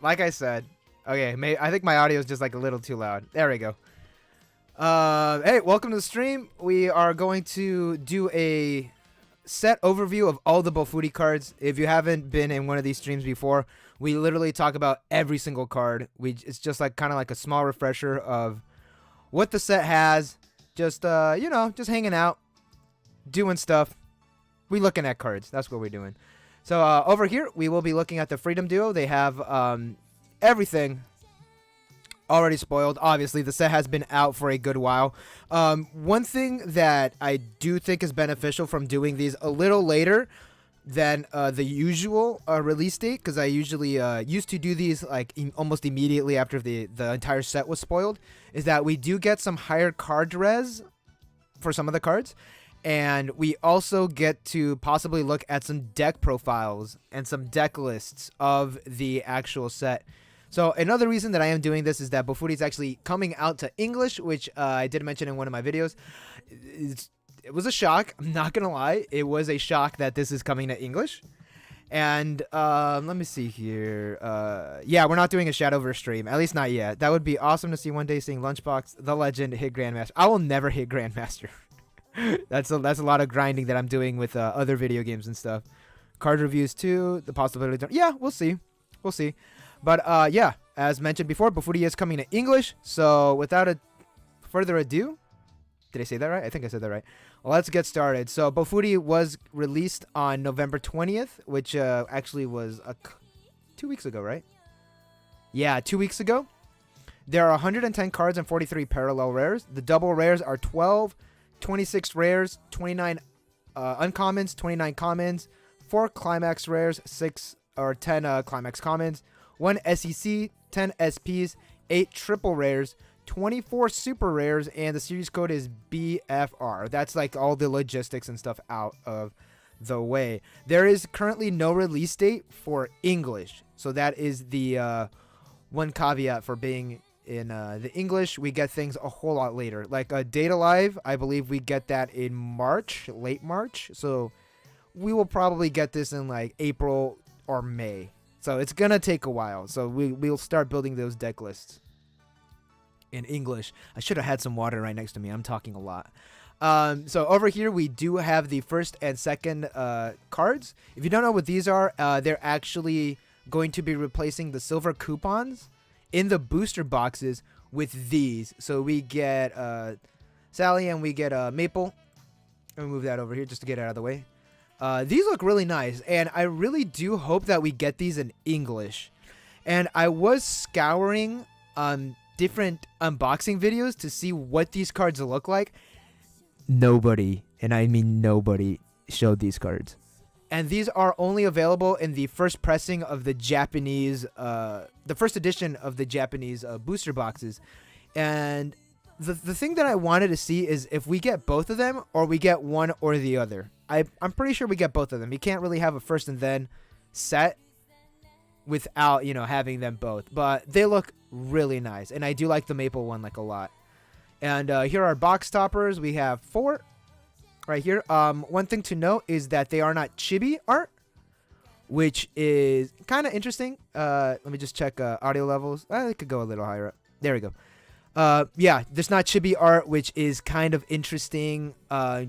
like I said. Okay, I think my audio is just like a little too loud. There we go. Hey, welcome to the stream. We are going to do a set overview of all the Bofuri cards. If you haven't been in one of these streams before, we literally talk about every single card. It's just like kind of like a small refresher of what the set has. Just you know, just hanging out, doing stuff. We looking at cards. That's what we're doing. So over here, we will be looking at the Freedom Duo. They have everything already spoiled. Obviously, the set has been out for a good while. One thing that I do think is beneficial from doing these a little later than the usual release date, because I usually used to do these like almost immediately after the entire set was spoiled, is that we do get some higher card res for some of the cards. And we also get to possibly look at some deck profiles and some deck lists of the actual set. So another reason that I am doing this is that Bofuri is actually coming out to English, which I did mention in one of my videos. It was a shock. I'm not going to lie. It was a shock that this is coming to English. And let me see here. Yeah, we're not doing a Shadowverse stream. At least not yet. That would be awesome to see one day, seeing Lunchbox, the legend, hit Grandmaster. I will never hit Grandmaster. That's a lot of grinding that I'm doing with other video games and stuff. Card reviews too. The possibility. Yeah, we'll see. We'll see. But yeah, as mentioned before, Bofuri is coming to English. So without further ado, did I say that right? I think I said that right. Well, let's get started. So Bofuri was released on November 20th, which actually was 2 weeks ago, right? Yeah, 2 weeks ago. There are 110 cards and 43 parallel rares. The double rares are 12. 26 rares, 29 uncommons, 29 commons, 4 climax rares, 6 or 10 climax commons, 1 SEC, 10 SPs, 8 triple rares, 24 super rares, and the series code is BFR. That's like all the logistics and stuff out of the way. There is currently no release date for English, so that is the one caveat for being in the English. We get things a whole lot later, like Data Live. I believe we get that in March, late March, so we will probably get this in like April or May, so it's gonna take a while. So we'll start building those deck lists in English. I should have had some water right next to me. I'm talking a lot. So over here we do have the first and second cards. If you don't know what these are, they're actually going to be replacing the silver coupons in the booster boxes with these. So we get Sally and we get Maple. Let me move that over here just to get it out of the way. These look really nice, and I really do hope that we get these in English. And I was scouring different unboxing videos to see what these cards look like. Nobody, and I mean nobody, showed these cards. And these are only available in the first pressing of the Japanese, the first edition of the Japanese booster boxes. And the thing that I wanted to see is if we get both of them or we get one or the other. I'm pretty sure we get both of them. You can't really have a first and then set without, you know, having them both. But they look really nice. And I do like the Maple one like a lot. And here are box toppers. We have 4. Right here. One thing to note is that they are not chibi art, which is kind of interesting. Let me just check audio levels. It could go a little higher up. There we go. Yeah, there's not chibi art, which is kind of interesting.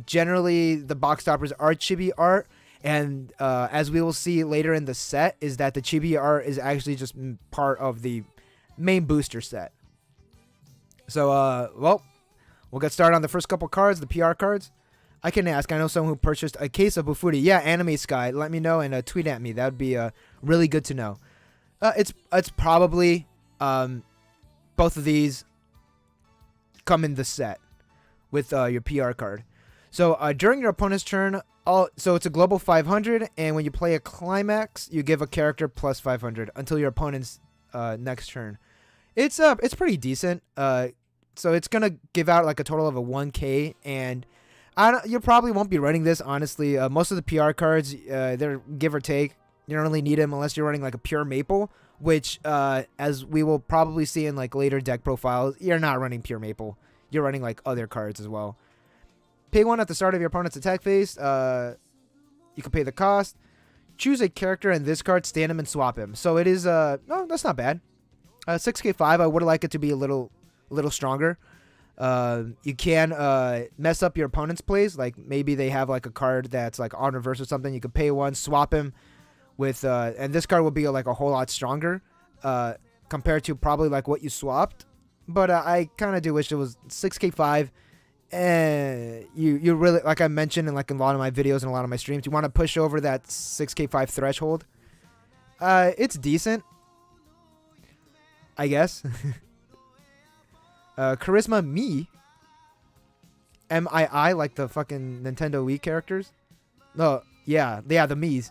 Generally, the box toppers are chibi art, and as we will see later in the set, is that the chibi art is actually just part of the main booster set. So, well, we'll get started on the first couple cards, the PR cards. I can ask. I know someone who purchased a case of Bofuri. Yeah, Anime Sky. Let me know and tweet at me. That would be really good to know. It's probably both of these come in the set with your PR card. So during your opponent's turn, so it's a global 500, and when you play a climax, you give a character plus 500 until your opponent's next turn. It's pretty decent. So it's gonna give out like a total of a 1K, and you probably won't be running this, honestly. Most of the PR cards, they're give or take. You don't really need them unless you're running like a pure Maple, which, as we will probably see in like later deck profiles, you're not running pure Maple. You're running like other cards as well. Pay 1 at the start of your opponent's attack phase. You can pay the cost. choose a character in this card, stand him, and swap him. So it is, no, that's not bad. 6k5, I would like it to be a little stronger. You can mess up your opponent's plays. Like maybe they have like a card that's like on reverse or something. You could pay one, swap him with, and this card would be like a whole lot stronger compared to probably like what you swapped. But I kind of do wish it was 6k5. And you really, like I mentioned in like a lot of my videos and a lot of my streams, you want to push over that 6k5 threshold. It's decent, I guess. Charisma Mii. M-I-I, like the fucking Nintendo Wii characters. No, yeah, the Mii's.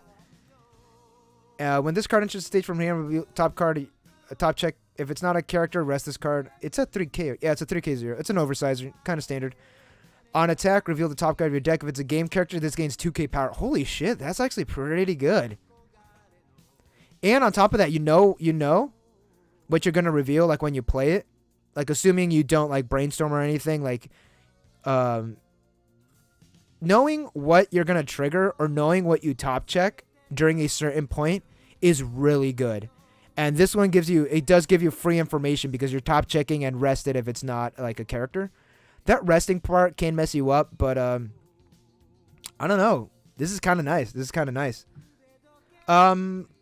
When this card enters the stage from here, reveal top card, top check. If it's not a character, rest this card. It's a 3k. Yeah, it's a 3k0. It's an oversizer, kind of standard. On attack, reveal the top card of your deck. If it's a game character, this gains 2k power. Holy shit, that's actually pretty good. And on top of that, you know what you're gonna reveal, like when you play it. Like assuming you don't like brainstorm or anything, like knowing what you're gonna trigger or knowing what you top check during a certain point is really good. And this one does give you free information because you're top checking and rested if it's not like a character. That resting part can mess you up, but I don't know. This is kind of nice.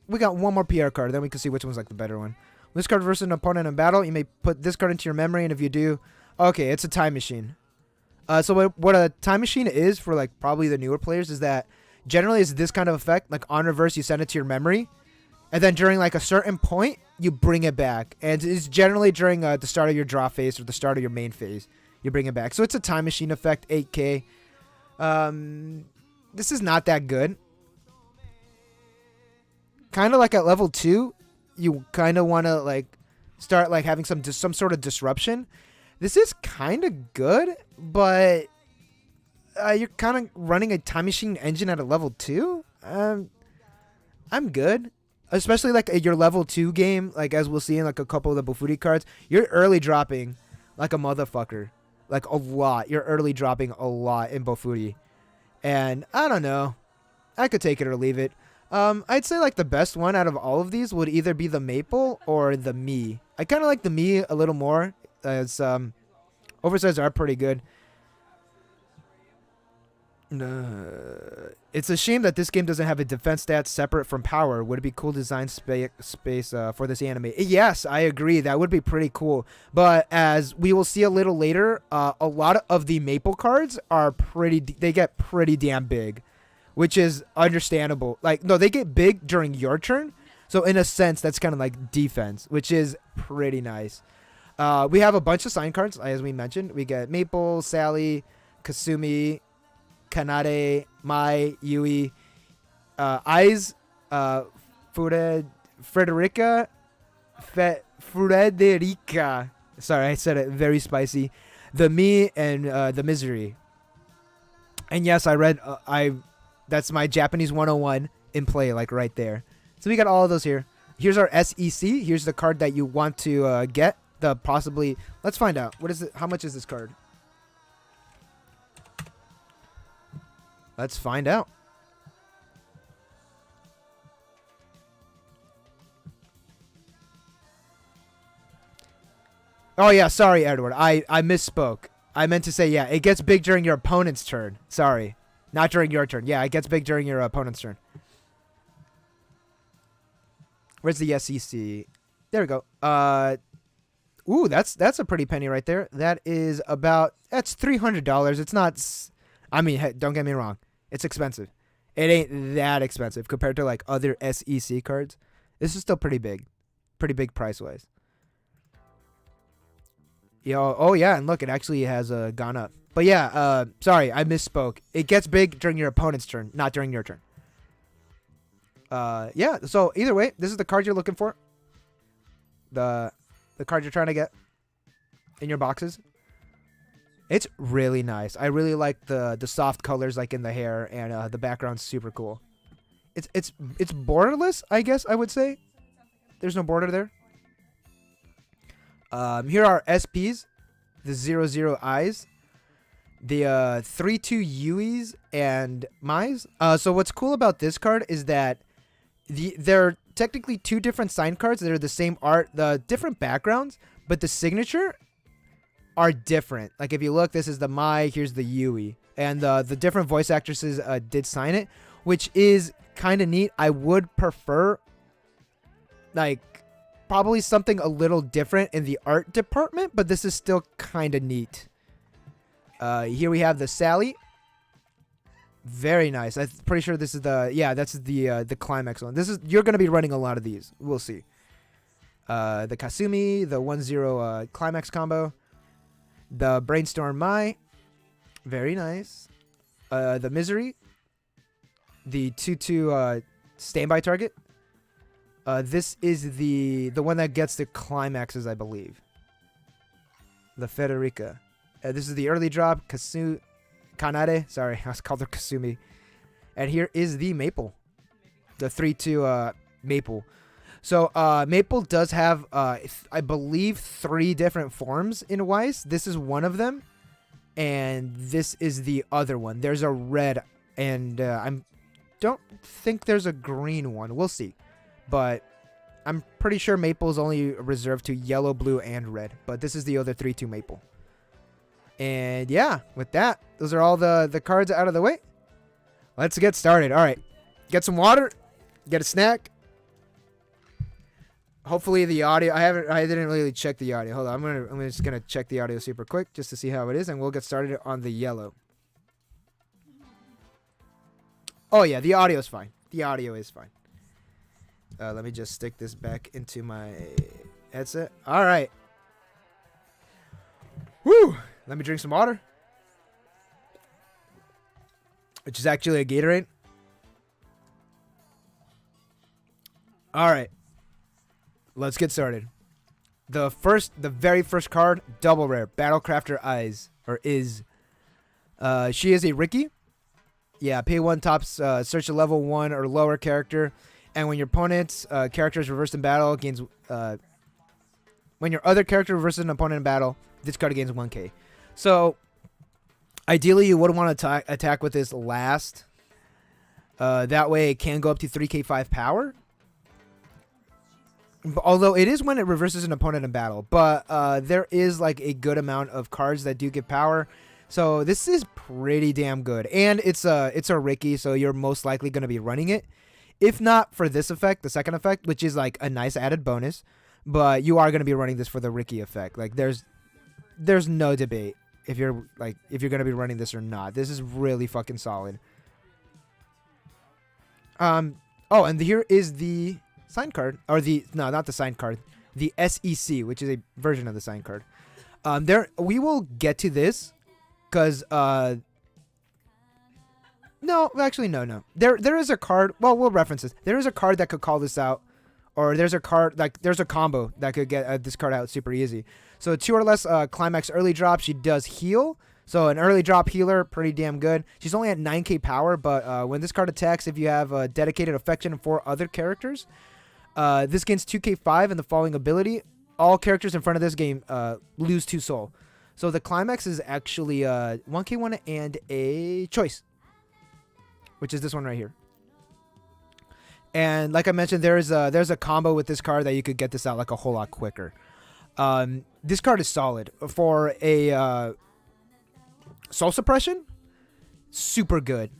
We got one more PR card, then we can see which one's like the better one. This card versus an opponent in battle, you may put this card into your memory, and if you do, okay, it's a time machine. So what a time machine is for like probably the newer players is that generally it's this kind of effect. Like on reverse, you send it to your memory, and then during like a certain point, you bring it back. And it's generally during the start of your draw phase or the start of your main phase, you bring it back. So it's a time machine effect, 8k. This is not that good. Kind of like at level 2, you kind of want to like start like having some sort of disruption. This is kind of good, but you're kind of running a time machine engine at a level 2. I'm good. Especially like your level 2 game, like as we'll see in like a couple of the Bofuri cards, you're early dropping like a motherfucker. Like a lot. You're early dropping a lot in Bofuri. And I don't know. I could take it or leave it. I'd say like the best one out of all of these would either be the Maple or the Mii. I kind of like the Mii a little more, as oversized are pretty good. It's a shame that this game doesn't have a defense stat separate from power. Would it be cool to design space for this anime? Yes, I agree. That would be pretty cool. But as we will see a little later, a lot of the Maple cards are they get pretty damn big. Which is understandable. Like, no, they get big during your turn. So, in a sense, that's kind of like defense, which is pretty nice. We have a bunch of sign cards, as we mentioned. We get Maple, Sally, Kasumi, Kanade, Mai, Yui, Eyes, Frederica. Sorry, I said it very spicy. The Mii and the Misery. And yes, I read, that's my Japanese 101 in play, like right there. So we got all of those here. Here's our SEC. Here's the card that you want to get. Let's find out. What is it? How much is this card? Let's find out. Oh yeah, sorry, Edward. I misspoke. I meant to say, yeah, it gets big during your opponent's turn. Sorry. Not during your turn. Yeah, it gets big during your opponent's turn. Where's the SEC? There we go. Ooh, that's a pretty penny right there. That's $300. It's not. I mean, hey, don't get me wrong. It's expensive. It ain't that expensive compared to like other SEC cards. This is still pretty big price wise. Oh yeah, and look, it actually has gone up. But yeah, sorry, I misspoke. It gets big during your opponent's turn, not during your turn. Yeah, so either way, this is the card you're looking for. The card you're trying to get in your boxes. It's really nice. I really like the soft colors like in the hair, and the background's super cool. It's borderless, I guess I would say. There's no border there. Here are SPs, the 00 eyes. The 3/2 Yuis and Mais. So what's cool about this card is that They're technically two different sign cards that are the same art, the different backgrounds, but the signature are different. Like if you look, this is the Mai, here's the Yui, and the different voice actresses did sign it, which is kind of neat. I would prefer like probably something a little different in the art department, but this is still kind of neat. Here we have the Sally. Very nice. I'm pretty sure this is that's the climax one. You're gonna be running a lot of these. We'll see. The Kasumi, the 1-0 climax combo, the Brainstorm Mai, very nice. The Misery, the 2-2 standby target. This is the one that gets the climaxes, I believe. The Federica. This is the early drop, Kanade. Sorry, I was called her Kasumi. And here is the Maple. The 3-2 Maple. So Maple does have, I believe, 3 different forms in Weiss. This is one of them. And this is the other one. There's a red, and I don't think there's a green one. We'll see. But I'm pretty sure Maple is only reserved to yellow, blue, and red. But this is the other 3-2 Maple. And yeah, with that, those are all the cards out of the way. Let's get started. All right. Get some water. Get a snack. Hopefully the audio. I didn't really check the audio. Hold on. I'm just gonna check the audio super quick just to see how it is, and we'll get started on the yellow. Oh yeah, the audio is fine. The audio is fine. Let me just stick this back into my headset. All right. Woo! Let me drink some water. Which is actually a Gatorade. All right. Let's get started. The very first card, double rare, Battlecrafter is. She is a Riki. Yeah, pay 1 tops, search a level 1 or lower character, and when your opponent's character is reversed in battle, gains. When your other character reverses an opponent in battle, this card gains 1k. So, ideally, you would want to attack with this last. That way, it can go up to 3k5 power. Although it is when it reverses an opponent in battle, but there is like a good amount of cards that do give power, so this is pretty damn good. And it's a Riki, so you're most likely going to be running it, if not for this effect, the second effect, which is like a nice added bonus. But you are going to be running this for the Riki effect. Like there's no debate if you're going to be running this or not. This is really fucking solid. Oh, and here is the sign card, or not the sign card, the SEC, which is a version of the sign card. We will get to this, because no. There is a card. Well, we'll reference this. There is a card that could call this out, or there's a card there's a combo that could get this card out super easy. So 2 or less climax early drop. She does heal. So an early drop healer, pretty damn good. She's only at 9k power, but when this card attacks, if you have a dedicated affection for other characters. This gains 2k5 and the following ability. All characters in front of this game lose 2 soul. So the climax is actually 1k1 and a choice, which is this one right here. And like I mentioned, there's a combo with this card that you could get this out like a whole lot quicker. This card is solid for a soul suppression. Super good.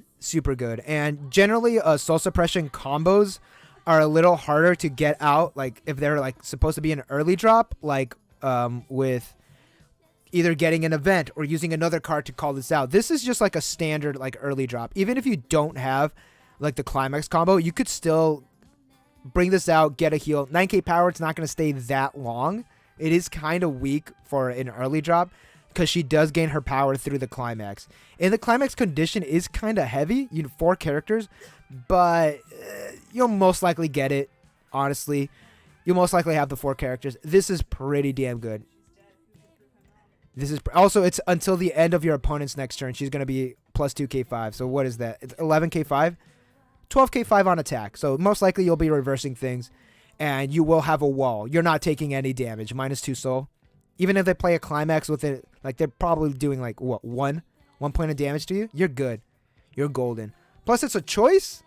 And generally, soul suppression combos are a little harder to get out, like if they're like supposed to be an early drop, like with either getting an event or using another card to call this out. This is just like a standard like early drop. Even if you don't have like the climax combo, you could still bring this out, get a heal. 9k power, it's not going to stay that long. It is kind of weak for an early drop because she does gain her power through the climax. And the climax condition is kind of heavy, 4 characters, but you'll most likely get it, honestly. You'll most likely have the 4 characters. This is pretty damn good. This is also, it's until the end of your opponent's next turn. She's going to be plus 2k5. So what is that? It's 11k5? 12k5 on attack. So most likely you'll be reversing things, and you will have a wall. You're not taking any damage. Minus 2 soul. Even if they play a climax with it, like they're probably doing like, what, 1 point of damage to you? You're good. You're golden. Plus, it's a choice.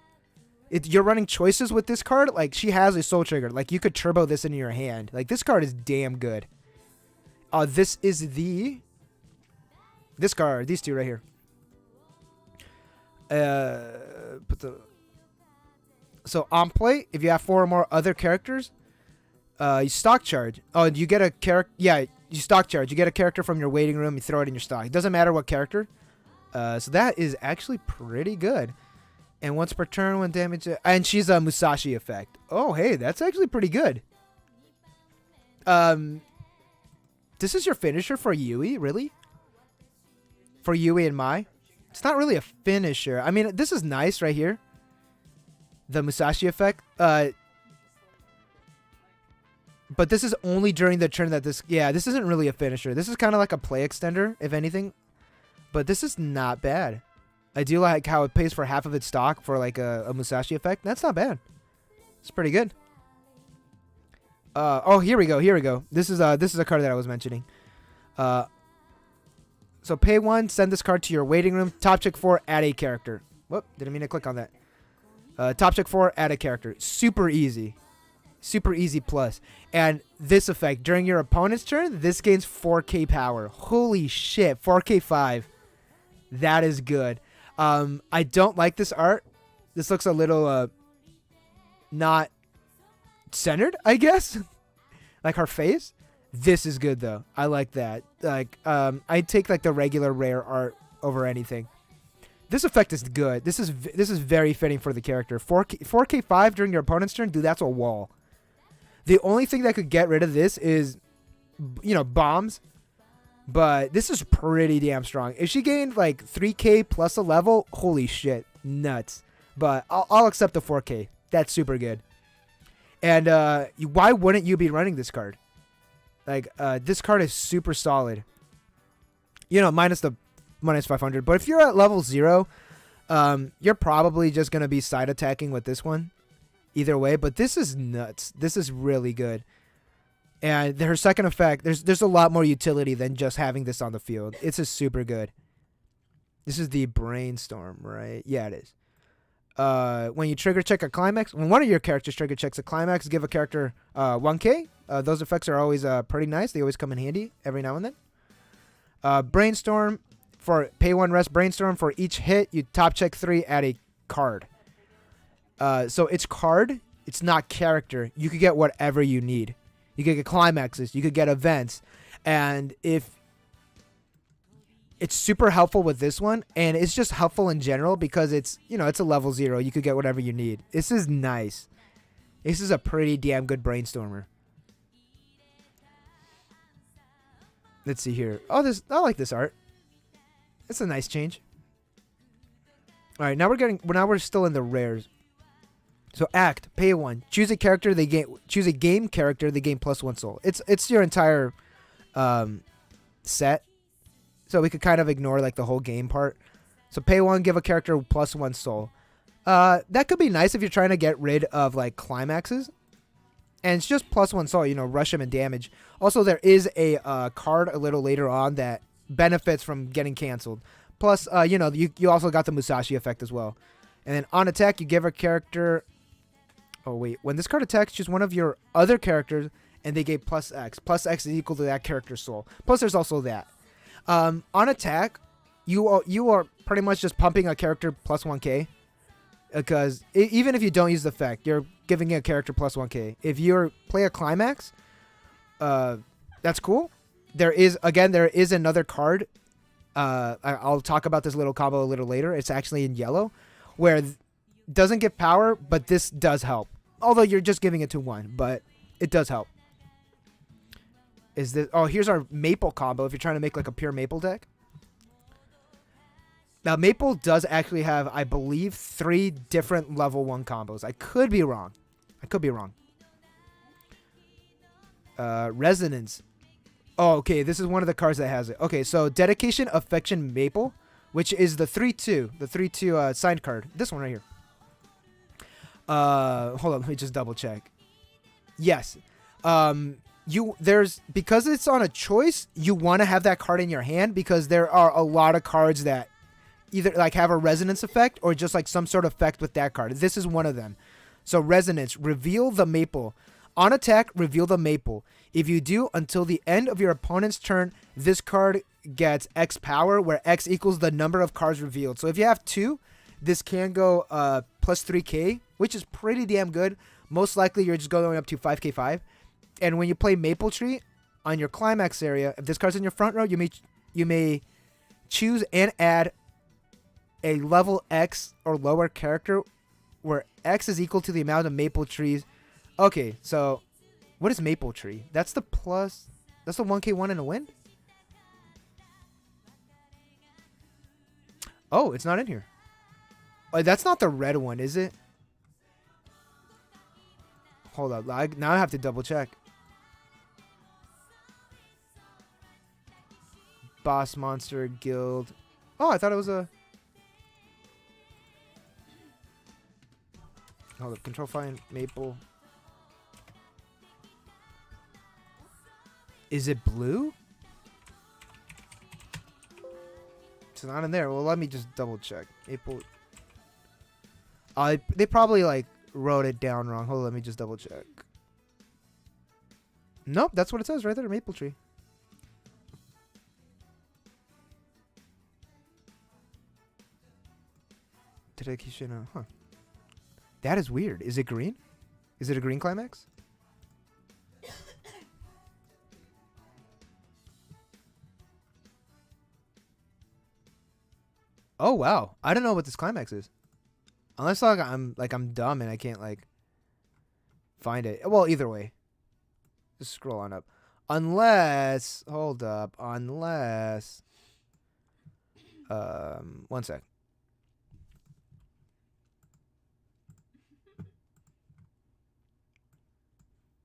you're running choices with this card. Like, she has a soul trigger. Like, you could turbo this into your hand. Like, this card is damn good. This is this card. These two right here. So on play, if you have 4 or more other characters, you stock charge. Oh, you get a character. Yeah, you stock charge. You get a character from your waiting room. You throw it in your stock. It doesn't matter what character. So that is actually pretty good. And once per turn, when damage. And she's a Musashi effect. Oh, hey, that's actually pretty good. This is your finisher for Yui, really? For Yui and Mai? It's not really a finisher. I mean, this is nice right here. The Musashi effect. But this is only during the turn that this... Yeah, this isn't really a finisher. This is kind of like a play extender, if anything. But this is not bad. I do like how it pays for half of its stock for like a Musashi effect. That's not bad. It's pretty good. Oh, here we go. Here we go. This is a card that I was mentioning. So pay 1, send this card to your waiting room. Top check 4, add a character. Whoop, didn't mean to click on that. Top check 4, add a character. Super easy. Super easy plus. And this effect, during your opponent's turn, this gains 4k power. Holy shit, 4k 5. That is good. I don't like this art. This looks a little not centered, I guess. Like her face. This is good though. I like that. Like I'd take like the regular rare art over anything. This effect is good. This is very fitting for the character. 4k 5 during your opponent's turn, dude, that's a wall. The only thing that could get rid of this is, you know, bombs. But this is pretty damn strong. If she gained like 3k plus a level, holy shit, nuts. But I'll accept the 4k. That's super good. And why wouldn't you be running this card? Like, this card is super solid. You know, minus 500. But if you're at level 0, you're probably just going to be side attacking with this one. Either way. But this is nuts. This is really good. And her second effect, there's a lot more utility than just having this on the field. It's just super good. This is the Brainstorm, right? Yeah, it is. When you trigger check a climax, when one of your characters trigger checks a climax, give a character 1k. Those effects are always pretty nice. They always come in handy every now and then. Brainstorm, for pay 1 rest Brainstorm, for each hit, you top check 3, add a card. So it's card, it's not character. You could get whatever you need. You could get climaxes. You could get events. And if it's super helpful with this one, and it's just helpful in general because it's, you know, it's a level 0. You could get whatever you need. This is nice. This is a pretty damn good Brainstormer. Let's see here. Oh, I like this art. It's a nice change. All right, now we're still in the rares. So act, pay 1, choose a character, choose a game character, they gain +1 soul. It's your entire set. So we could kind of ignore like the whole game part. So pay 1, give a character +1 soul. That could be nice if you're trying to get rid of like climaxes. And it's just +1 soul, you know, rush them and damage. Also, there is a card a little later on that benefits from getting canceled. Plus, you know, you also got the Musashi effect as well. And then on attack, you give a character... Oh, wait. When this card attacks, choose one of your other characters, and they gain +X. +X is equal to that character's soul. Plus, there's also that. On attack, you are pretty much just pumping a character +1k. Because even if you don't use the effect, you're giving a character +1k. If you play a climax, that's cool. There is another card. I'll talk about this little combo a little later. It's actually in yellow, where doesn't get power, but this does help. Although you're just giving it to 1, but it does help. Is this? Oh, here's our Maple combo. If you're trying to make like a pure Maple deck. Now Maple does actually have, I believe, 3 different level 1 combos. I could be wrong. Resonance. Oh, okay. This is one of the cards that has it. Okay, so Dedication, Affection, Maple, which is the 3/2, the 3/2 signed card. This one right here. Hold on, let me just double check. Yes. Because it's on a choice, you want to have that card in your hand because there are a lot of cards that either like have a resonance effect or just like some sort of effect with that card. This is one of them. So resonance, reveal the maple. On attack, reveal the maple. If you do, until the end of your opponent's turn, this card gets X power, where X equals the number of cards revealed. So if you have 2, this can go plus 3k, which is pretty damn good. Most likely, you're just going up to 5k5. And when you play Maple Tree on your climax area, if this card's in your front row, you may choose and add a level X or lower character where X is equal to the amount of Maple Trees. Okay, so what is Maple Tree? That's the 1k1 in a win? Oh, it's not in here. Oh, that's not the red one, is it? Hold up. Now I have to double check. Boss Monster Guild. Oh, I thought it was a... Hold up. Control Find Maple. Is it blue? It's not in there. Well, let me just double check. Maple. They probably like wrote it down wrong. Hold on, let me just double check. Nope, that's what it says right there. Maple Tree. Huh. That is weird. Is it green? Is it a green climax? Oh wow, I don't know what this climax is. Unless like I'm dumb and I can't like find it. Well, either way, just scroll on up. Unless, hold up, unless, one sec.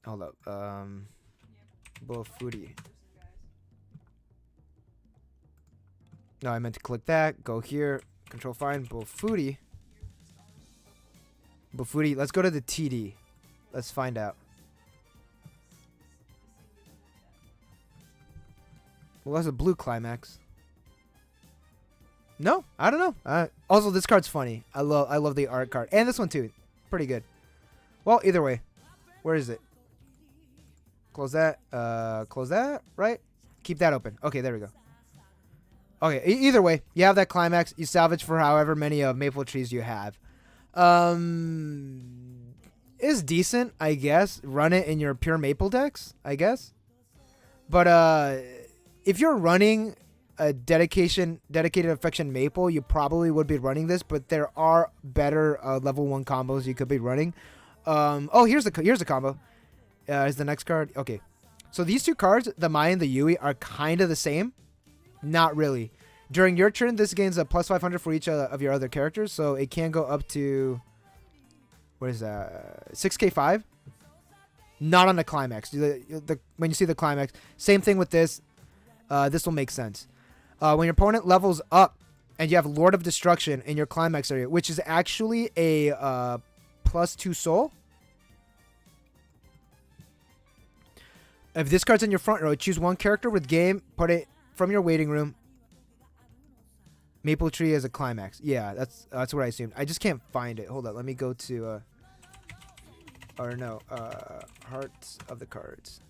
Hold up, Bofuri. No, I meant to click that. Go here. Control Find Bofuri. Bofuri. Let's go to the TD. Let's find out. Well, that's a blue climax. No, I don't know. Also, this card's funny. I love the art card, and this one too. Pretty good. Well, either way, where is it? Close that. Close that. Right. Keep that open. Okay, there we go. Okay, either way, you have that climax. You salvage for however many Maple Trees you have. Is decent, I guess. Run it in your pure Maple decks, I guess. But if you're running a dedicated affection Maple, you probably would be running this. But there are better level 1 combos you could be running. Oh, here's the combo. Is the next card? Okay, so these two cards, the Mai and the Yui, are kind of the same. Not really. During your turn, this gains a plus 500 for each of your other characters, so it can go up to, what is that, 6k5? Not on the climax. When you see the climax. Same thing with this. This will make sense. When your opponent levels up and you have Lord of Destruction in your climax area, which is actually a plus 2 soul. If this card's in your front row, choose one character with game, put it from your waiting room. Maple Tree as a climax. Yeah, that's what I assumed. I just can't find it. Hold on, let me go to Hearts of the Cards.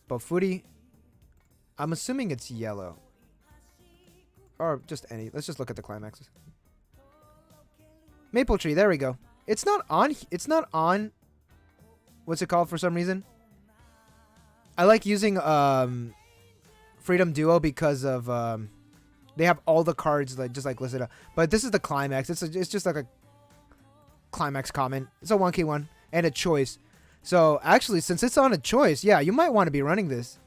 Bofuri. I'm assuming it's yellow. Or just any. Let's just look at the climaxes. Maple Tree, there we go. It's not on what's it called for some reason? I like using Freedom Duo because of they have all the cards like just like listed up. But this is the climax. It's just like a climax comment. It's a 1k1 and a choice. So actually, since it's on a choice, yeah, you might want to be running this.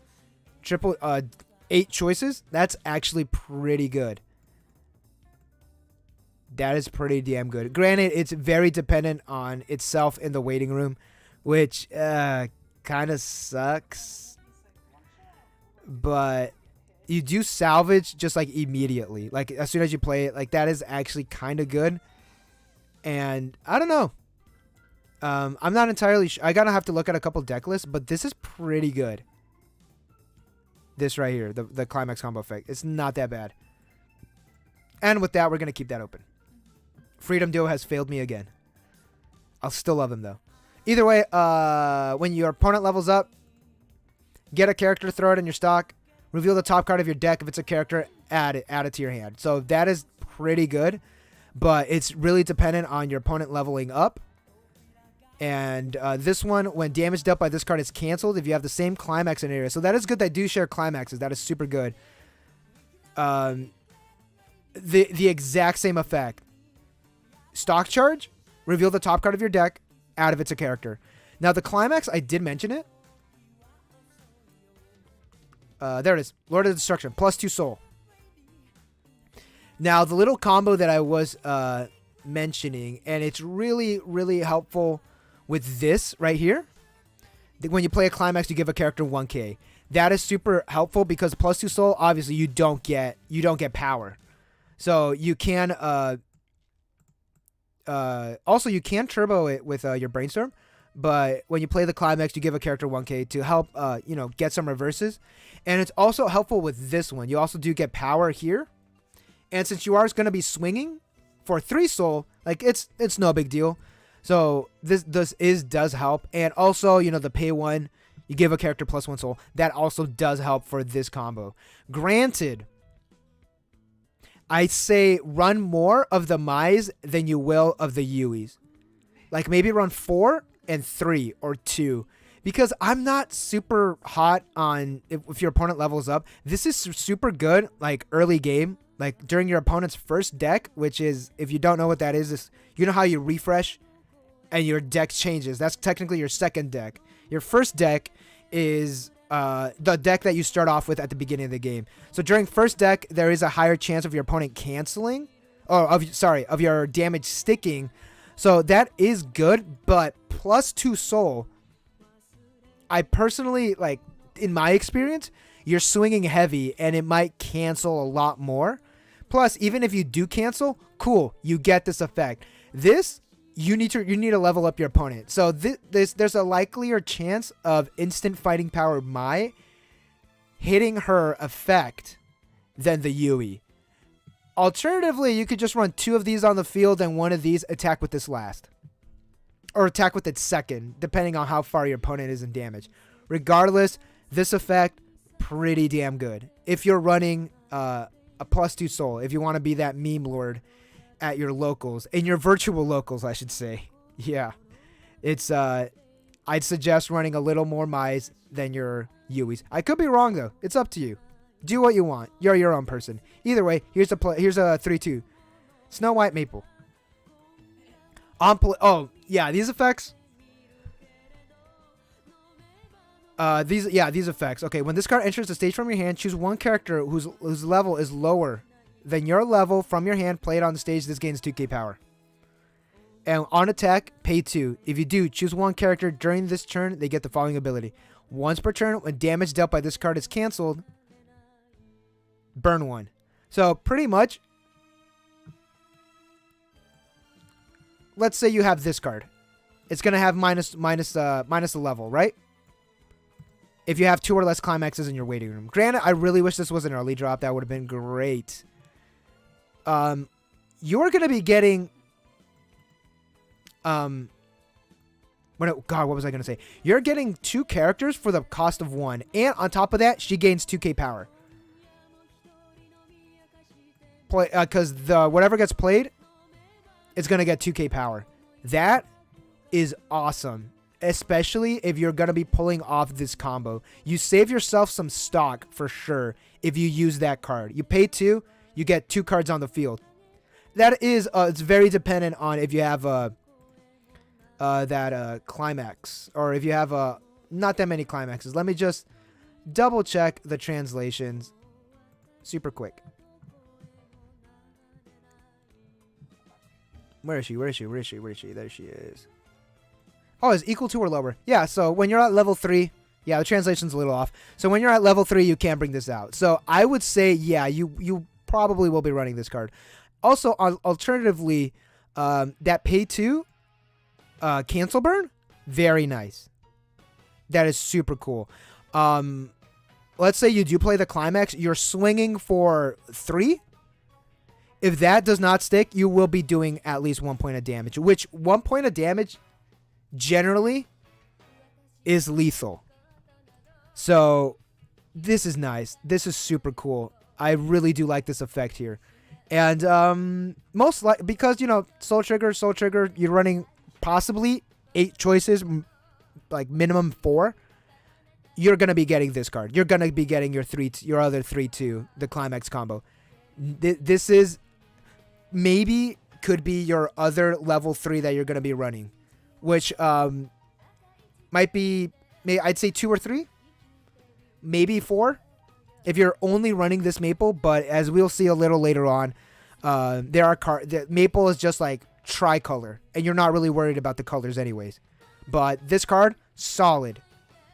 8 choices. That's actually pretty good. That is pretty damn good. Granted, it's very dependent on itself in the waiting room, which kind of sucks. But you do salvage just like immediately. Like as soon as you play it, like that is actually kind of good. And I don't know. I'm not entirely sure. I gotta have to look at a couple deck lists, but this is pretty good. This right here, the climax combo effect. It's not that bad. And with that, we're going to keep that open. Freedom Duo has failed me again. I'll still love him, though. Either way, when your opponent levels up, get a character, throw it in your stock, reveal the top card of your deck. If it's a character, add it to your hand. So that is pretty good, but it's really dependent on your opponent leveling up. And this one, when damage dealt by this card is canceled, if you have the same climax in area. So that is good. They do share climaxes. That is super good. The exact same effect. Stock charge, reveal the top card of your deck, add if it's a character. Now the climax, I did mention it. There it is. Lord of Destruction, +2 soul. Now the little combo that I was mentioning, and it's really, really helpful with this right here. When you play a climax, you give a character 1k. That is super helpful because +2 soul, obviously you don't get power. So you can also you can turbo it with your brainstorm, but when you play the climax, you give a character 1k to help get some reverses. And it's also helpful with this one. You also do get power here. And since you are going to be swinging for 3 soul, like it's no big deal. So this does help. And also, the pay 1, you give a character +1 soul. That also does help for this combo. Granted, I say run more of the Mai's than you will of the Yuis. Like maybe run 4 and 3 or 2. Because I'm not super hot on if your opponent levels up. This is super good, like early game. Like during your opponent's first deck, which is, if you don't know what that is you know how you refresh and your deck changes. That's technically your second deck. Your first deck is the deck that you start off with at the beginning of the game. So during first deck, there is a higher chance of your opponent canceling, or of your damage sticking. So that is good, but +2 soul, I personally, like, in my experience, you're swinging heavy and it might cancel a lot more. Plus, even if you do cancel, cool, you get this effect. This, you need to level up your opponent. So there's a likelier chance of instant fighting power Mai hitting her effect than the Yui. Alternatively, you could just run 2 of these on the field and 1 of these attack with this last. Or attack with its second, depending on how far your opponent is in damage. Regardless, this effect, pretty damn good. If you're running a +2 soul, if you want to be that meme lord at your locals, in your virtual locals, I should say. Yeah. It's, I'd suggest running a little more Mai's than your Yuis. I could be wrong, though. It's up to you. Do what you want. You're your own person. Either way, here's a 3-2. Snow White Maple. Oh, yeah, these effects. These effects. Okay, when this card enters the stage from your hand, choose one character whose level is lower than your level from your hand. Play it on the stage. This gains 2k power. And on attack, pay 2. If you do, choose one character during this turn. They get the following ability. Once per turn, when damage dealt by this card is canceled, burn 1. So pretty much, let's say you have this card. It's gonna have minus the level, right? If you have 2 or less climaxes in your waiting room. Granted, I really wish this was an early drop. That would have been great. You're gonna be getting God, what was I gonna say? You're getting 2 characters for the cost of 1, and on top of that, she gains 2k power. Because whatever gets played, it's gonna get 2k power. That is awesome, especially if you're gonna be pulling off this combo. You save yourself some stock for sure if you use that card. You pay 2, you get 2 cards on the field. That is, it's very dependent on if you have that climax, or if you have not that many climaxes. Let me just double check the translations super quick. Where is she? There she is. Oh, it's equal to or lower. Yeah, so when you're at level 3, yeah, the translation's a little off. So when you're at level 3, you can't bring this out. So I would say, yeah, you probably will be running this card. Also, alternatively, that pay 2, cancel burn, very nice. That is super cool. Let's say you do play the climax. You're swinging for 3. If that does not stick, you will be doing at least 1 point of damage, which 1 point of damage generally is lethal. So this is nice. This is super cool. I really do like this effect here. And most because, you know, Soul Trigger, you're running possibly 8 choices, like minimum 4. You're going to be getting this card. You're going to be getting your other 3-2, the climax combo. This is maybe could be your other level 3 that you're going to be running, which might be, I'd say 2 or 3, maybe 4 if you're only running this maple. But as we'll see a little later on, there are the maple is just like tricolor, and you're not really worried about the colors anyways. But this card, solid,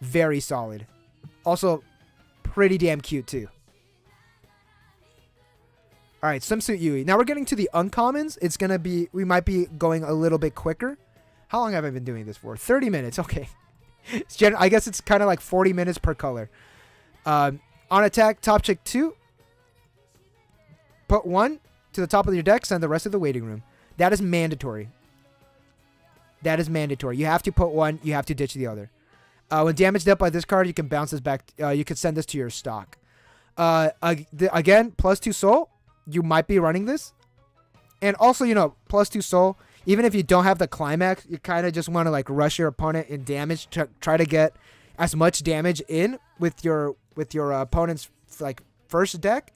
very solid. Also, pretty damn cute too. All right, Swimsuit Yui. Now we're getting to the uncommons. It's gonna be, we might be going a little bit quicker. How long have I been doing this for? 30 minutes. Okay. I guess it's kind of like 40 minutes per color. On attack, top check 2. Put 1 to the top of your deck, send the rest of the waiting room. That is mandatory. That is mandatory. You have to put 1, you have to ditch the other. When damaged up by this card, you can bounce this back. You can send this to your stock. Again, +2 soul. You might be running this. And also, you know, +2 soul. Even if you don't have the climax, you kind of just want to like rush your opponent in damage to try to get as much damage in with your opponent's like first deck.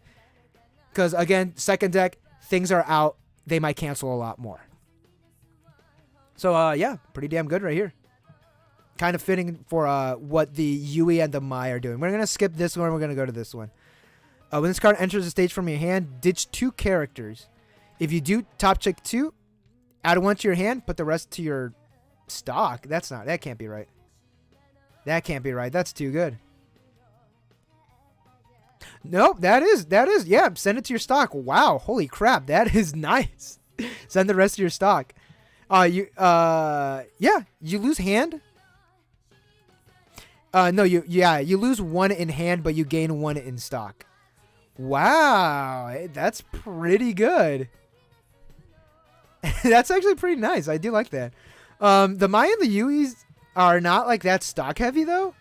Because again, second deck, things are out. They might cancel a lot more. So yeah, pretty damn good right here. Kind of fitting for what the Yui and the Mai are doing. We're going to skip this one. We're going to go to this one. When this card enters the stage from your hand, ditch 2 characters. If you do top check 2, add 1 to your hand, put the rest to your stock. That can't be right. That can't be right. That's too good. Nope, that is, yeah, send it to your stock. Wow, holy crap, that is nice. Send the rest of your stock. Yeah, you lose hand. No, you lose 1 in hand, but you gain 1 in stock. Wow, that's pretty good. That's actually pretty nice. I do like that. The Mai and the Yuis are not like that stock heavy though.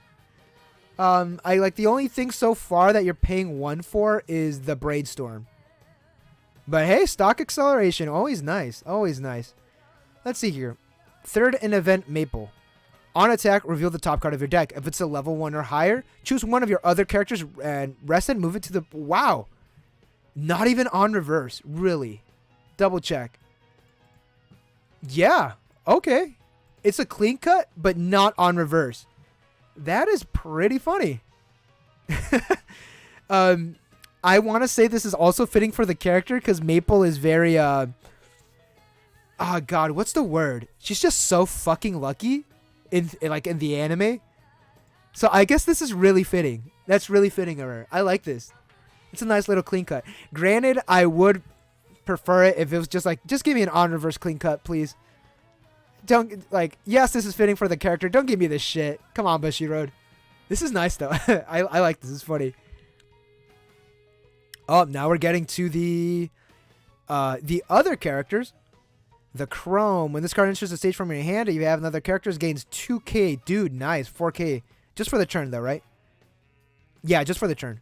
I like the only thing so far that you're paying 1 for is the Braidstorm. But hey, stock acceleration, always nice. Always nice. Let's see here. Third in event Maple. On attack, reveal the top card of your deck. If it's a level 1 or higher, choose one of your other characters and rest it, move it to the... Wow. Not even on reverse. Really. Double check. Yeah. Okay. It's a clean cut, but not on reverse. That is pretty funny. I want to say this is also fitting for the character because Maple is very... Oh, God. What's the word? She's just so fucking lucky. In the anime. So I guess this is really fitting. That's really fitting of her. I like this. It's a nice little clean cut. Granted, I would prefer it if it was just like, just give me an on reverse clean cut, please. Don't, like, yes, this is fitting for the character. Don't give me this shit. Come on, Bushiroad. This is nice, though. I like this. It's funny. Oh, now we're getting to the other characters. The Chrome. When this card enters the stage from your hand, if you have another character, it gains 2k. Dude, nice. 4k. Just for the turn, though, right? Yeah, just for the turn.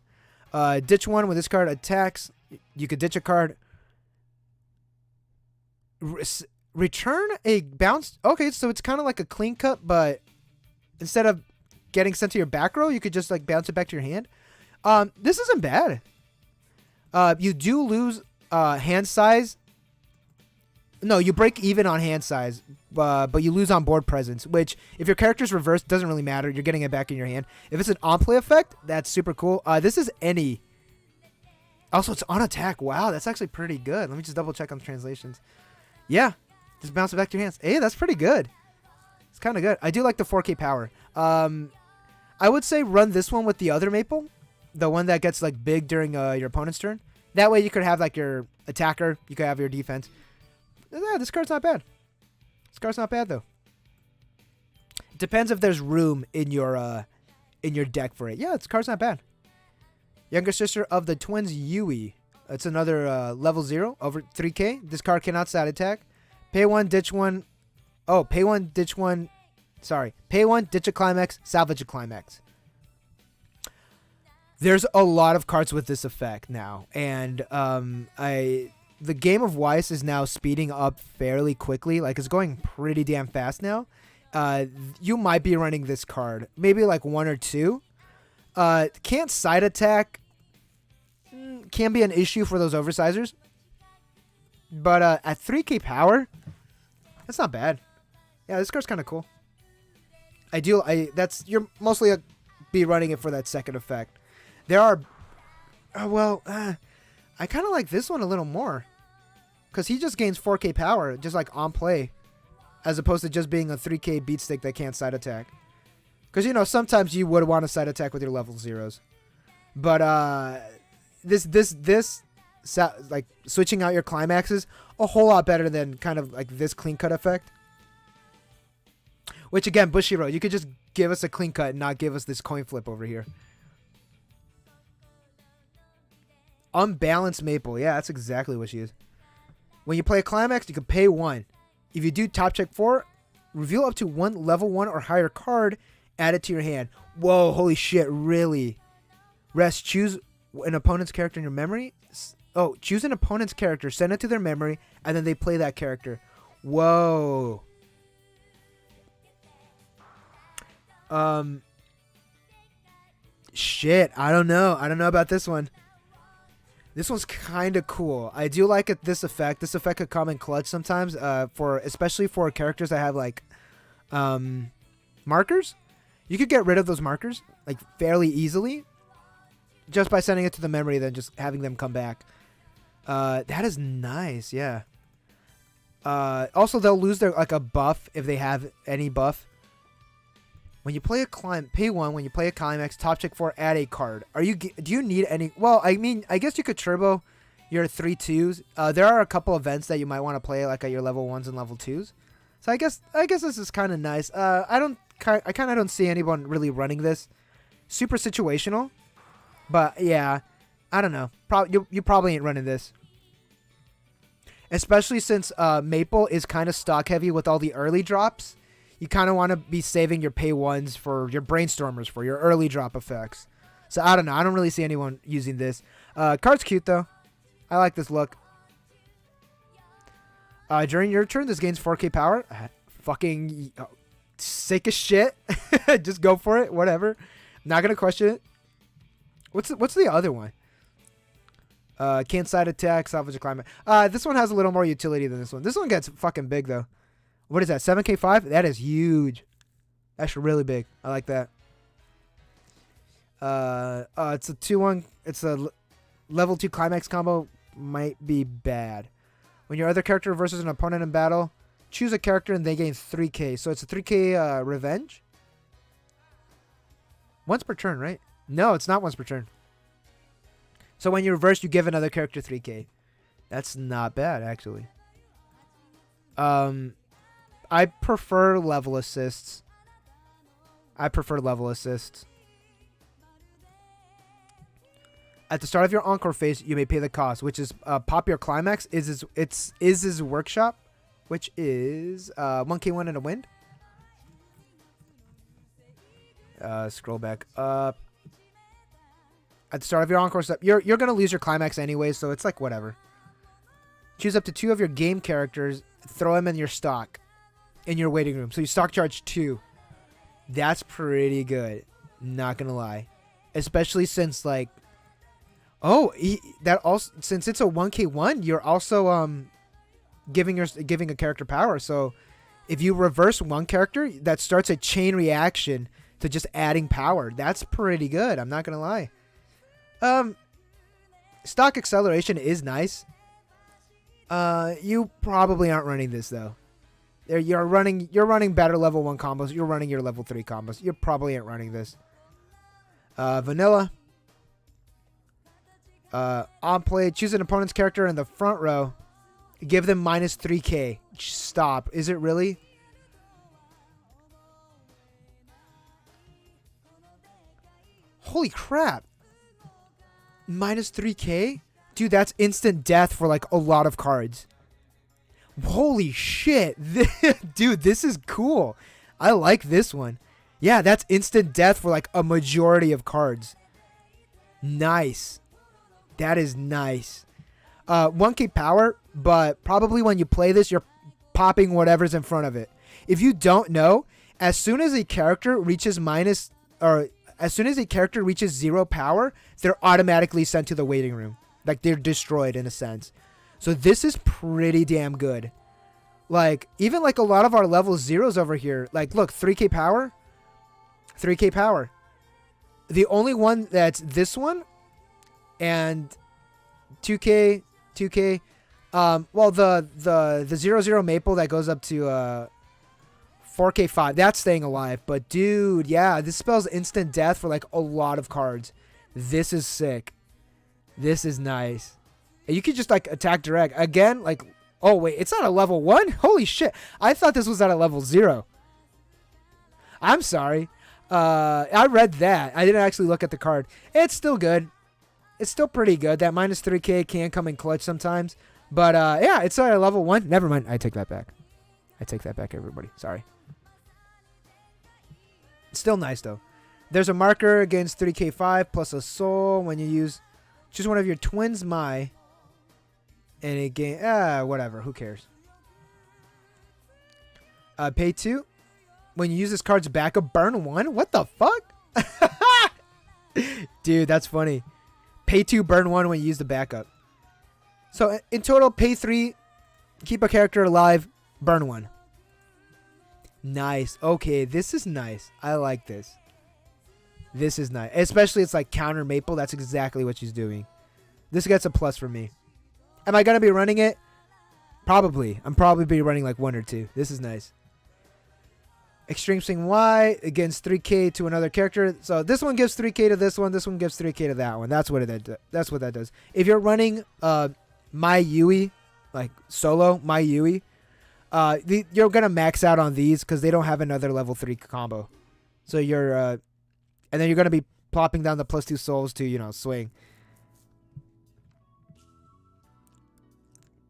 Ditch 1. When this card attacks, you could ditch a card. Return a bounce. Okay, so it's kind of like a clean cut, but instead of getting sent to your back row, you could just like bounce it back to your hand. This isn't bad. You do lose hand size. No, you break even on hand size, but you lose on board presence, which if your character's reversed, doesn't really matter. You're getting it back in your hand. If it's an on-play effect, that's super cool. This is any. Also, it's on attack. Wow, that's actually pretty good. Let me just double check on the translations. Yeah, just bounce it back to your hands. Hey, that's pretty good. It's kind of good. I do like the 4k power. I would say run this one with the other Maple, the one that gets like big during your opponent's turn. That way you could have like your attacker, you could have your defense. Yeah, this card's not bad. This card's not bad, though. Depends if there's room in your deck for it. Yeah, this card's not bad. Younger sister of the twins, Yui. It's another level 0 over 3k. This card cannot side attack. Pay 1, ditch 1. Oh, pay 1, ditch 1. Sorry. Pay 1, ditch a climax, salvage a climax. There's a lot of cards with this effect now. And the game of Weiss is now speeding up fairly quickly. Like, it's going pretty damn fast now. You might be running this card. Maybe like 1 or 2. Can't side attack. Can be an issue for those oversizers. But at 3k power, that's not bad. Yeah, this card's kind of cool. You're mostly be running it for that second effect. There are, I kind of like this one a little more, because he just gains 4k power, just like on play, as opposed to just being a 3k beat stick that can't side attack. Because, you know, sometimes you would want to side attack with your level 0s. But like switching out your climaxes a whole lot better than kind of like this clean cut effect. Which again, Bushiro, you could just give us a clean cut and not give us this coin flip over here. Unbalanced Maple. Yeah, that's exactly what she is. When you play a climax, you can pay 1. If you do top check 4, reveal up to 1 level 1 or higher card, add it to your hand. Whoa, holy shit, really? Rest, choose an opponent's character in your memory. Oh, choose an opponent's character, send it to their memory, and then they play that character. Whoa. Shit, I don't know. I don't know about this one. This one's kind of cool. I do like this effect. This effect could come in clutch sometimes, especially for characters that have like markers. You could get rid of those markers like fairly easily just by sending it to the memory, then just having them come back. That is nice, yeah. Also, they'll lose their like a buff if they have any buff. When you play a pay 1. When you play a climax, top check 4, add a card. Do you need any? Well, I mean, I guess you could turbo your 3/2s. There are a couple events that you might want to play like at your level 1s and level 2s. So I guess this is kind of nice. I kind of don't see anyone really running this. Super situational, but yeah, I don't know. You probably ain't running this. Especially since Maple is kind of stock heavy with all the early drops. You kind of want to be saving your pay 1s for your brainstormers, for your early drop effects. So I don't know. I don't really see anyone using this. Card's cute though. I like this look. During your turn, this gains 4k power. Fucking sick as shit. Just go for it. Whatever. Not gonna question it. What's the other one? Can't side attack, salvage a climate. This one has a little more utility than this one. This one gets fucking big though. What is that? 7k5? That is huge. That's really big. I like that. It's a 2-1. It's a level 2 climax combo. Might be bad. When your other character versus an opponent in battle, choose a character and they gain 3k. So it's a 3k revenge. Once per turn, right? No, it's not once per turn. So when you reverse, you give another character 3k. That's not bad, actually. I prefer level assists. At the start of your encore phase, you may pay the cost, which is pop your climax. Is his workshop, which is 1k1 and a wind. Scroll back up. At the start of your encore step, you're gonna lose your climax anyway, so it's like whatever. Choose up to 2 of your game characters, throw them in your stock. In your waiting room. So you stock charge 2. That's pretty good. Not gonna lie. Especially since like since it's a 1k1, you're also giving a character power. So if you reverse one character, that starts a chain reaction to just adding power. That's pretty good. I'm not gonna lie. Stock acceleration is nice. You probably aren't running this though. You're running better level 1 combos. You're running your level 3 combos. You probably ain't running this. Vanilla. On play, choose an opponent's character in the front row. Give them minus 3k. Stop. Is it really? Holy crap. Minus 3k? Dude, that's instant death for like a lot of cards. Holy shit. Dude, this is cool. I like this one. Yeah, that's instant death for like a majority of cards. Nice. That is nice. 1k power, but probably when you play this, you're popping whatever's in front of it. If you don't know, as soon as a character reaches as soon as a character reaches 0 power, they're automatically sent to the waiting room. Like, they're destroyed in a sense. So this is pretty damn good. Like, even like a lot of our level 0s over here, like, look, 3k power. 3k power. The only one that's this one and 2k. Well, the 0 maple that goes up to 4k5, that's staying alive. But dude, yeah, this spells instant death for like a lot of cards. This is sick. This is nice. And you could just like attack direct again. Like, oh wait, it's not a level 1. Holy shit! I thought this was at a level 0. I'm sorry. I read that. I didn't actually look at the card. It's still good. It's still pretty good. That minus 3k can come in clutch sometimes. But yeah, it's at a level 1. Never mind. I take that back. I take that back, everybody. Sorry. Still nice, though. There's a marker against 3k5 plus a soul when you choose one of your twins, and it gain, whatever. Who cares? Pay 2. When you use this card's backup, burn 1? What the fuck? Dude, that's funny. Pay 2, burn 1 when you use the backup. So in total, pay 3, keep a character alive, burn 1. Nice. Okay, this is nice. I like this. This is nice. Especially it's like counter maple. That's exactly what she's doing. This gets a plus for me. Am I going to be running it? Probably. I'm probably be running like 1 or 2. This is nice. Extreme Swing Y against 3k to another character. So this one gives 3k to this one. This one gives 3k to that one. That's what that does. If you're running My Yui, like solo My Yui, you're gonna max out on these because they don't have another level 3 combo. So you're and then you're gonna be plopping down the +2 souls to swing.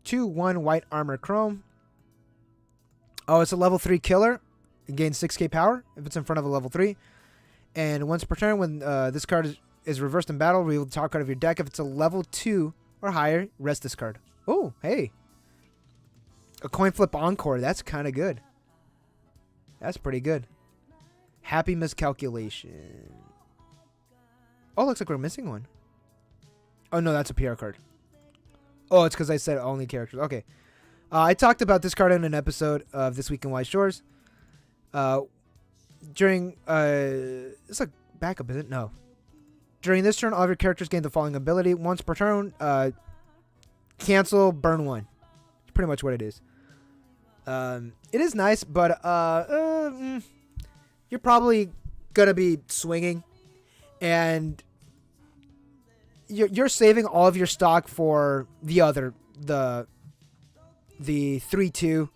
2/1 white armor chrome. Oh, it's a level 3 killer. It gains 6k power if it's in front of a level 3. And once per turn, when this card is reversed in battle, reveal the top card of your deck. If it's a level 2 or higher, rest this card. Oh, hey. A coin flip encore. That's kind of good. That's pretty good. Happy miscalculation. Oh, looks like we're missing one. Oh, no, that's a PR card. Oh, it's because I said only characters. Okay. I talked about this card in an episode of This Week in Weiss Schwarz. During, it's like backup, is it? No. During this turn, all of your characters gain the following ability. Once per turn, cancel, burn 1. It's pretty much what it is. It is nice, but you're probably gonna be swinging, and you're saving all of your stock for the 3/2,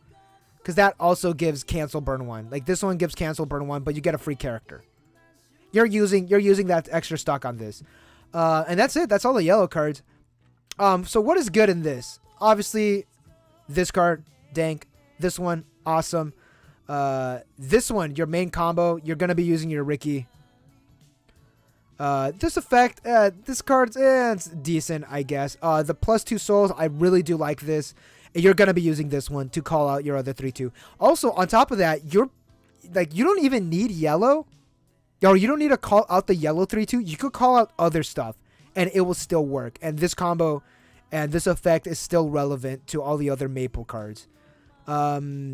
because that also gives cancel burn 1. Like this one gives cancel burn 1, but you get a free character. You're using that extra stock on this, and that's it. That's all the yellow cards. So what is good in this? Obviously, this card, dank. This one, awesome. This one, your main combo, you're going to be using your Ricky. This effect, this card's it's decent, I guess. The +2 souls, I really do like this. You're going to be using this one to call out your other 3/2. Also, on top of that, you don't even need yellow. Or you don't need to call out the yellow 3/2. You could call out other stuff, and it will still work. And this combo and this effect is still relevant to all the other maple cards. Yeah,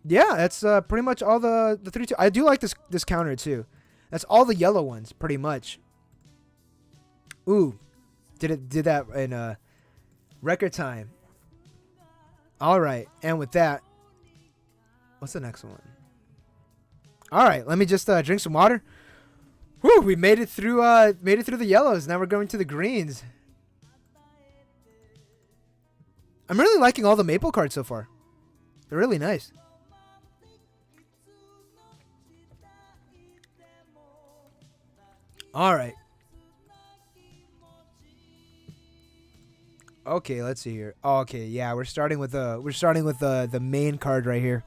that's pretty much all the 3/2. I do like this counter too. That's all the yellow ones, pretty much. Ooh, did that in record time. All right, and with that, what's the next one? All right, let me just drink some water. Whew, we made it through the yellows. Now we're going to the greens. I'm really liking all the maple cards so far. They're really nice. All right. Okay, let's see here. Okay, yeah, we're starting with the main card right here.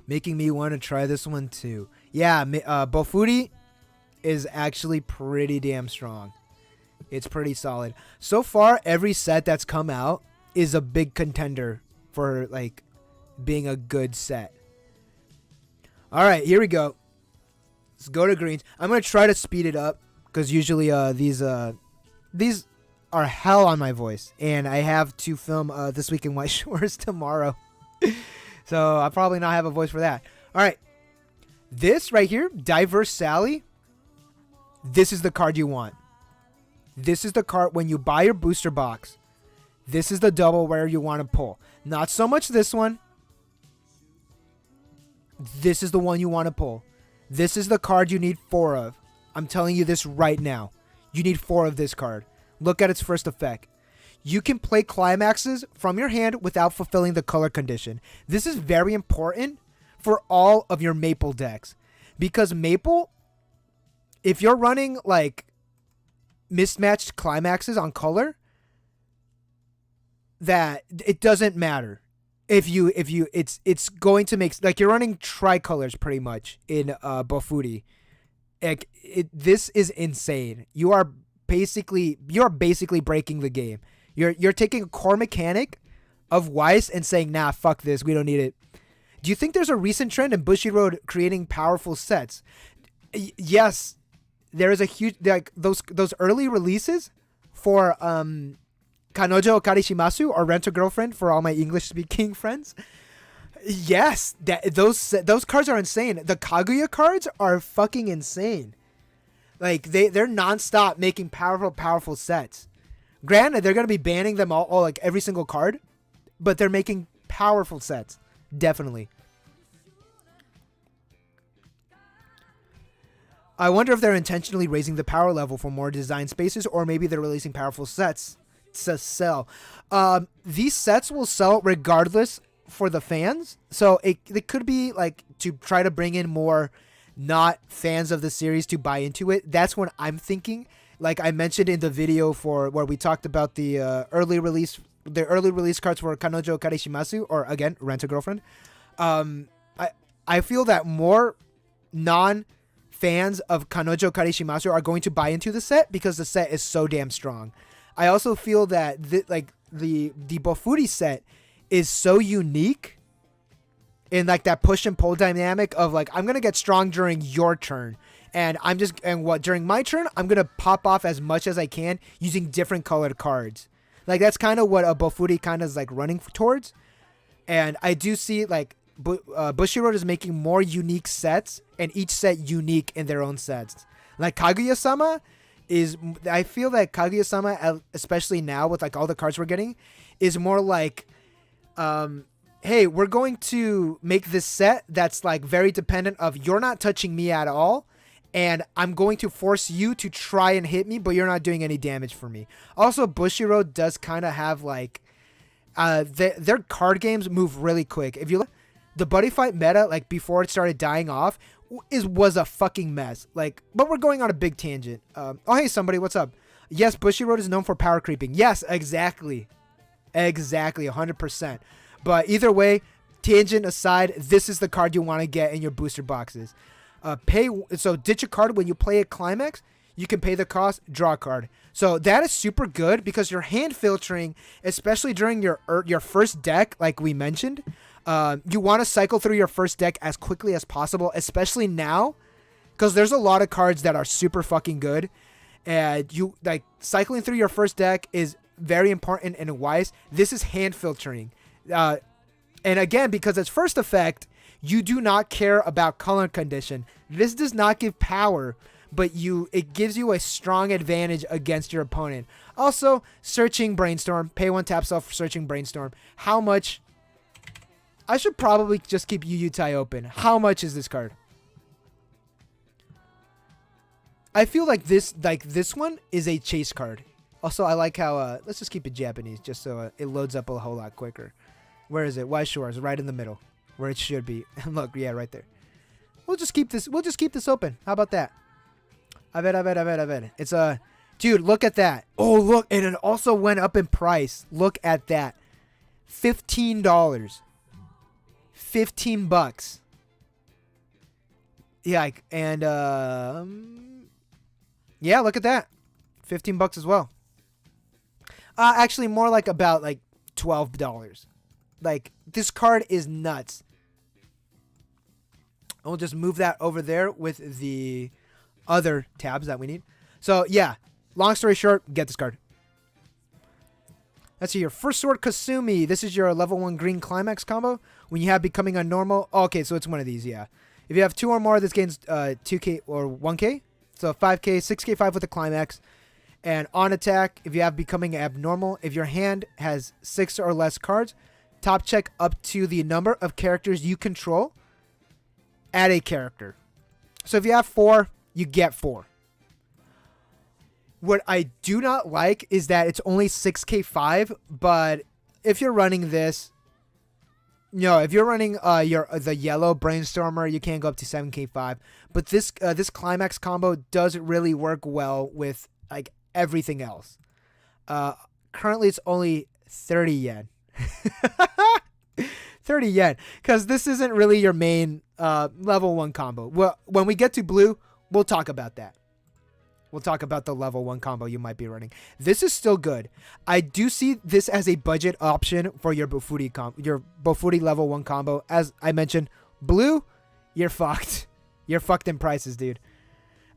Making me want to try this one too. Yeah, Bofuri is actually pretty damn strong. It's pretty solid. So far, every set that's come out is a big contender for like being a good set. All right, here we go. Let's go to greens. I'm gonna try to speed it up because usually these are hell on my voice, and I have to film This Week in Weiss Schwarz tomorrow. So I'll probably not have a voice for that. All right. This right here, Diverse Sally, this is the card you want. This is the card when you buy your booster box. This is the double where you want to pull. Not so much this one. This is the one you want to pull. This is the card you need 4 of. I'm telling you this right now. You need 4 of this card. Look at its first effect. You can play climaxes from your hand without fulfilling the color condition. This is very important for all of your Maple decks. Because Maple, if you're running like mismatched climaxes on color, that it doesn't matter. It's going to make, like, you're running tricolors pretty much in Bofuri. This is insane. You are basically breaking the game. You're taking a core mechanic of Weiss and saying, nah, fuck this, we don't need it. Do you think there's a recent trend in Bushiroad creating powerful sets? Yes, there is a huge, like, those early releases for Kanojo Okarishimasu, or Rent a Girlfriend for all my English speaking friends. Yes, those cards are insane. The Kaguya cards are fucking insane. Like, they're nonstop making powerful sets. Granted, they're going to be banning them all, like every single card, but they're making powerful sets. Definitely. I wonder if they're intentionally raising the power level for more design spaces, or maybe they're releasing powerful sets to sell. These sets will sell regardless for the fans. So it could be like to try to bring in more not fans of the series to buy into it. That's what I'm thinking. Like I mentioned in the video for where we talked about the early release cards for Kanojo Okarishimasu, or again, Rent a Girlfriend. I feel that more non-fans of Kanojo Okarishimasu are going to buy into the set because the set is so damn strong. I also feel that the Bofuri set is so unique in like that push and pull dynamic of like, I'm gonna get strong during your turn. And during my turn, I'm going to pop off as much as I can using different colored cards. Like, that's kind of what a Bofuri kind of is like running towards. And I do see like Bushiroad is making more unique sets, and each set unique in their own sets. Like Kaguya-sama I feel that Kaguya-sama, especially now with like all the cards we're getting, is more like, hey, we're going to make this set that's like very dependent of you're not touching me at all. And I'm going to force you to try and hit me, but you're not doing any damage for me. Also, Bushiroad does kind of have like, their card games move really quick. If you look, the buddy fight meta, like before it started dying off, was a fucking mess. Like, but we're going on a big tangent. Oh, hey, somebody, what's up? Yes, Bushiroad is known for power creeping. Yes, exactly, 100%. But either way, tangent aside, this is the card you want to get in your booster boxes. So ditch a card when you play a climax. You can pay the cost, draw a card. So that is super good because your hand filtering, especially during your first deck, like we mentioned, you want to cycle through your first deck as quickly as possible, especially now, because there's a lot of cards that are super fucking good, and you like cycling through your first deck is very important in Weiss. This is hand filtering, and again, because its first effect, you do not care about color condition. This does not give power, but it gives you a strong advantage against your opponent. Also, Searching Brainstorm. Pay 1 tap self for Searching Brainstorm. How much? I should probably just keep Yuyutei open. How much is this card? I feel like this one is a chase card. Also, I like how let's just keep it Japanese just so it loads up a whole lot quicker. Where is it? Weiss Schwarz, right in the middle. Where it should be. And look, yeah, right there. We'll just keep this open. How about that? I bet. It's a dude. Look at that. Oh, look, and it also went up in price. Look at that. $15. $15. Yeah, and yeah, look at that. $15 as well. Actually, more like about like $12. Like, this card is nuts. We'll just move that over there with the other tabs that we need. So, yeah. Long story short, get this card. Let's see your first sword, Kasumi. This is your level 1 green climax combo. When you have becoming a normal... Oh, okay, so it's one of these, yeah. If you have 2 or more, this gains 2k or 1k. So 5k, 6k, 5 with the climax. And on attack, if you have becoming abnormal, if your hand has 6 or less cards, top check up to the number of characters you control. Add a character. So if you have 4, you get 4. What I do not like is that it's only 6k5, but if you're running this, no, if you're running the yellow brainstormer, you can go up to 7k5. But this climax combo does really work well with like everything else. Currently it's only 30 yen. 30 yen, because this isn't really your main level 1 combo. Well, when we get to blue, we'll talk about that. We'll talk about the level 1 combo you might be running. This is still good. I do see this as a budget option for your Bofuri level 1 combo. As I mentioned, blue, you're fucked. You're fucked in prices, dude.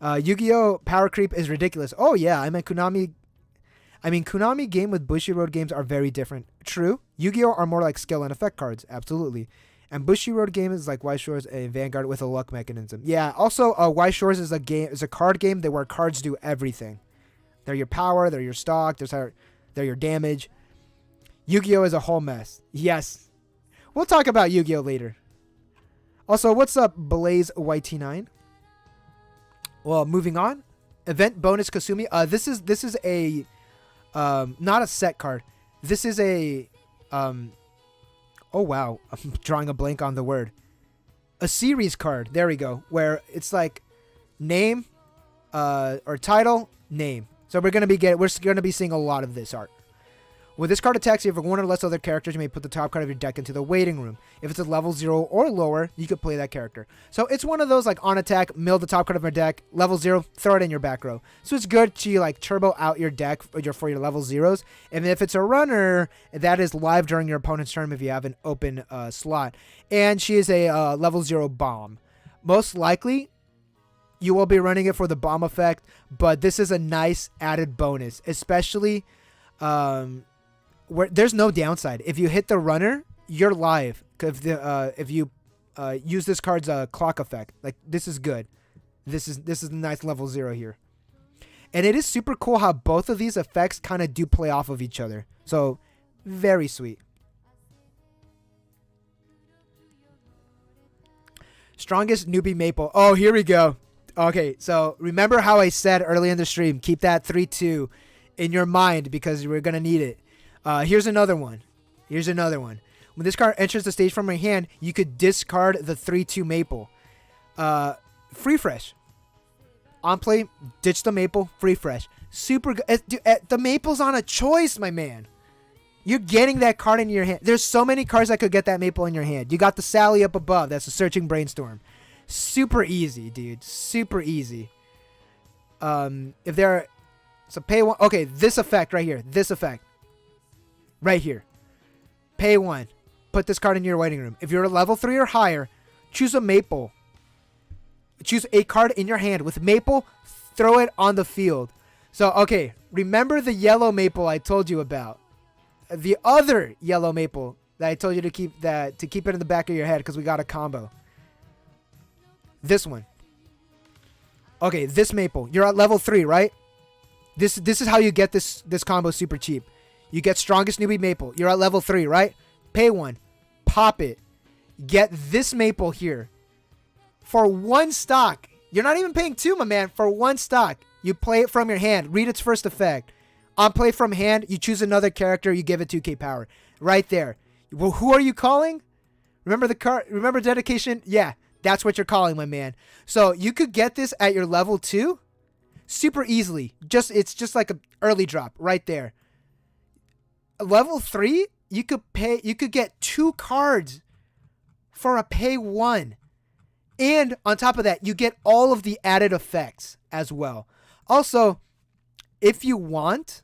Yu-Gi-Oh! Power creep is ridiculous. Oh yeah, Konami game with Bushiroad games are very different. True. Yu-Gi-Oh! Are more like skill and effect cards. Absolutely. And Bushiroad game is like Weiss Schwarz and Vanguard with a luck mechanism. Yeah, also Weiss Schwarz is a card game where cards do everything. They're your power, they're your stock, they're your damage. Yu-Gi-Oh! Is a whole mess. Yes. We'll talk about Yu-Gi-Oh! Later. Also, what's up, Blaze YT9? Well, moving on. Event bonus Kasumi. This is a not a set card. This is a oh wow, I'm drawing a blank on the word. A series card. There we go. Where it's like name or title, name. So we're gonna be seeing a lot of this art. When this card attacks you, if one or less other characters, you may put the top card of your deck into the waiting room. If it's a level 0 or lower, you could play that character. So it's one of those like on attack, mill the top card of your deck, level 0, throw it in your back row. So it's good to like turbo out your deck for your level 0s. And if it's a runner, that is live during your opponent's turn if you have an open slot. And she is a level 0 bomb. Most likely, you will be running it for the bomb effect, but this is a nice added bonus, especially where there's no downside. If you hit the runner, you're live. If you use this card's clock effect, like this is good. This is a nice level 0 here, and it is super cool how both of these effects kind of do play off of each other. So very sweet. Strongest newbie maple. Oh, here we go. Okay, so remember how I said early in the stream, keep that 3-2 in your mind because we're gonna need it. Here's another one. When this card enters the stage from your hand, you could discard the 3-2 maple. Free fresh. On play, ditch the maple, free fresh. Super good. The maple's on a choice, my man. You're getting that card in your hand. There's so many cards that could get that maple in your hand. You got the Sally up above. That's a searching brainstorm. Super easy, dude. Super easy. If there are... So pay one... Okay, this effect right here. This effect. Right here. Pay 1. Put this card in your waiting room. If you're a level 3 or higher, choose a maple. Choose a card in your hand with maple. Throw it on the field. So, okay. Remember the yellow maple I told you about. The other yellow maple that I told you to keep it in the back of your head because we got a combo. This one. Okay, this maple. You're at level 3, right? This is how you get this combo super cheap. You get strongest newbie maple. You're at level 3, right? Pay 1. Pop it. Get this maple here. For 1 stock. You're not even paying 2, my man. For 1 stock. You play it from your hand. Read its first effect. On play from hand, you choose another character. You give it 2k power. Right there. Well, who are you calling? Remember the card? Remember dedication? Yeah. That's what you're calling, my man. So you could get this at your level 2 super easily. It's just like an early drop right there. Level 3, you could get 2 cards for a pay 1. And on top of that, you get all of the added effects as well. Also, if you want,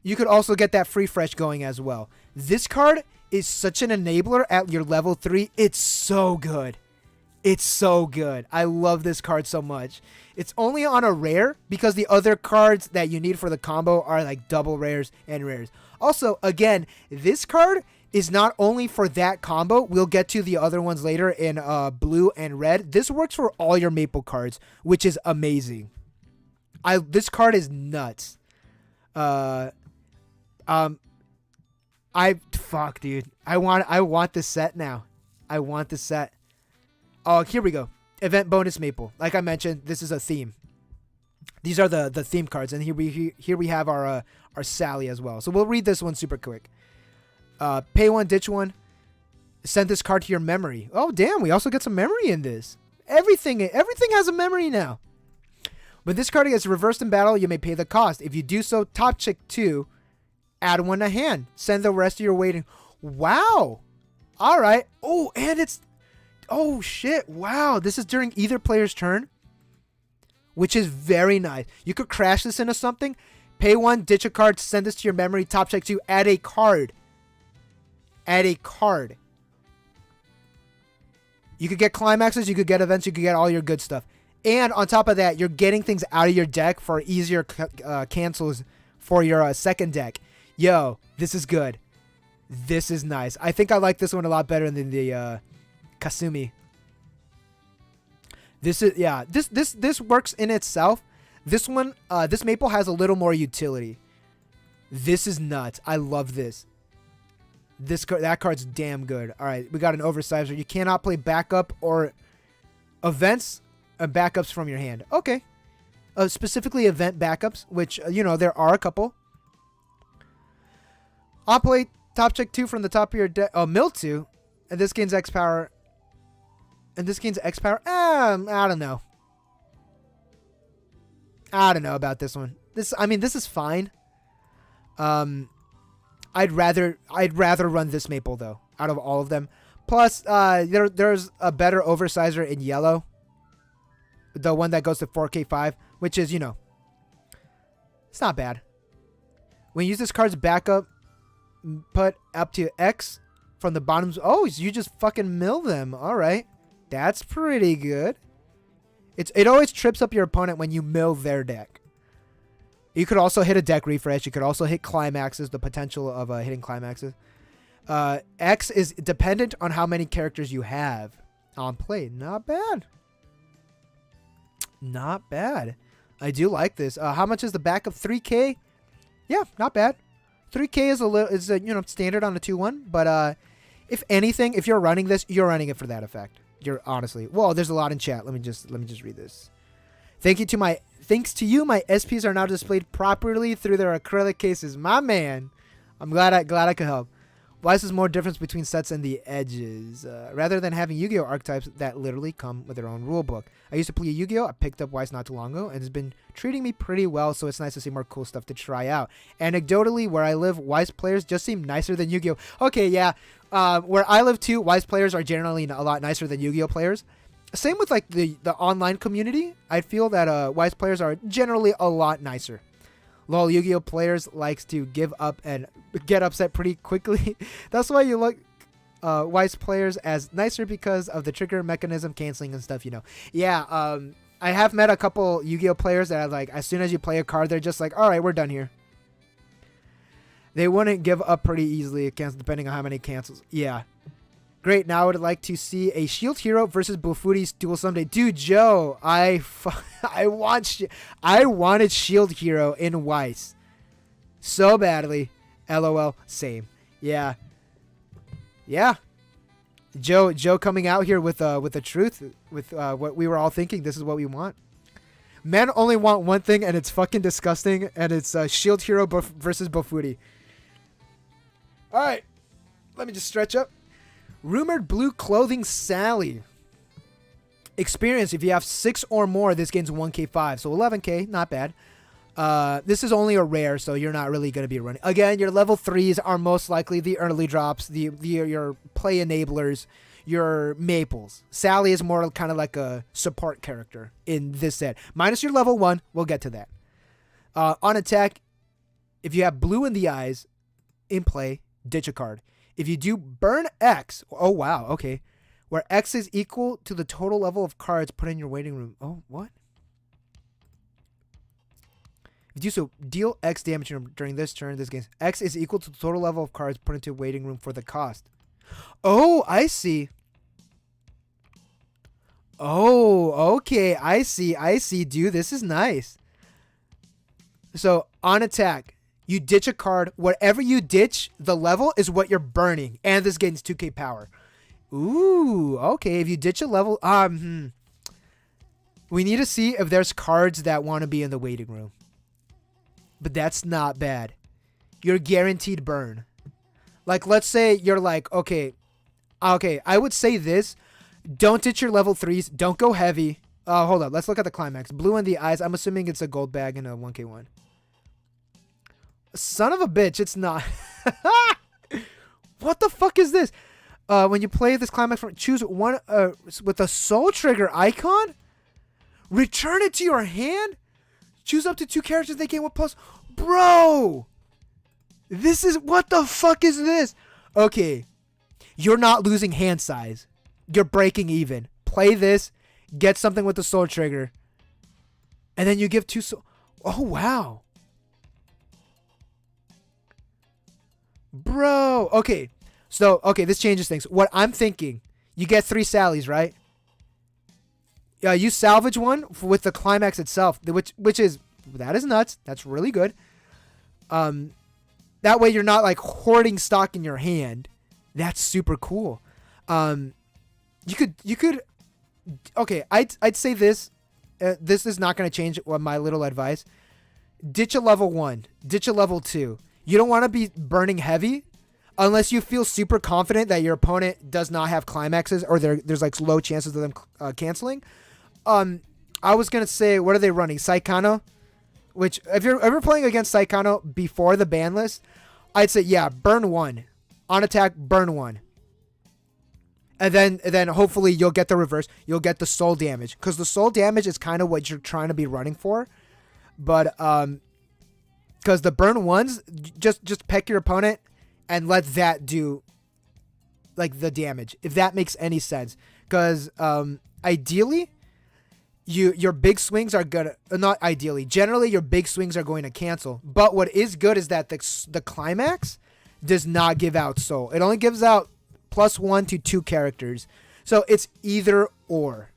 you could also get that free fresh going as well. This card is such an enabler at your level 3. It's so good. It's so good. I love this card so much. It's only on a rare because the other cards that you need for the combo are like double rares and rares. Also, again, this card is not only for that combo. We'll get to the other ones later in blue and red. This works for all your Maple cards, which is amazing. This card is nuts. Fuck, dude. I want this set now. I want this set. Oh, here we go. Event bonus Maple. Like I mentioned, this is a theme. These are the theme cards, and here we have our Sally as well. So we'll read this one super quick. Pay 1, ditch 1. Send this card to your memory. Oh, damn. We also get some memory in this. Everything has a memory now. When this card gets reversed in battle, you may pay the cost. If you do so, top check 2. Add 1 to hand. Send the rest of your waiting. Wow. All right. Oh, and it's... Oh, shit. Wow. This is during either player's turn, which is very nice. You could crash this into something. Pay 1, ditch a card, send this to your memory. Top check 2. Add a card. Add a card. You could get climaxes, you could get events, you could get all your good stuff. And on top of that, you're getting things out of your deck for easier cancels for your second deck. Yo, this is good. This is nice. I think I like this one a lot better than the Kasumi. This is, yeah, this works in itself. This one, this Maple has a little more utility. This is nuts. I love this. That card's damn good. All right, we got an oversizer. You cannot play backup or events and backups from your hand. Okay. Specifically event backups, which, there are a couple. I'll play top check 2 from the top of your deck. Oh, mill 2. And this gains X power. And this gains X power. I don't know. I don't know about this one. This is fine. I'd rather run this Maple though, out of all of them. Plus, there's a better oversizer in yellow. The one that goes to 4K5, which is, it's not bad. When you use this card's backup, put up to X from the bottoms. Oh, you just fucking mill them. All right. That's pretty good. It always trips up your opponent when you mill their deck. You could also hit a deck refresh. You could also hit climaxes, the potential of hitting climaxes. X is dependent on how many characters you have on play. Not bad. Not bad. I do like this. How much is the backup? 3K? Yeah, not bad. 3K is standard on a 2-1, but if anything, if you're running this, you're running it for that effect. You're honestly. Well, there's a lot in chat. Let me just read this. Thanks to you, my SPs are now displayed properly through their acrylic cases. My man, I'm glad I could help. Weiss is more difference between sets and the edges, rather than having Yu-Gi-Oh archetypes that literally come with their own rule book. I used to play Yu-Gi-Oh. I picked up Weiss not too long ago, and it's been treating me pretty well, so it's nice to see more cool stuff to try out. Anecdotally, where I live, Weiss players just seem nicer than Yu-Gi-Oh. Okay, yeah, where I live too, Weiss players are generally a lot nicer than Yu-Gi-Oh players. Same with like the online community. I feel that Weiss players are generally a lot nicer. Lol, Yu-Gi-Oh players likes to give up and get upset pretty quickly. That's why you look Weiss players as nicer because of the trigger mechanism canceling and stuff, Yeah, I have met a couple Yu-Gi-Oh players that are like, as soon as you play a card, they're just like, all right, we're done here. They wouldn't give up pretty easily, depending on how many cancels. Yeah. Great. Now I would like to see a Shield Hero versus Bofuri's duel someday. Dude, Joe, I wanted Shield Hero in Weiss so badly. LOL. Same. Yeah. Yeah. Joe coming out here with the truth, with what we were all thinking. This is what we want. Men only want one thing, and it's fucking disgusting, and it's Shield Hero versus Bofuri. All right. Let me just stretch up. Rumored blue clothing Sally. Experience, if you have 6 or more, this gains 1k5. So 11k, not bad. This is only a rare, so you're not really going to be running. Again, your level 3s are most likely the early drops, your play enablers, your maples. Sally is more kind of like a support character in this set. Minus your level 1, we'll get to that. On attack, if you have blue in the eyes in play, ditch a card. If you do burn X, oh wow, okay. Where X is equal to the total level of cards put in your waiting room. Oh, what? If you do so, deal X damage during this turn. This game, X is equal to the total level of cards put into waiting room for the cost. Oh, I see. Oh, okay. I see, dude. This is nice. So, on attack, you ditch a card. Whatever you ditch, the level is what you're burning. And this gains 2k power. Ooh, okay. If you ditch a level, we need to see if there's cards that want to be in the waiting room. But that's not bad. You're guaranteed burn. Like, let's say you're like, okay, I would say this. Don't ditch your level 3s. Don't go heavy. Hold up. Let's look at the climax. Blue in the eyes. I'm assuming it's a gold bag and a 1k1. Son of a bitch, it's not. What the fuck is this? When you play this climax, choose one with a soul trigger icon. Return it to your hand. Choose up to 2 characters. They gain 1+. Bro, this is what the fuck is this? Okay, you're not losing hand size. You're breaking even. Play this. Get something with the soul trigger, and then you give 2 soul. Oh wow, bro. Okay. So, okay, this changes things. What I'm thinking, you get 3 Sallys, right? You salvage one with the climax itself, which is, that is nuts. That's really good. That way you're not like hoarding stock in your hand. That's super cool. You could, okay, I'd say this. This is not going to change my little advice. Ditch a level 1. Ditch a level 2. You don't want to be burning heavy. Unless you feel super confident that your opponent does not have climaxes or there's like low chances of them canceling. I was going to say, what are they running? Saikano? Which, if you're ever playing against Saikano before the ban list, I'd say, yeah, burn 1. On attack, burn 1. And then hopefully you'll get the reverse. You'll get the soul damage. Because the soul damage is kind of what you're trying to be running for. But, because the burn 1s, just peck your opponent and let that do like the damage, if that makes any sense. Because ideally, your big swings are gonna, not ideally, generally your big swings are going to cancel. But what is good is that the climax does not give out soul. It only gives out +1 to 2 characters. So it's either or.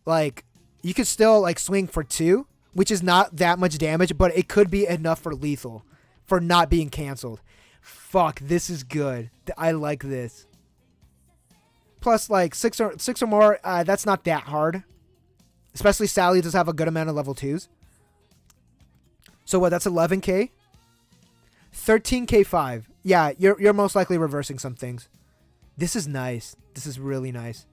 Like, you could still like swing for 2, which is not that much damage, but it could be enough for lethal, for not being canceled. Fuck, this is good. I like this. Plus, like, 6 or more, that's not that hard. Especially Sally does have a good amount of level 2s. So what, that's 11k? 13k 5. Yeah, you're most likely reversing some things. This is nice. This is really nice.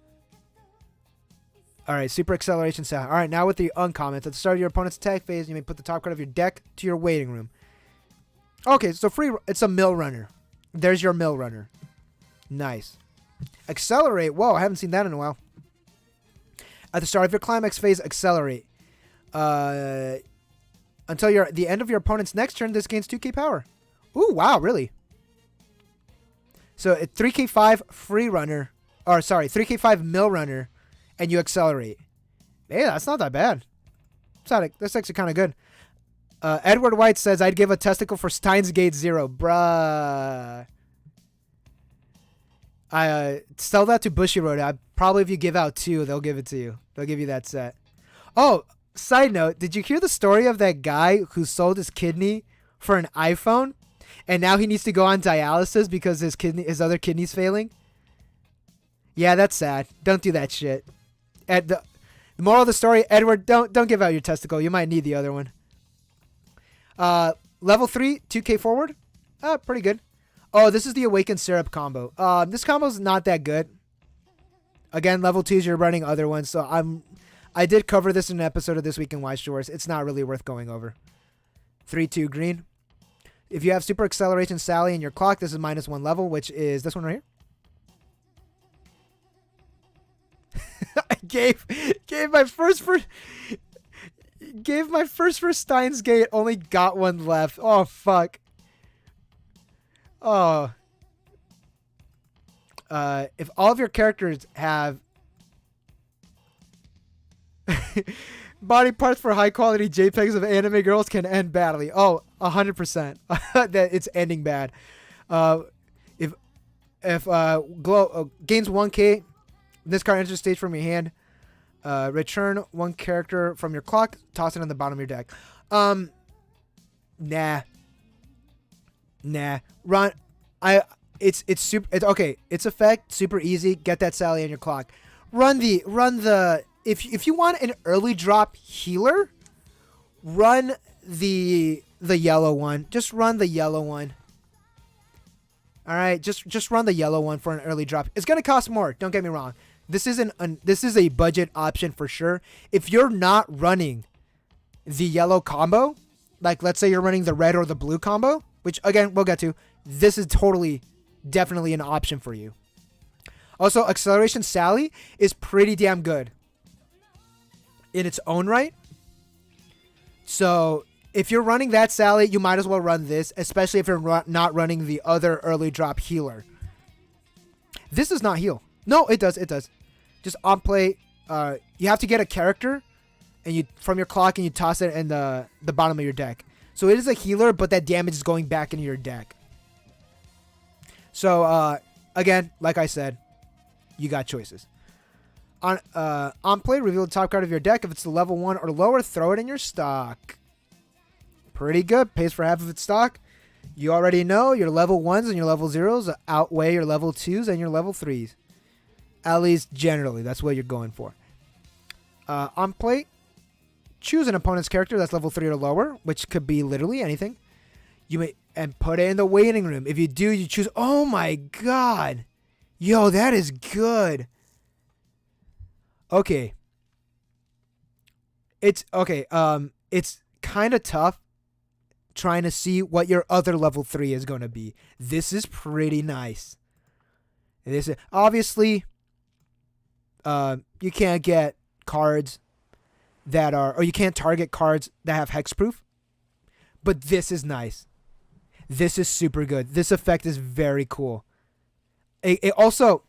Alright, super acceleration sound. Alright, now with the uncommon. At the start of your opponent's attack phase, you may put the top card of your deck to your waiting room. Okay, so it's a mill runner. There's your mill runner. Nice. Accelerate. Whoa, I haven't seen that in a while. At the start of your climax phase, accelerate. Until the end of your opponent's next turn, this gains 2k power. Ooh, wow, really? So, 3k5 free runner. Or, sorry, 3k5 mill runner. And you accelerate. Hey, that's not that bad. That's actually kind of good. Edward White says, I'd give a testicle for Steins Gate 0. Bruh. Sell that to Bushiroad. Probably if you give out 2, they'll give it to you. They'll give you that set. Oh, side note. Did you hear the story of that guy who sold his kidney for an iPhone? And now he needs to go on dialysis because his other kidney's failing? Yeah, that's sad. Don't do that shit. The moral of the story, Edward, don't give out your testicle. You might need the other one. Level 3, 2k forward. Pretty good. Oh, this is the Awakened Syrup combo. This combo's not that good. Again, level 2s, you're running other ones. So I did cover this in an episode of This Week in Weiss Schwarz. It's not really worth going over. 3-2 green. If you have Super Acceleration Sally in your clock, this is -1 level, which is this one right here. I gave my first for Steins Gate, only got one left. Oh fuck. Oh. If all of your characters have body parts for high quality JPEGs of anime girls, can end badly. Oh, 100%. That it's ending bad. If glow gains 1K, this card enters stage from your hand. Return one character from your clock, toss it on the bottom of your deck. Nah. Run. It's super. It's okay. It's effect super easy. Get that Sally on your clock. Run the. If you want an early drop healer, run the yellow one. Just run the yellow one. All right, just run the yellow one for an early drop. It's gonna cost more. Don't get me wrong. This is a budget option for sure. If you're not running the yellow combo, like let's say you're running the red or the blue combo, which again we'll get to, this is definitely an option for you. Also, Acceleration Sally is pretty damn good in its own right. So if you're running that Sally, you might as well run this, especially if you're not running the other early drop healer. This does not heal. No, it does. Just on play, you have to get a character and you from your clock and you toss it in the bottom of your deck. So it is a healer, but that damage is going back into your deck. So again, like I said, you got choices. On play, reveal the top card of your deck. If it's the level 1 or lower, throw it in your stock. Pretty good. Pays for half of its stock. You already know your level 1s and your level 0s outweigh your level 2s and your level 3s. At least generally, that's what you're going for. On play, choose an opponent's character that's level 3 or lower, which could be literally anything. And put it in the waiting room. If you do, you choose. Oh my god. Yo, that is good. Okay. It's okay. It's kind of tough trying to see what your other level 3 is going to be. This is pretty nice. This is obviously you can't get cards that are, or you can't target cards that have hexproof. But this is nice. This is super good. This effect is very cool. It also,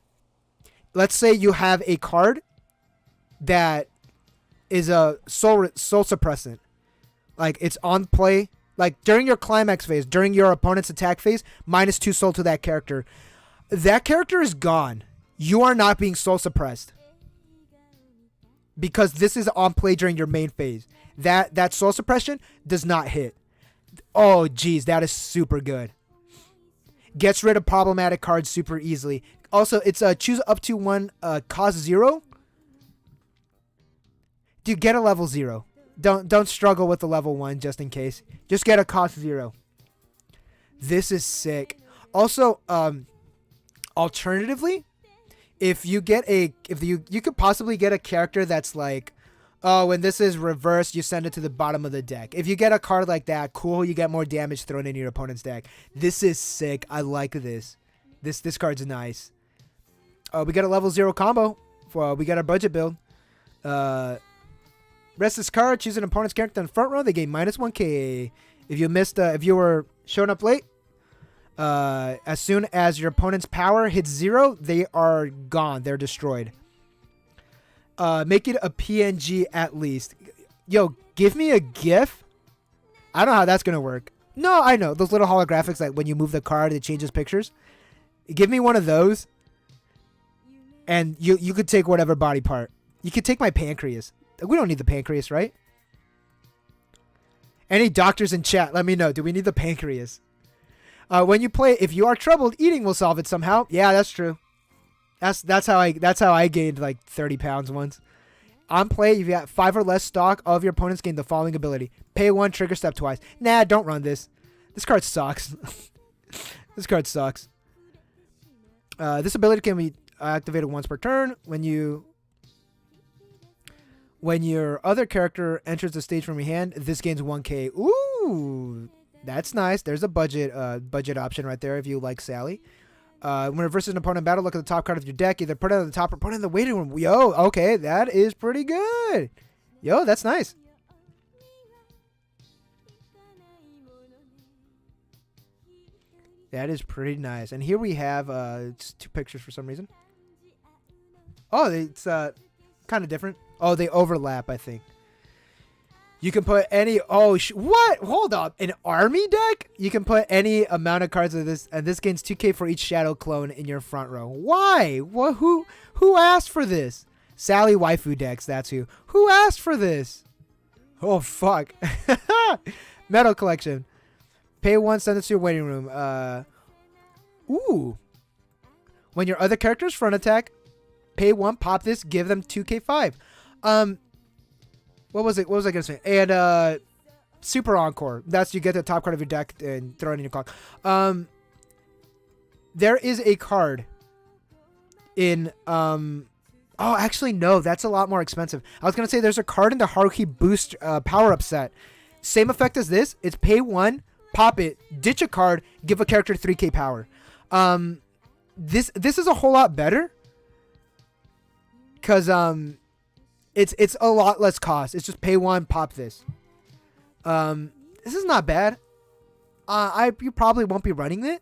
let's say you have a card that is a soul suppressant. Like it's on play, like during your climax phase, during your opponent's attack phase, -2 soul to that character. That character is gone. You are not being soul suppressed. Because this is on play during your main phase. That soul suppression does not hit. Oh, geez, that is super good. Gets rid of problematic cards super easily. Also, it's choose up to one cost 0. Dude, get a level 0. Don't struggle with the level 1 just in case. Just get a cost 0. This is sick. Also, alternatively, if you could possibly get a character that's like, oh, when this is reversed, you send it to the bottom of the deck. If you get a card like that, cool, you get more damage thrown into your opponent's deck. This is sick. I like this. This card's nice. We got a level 0 combo. We got our budget build. Rest this card, choose an opponent's character in the front row. They gain -1K. If you were showing up late, as soon as your opponent's power hits 0, they are gone. They're destroyed. Make it a PNG at least. Yo, give me a GIF. I don't know how that's gonna work. No, I know those little holographics, like when you move the card, it changes pictures. Give me one of those, and you could take whatever body part. You could take my pancreas. We don't need the pancreas, right? Any doctors in chat, let me know. Do we need the pancreas? When you play, if you are troubled, eating will solve it somehow. Yeah, that's true. That's how I gained like 30 pounds once. On play, if you got 5 or less stock, all of your opponents gain the following ability: pay 1, trigger step twice. Nah, don't run this. This card sucks. This card sucks. This ability can be activated once per turn. When your other character enters the stage from your hand, this gains 1k. Ooh, that's nice. There's a budget option right there if you like Sally. When it versus an opponent in battle, look at the top card of your deck. Either put it on the top or put it in the waiting room. Yo, okay, that is pretty good. Yo, that's nice. That is pretty nice. And here we have it's 2 pictures for some reason. Oh, it's kind of different. Oh, they overlap, I think. You can put any... Oh, what? Hold up. An army deck? You can put any amount of cards of this, and this gains 2k for each shadow clone in your front row. Why? What? Who asked for this? Sally waifu decks, that's who. Who asked for this? Oh, fuck. Metal collection. Pay 1, send it to your waiting room. Ooh. When your other character's front attack, pay 1, pop this, give them 2k5. What was it? What was I gonna say? And Super Encore. That's you get the top card of your deck and throw it in your clock. There is a card in oh, actually no, that's a lot more expensive. I was gonna say there's a card in the Haruhi Boost power up set. Same effect as this. It's pay 1, pop it, ditch a card, give a character 3k power. This is a whole lot better. Cause it's a lot less cost. It's just pay 1, pop this. This is not bad. You probably won't be running it,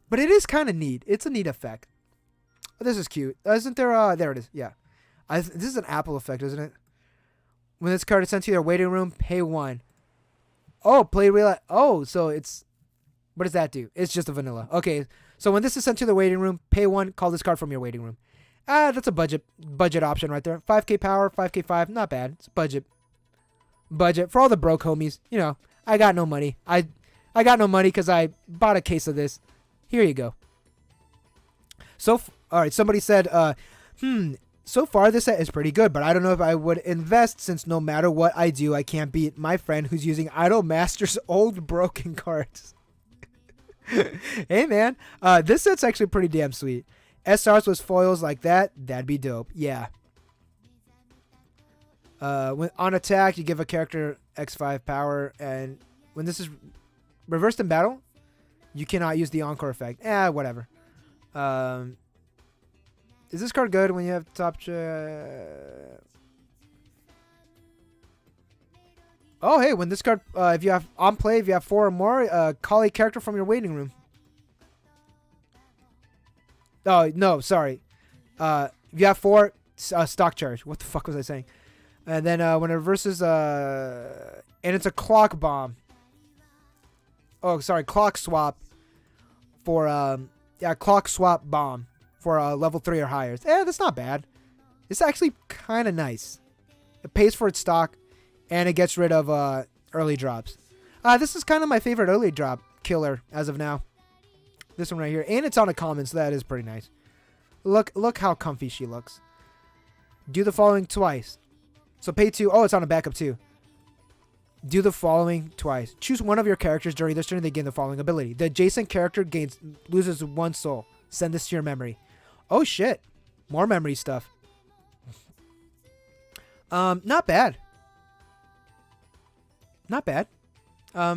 but it is kind of neat. It's a neat effect. Oh, this is cute. Isn't there? There it is. Yeah, this is an Apple effect, isn't it? When this card is sent to your waiting room, pay 1. Oh, play real. Oh, so it's what does that do? It's just a vanilla. Okay, so when this is sent to the waiting room, pay 1. Call this card from your waiting room. That's a budget option right there. 5k power, 5k5, not bad. It's budget for all the broke homies. You know, I got no money. I got no money because I bought a case of this. Here you go. So, all right. Somebody said, so far this set is pretty good, but I don't know if I would invest since no matter what I do, I can't beat my friend who's using Idol Master's old broken cards. Hey man, this set's actually pretty damn sweet. SRs with foils like that, that'd be dope. Yeah. When on attack, you give a character X5 power, and when this is reversed in battle, you cannot use the Encore effect. Whatever. Is this card good when you have top... Oh, hey, when this card... if you have on play, if you have 4 or more, call a character from your waiting room. Oh, no, sorry. If you have 4, stock charge. What the fuck was I saying? And then when it reverses, and it's a clock bomb. Oh, sorry, clock swap for, clock swap bomb for level 3 or higher. That's not bad. It's actually kind of nice. It pays for its stock, and it gets rid of early drops. This is kind of my favorite early drop killer as of now. This one right here. And it's on a common, so that is pretty nice. Look how comfy she looks. Do the following twice. So pay 2. Oh, it's on a backup too. Do the following twice. Choose one of your characters during this turn. They gain the following ability. The adjacent character loses 1 soul. Send this to your memory. Oh shit. More memory stuff. Not bad. Not bad. A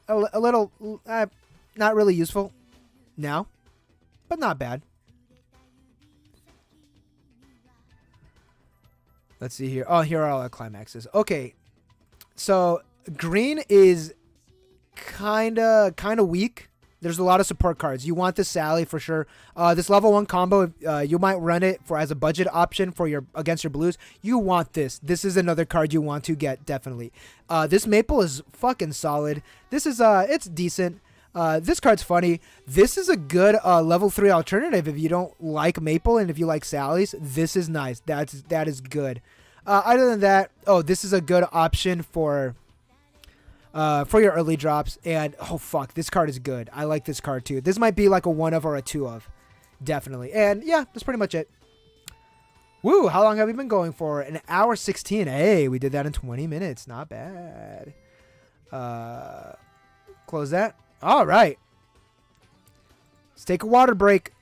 little... not really useful now, but not bad. Let's see here. Oh, here are all our climaxes. Okay, so green is kind of weak. There's a lot of support cards. You want this Sally for sure. This level 1 combo, you might run it as a budget option for against your blues. You want this. This is another card you want to get, definitely. This Maple is fucking solid. This is it's decent. This card's funny. This is a good level 3 alternative if you don't like Maple and if you like Sally's. This is nice. That is good. Other than that, this is a good option for your early drops. And oh fuck, this card is good. I like this card too. This might be like a 1 of or a 2 of, definitely. And yeah, that's pretty much it. Woo! How long have we been going for? An hour 16. Hey, we did that in 20 minutes. Not bad. Close that. All right. Let's take a water break.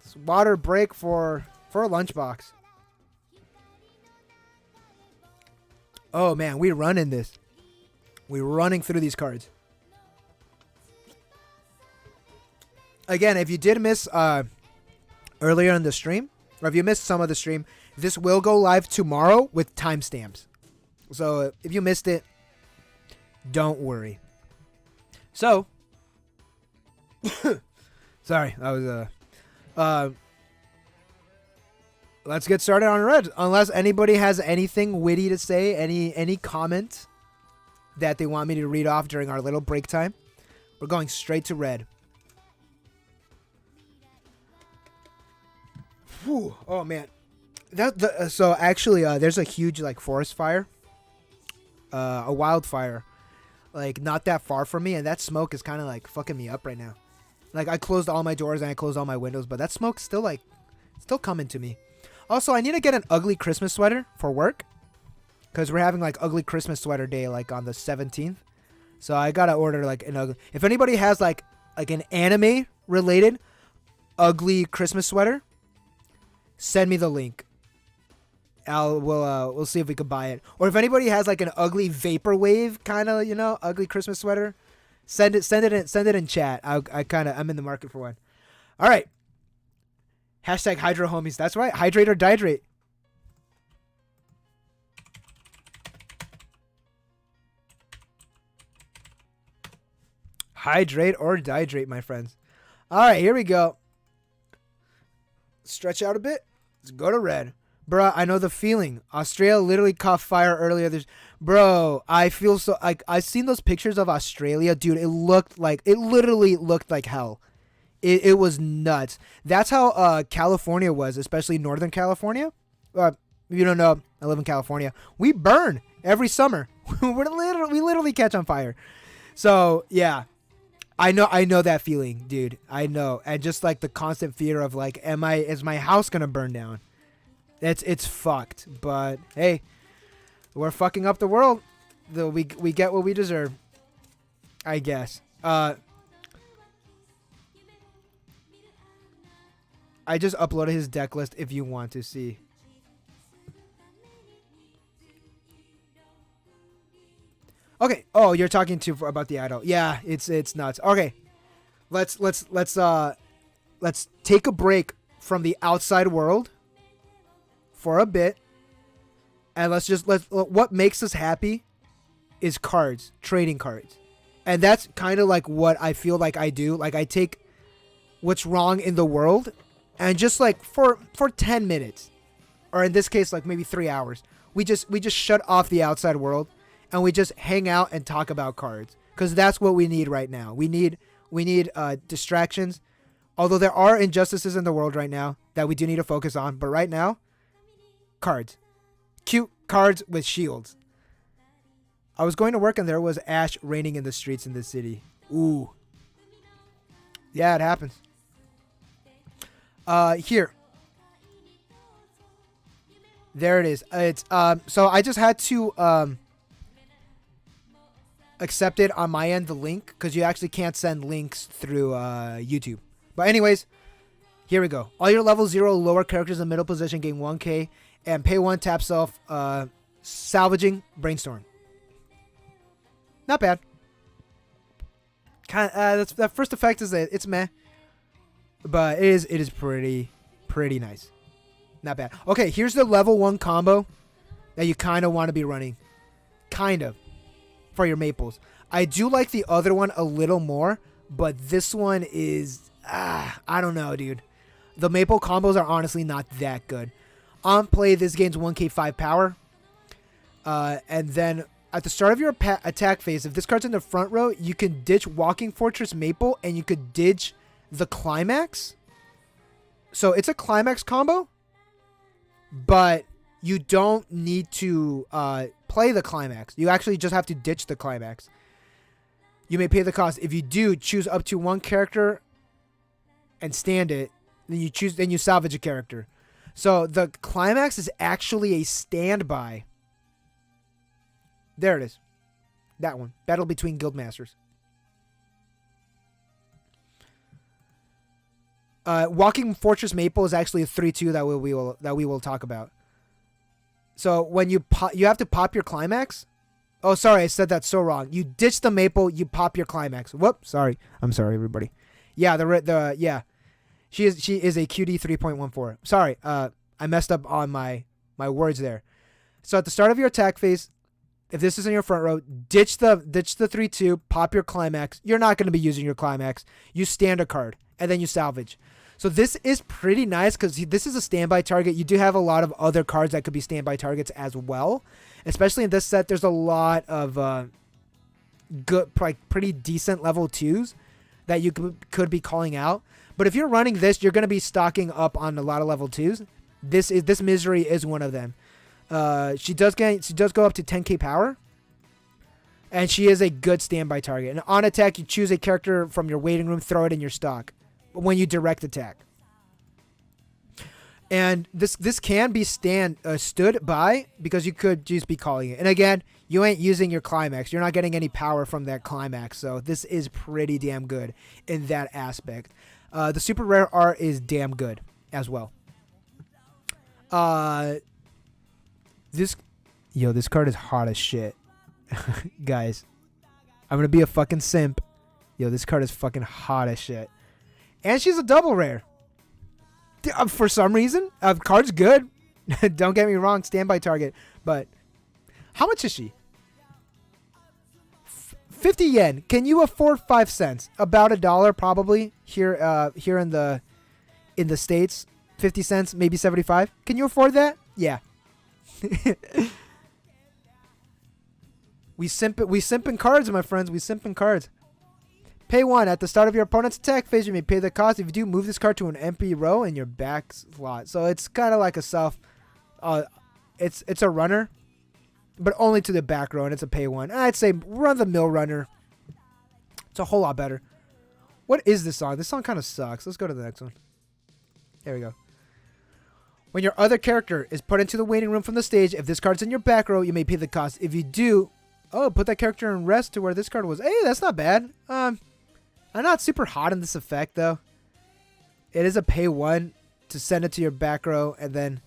It's water break for a lunchbox. Oh man, we running this. We're running through these cards. Again, if you did miss earlier in the stream, or if you missed some of the stream, this will go live tomorrow with timestamps. So if you missed it, don't worry. So, sorry, that was let's get started on red. Unless anybody has anything witty to say, any comment that they want me to read off during our little break time, we're going straight to red. Whew. Oh man, so actually, there's a huge like forest fire, a wildfire, like not that far from me, and that smoke is kind of like fucking me up right now. Like I closed all my doors and I closed all my windows, but that smoke's still coming to me. Also, I need to get an ugly Christmas sweater for work, because we're having like ugly Christmas sweater day like on the 17th. So I gotta order like an ugly. If anybody has like an anime related ugly Christmas sweater, send me the link. We'll see if we can buy it. Or if anybody has like an ugly vaporwave kind of, ugly Christmas sweater, send it in chat. I'm in the market for one. All right. Hashtag Hydro Homies. That's right. Hydrate or dihydrate. Hydrate or dihydrate, my friends. All right, here we go. Stretch out a bit. Let's go to red. Bruh, I know the feeling. Australia literally caught fire earlier. Bro, I feel so... I've seen those pictures of Australia. Dude, it literally looked like hell. It was nuts. That's how California was, especially Northern California. If you don't know, I live in California. We burn every summer. we literally catch on fire. So, yeah. I know that feeling, dude. I know. And just like the constant fear of like, is my house gonna burn down? It's fucked. But hey, we're fucking up the world. We get what we deserve, I guess. I just uploaded his deck list if you want to see. Okay. Oh, you're talking about the idol. Yeah, it's nuts. Okay. Let's take a break from the outside world for a bit. And what makes us happy is cards, trading cards. And that's kind of like what I feel like I do. Like I take what's wrong in the world and just like for 10 minutes, or in this case, like maybe 3 hours, we just shut off the outside world and we just hang out and talk about cards. Cause that's what we need right now. We need distractions. Although there are injustices in the world right now that we do need to focus on. But right now, cards. Cute cards with shields. I was going to work and there was ash raining in the streets in the city. Ooh. Yeah, it happens. Here. There it is. It's so I just had to accept it on my end, the link, because you actually can't send links through YouTube. But anyways, here we go. All your level 0 lower characters in middle position gain 1k and pay 1 tap self salvaging brainstorm. Not bad. That first effect is it's meh. But it is pretty nice. Not bad. Okay, here's the level 1 combo that you kind of want to be running. Kind of. For your maples. I do like the other one a little more, but this one is... I don't know, dude. The maple combos are honestly not that good. On play, this gains 1k 5 power. And then at the start of your attack phase, if this card's in the front row, you can ditch Walking Fortress Maple and you could ditch the Climax. So it's a Climax combo, but you don't need to play the Climax. You actually just have to ditch the Climax. You may pay the cost. If you do, choose up to 1 character and stand it. Then you salvage a character. So the Climax is actually a standby. There it is. That one. Battle between Guildmasters. Walking Fortress Maple is actually a 3-2 that we will talk about. So when you have to pop your climax. Oh, sorry, I said that so wrong. You ditch the maple, you pop your climax. Whoop, sorry. I'm sorry, everybody. Yeah, yeah. She is a QD 3.14. Sorry, I messed up on my words there. So at the start of your attack phase, if this is in your front row, ditch the 3-2, pop your climax. You're not going to be using your climax. You stand a card, and then you salvage. So this is pretty nice because this is a standby target. You do have a lot of other cards that could be standby targets as well. Especially in this set, there's a lot of good, like pretty decent level 2s that you could be calling out. But if you're running this, you're going to be stocking up on a lot of level 2s. This Misery is one of them. She does go up to 10k power. And she is a good standby target. And on attack, you choose a character from your waiting room, throw it in your stock when you direct attack. And this can be stood by because you could just be calling it. And again, you ain't using your climax. You're not getting any power from that climax. So this is pretty damn good in that aspect. The super rare art is damn good as well. This card is hot as shit. Guys, I'm going to be a fucking simp. Yo, this card is fucking hot as shit. And she's a double rare. For some reason, card's good. Don't get me wrong, standby target. But how much is she? 50 yen. Can you afford 5 cents? About $1 probably here in the States. 50 cents, maybe 75. Can you afford that? Yeah. We simp in cards, my friends. We simp in cards. Pay 1. At the start of your opponent's attack phase, you may pay the cost. If you do, move this card to an empty row in your back slot. So it's kind of like a self... it's a runner, but only to the back row, and it's a pay 1. I'd say run-the-mill runner. It's a whole lot better. What is this song? This song kind of sucks. Let's go to the next one. There we go. When your other character is put into the waiting room from the stage, if this card's in your back row, you may pay the cost. If you do... Oh, put that character in rest to where this card was. Hey, that's not bad. I'm not super hot in this effect, though. It is a pay 1 to send it to your back row, and then...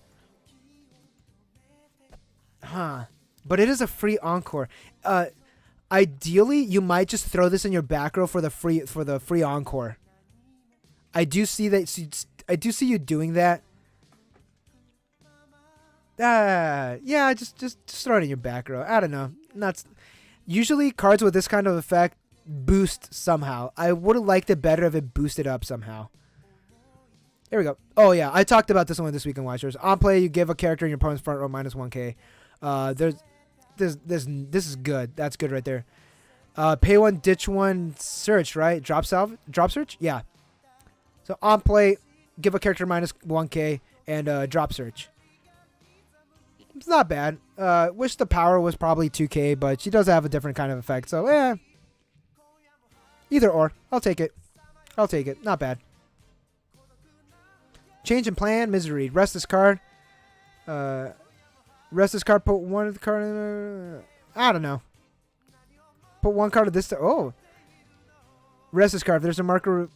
But it is a free encore. Ideally, you might just throw this in your back row for the free encore. I do see that. I do see you doing that. Yeah, just throw it in your back row. I don't know. Usually cards with this kind of effect boost somehow. I would have liked it better if it boosted up somehow. Here we go. Oh yeah, I talked about this one this week in Weiss Schwarz. On play, you give a character in your opponent's front row minus 1k. This is good. That's good right there. Pay 1, ditch 1, search, right? Drop search? Yeah. So on play, give a character minus 1k and drop search. It's not bad. Wish the power was probably 2k, but she does have a different kind of effect. So, either or. I'll take it. Not bad. Change in plan. Misery. Rest this card. Rest this card. Put one of the card in... I don't know. Put one card of this... Oh. Rest this card. If there's a marker...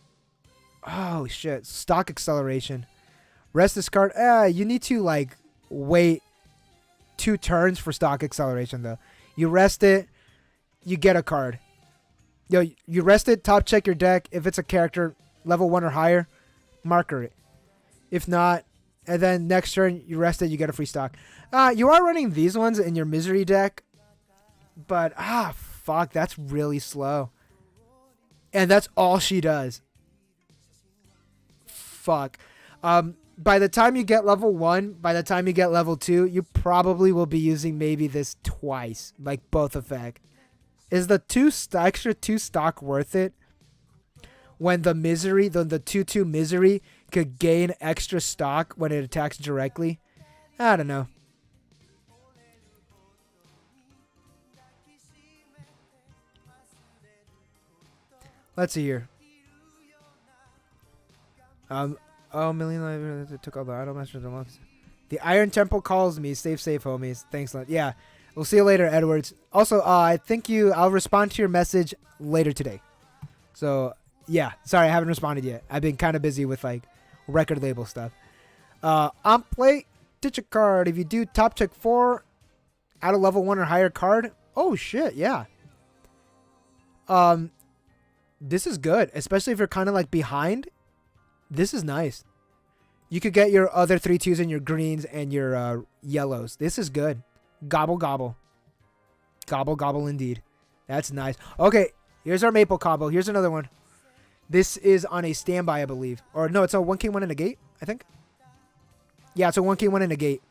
Oh, shit. Stock acceleration. Rest this card. You need to, like, wait 2 turns for stock acceleration, though. You rest it, you get a card. You rest it, top check your deck. If it's a character level 1 or higher, marker it. If not, and then next turn you rest it, you get a free stock. You are running these ones in your Misery deck, but fuck, that's really slow. And that's all she does. Fuck. By the time you get level 1, by the time you get level 2, you probably will be using maybe this twice, like both effect. Is the extra 2 stock worth it? When the Misery, the 2/2 Misery could gain extra stock when it attacks directly? I don't know. Let's see here. Oh, million took all the idol masters. The Iron Temple calls me. Safe, homies. Thanks, yeah. We'll see you later, Edwards. Also, I'll respond to your message later today. So Yeah, sorry, I haven't responded yet. I've been kind of busy with like record label stuff. On play, ditch a card. If you do top check 4, add a level 1 or higher card. Oh shit, yeah. This is good, especially if you're kind of like behind. This is nice. You could get your other 3/2s and your greens and your yellows. This is good. Gobble, gobble. Gobble, gobble indeed. That's nice. Okay, here's our maple combo. Here's another one. This is on a standby, I believe. Or no, it's a 1K1 and a gate, I think. Yeah, it's a 1K1 and a gate.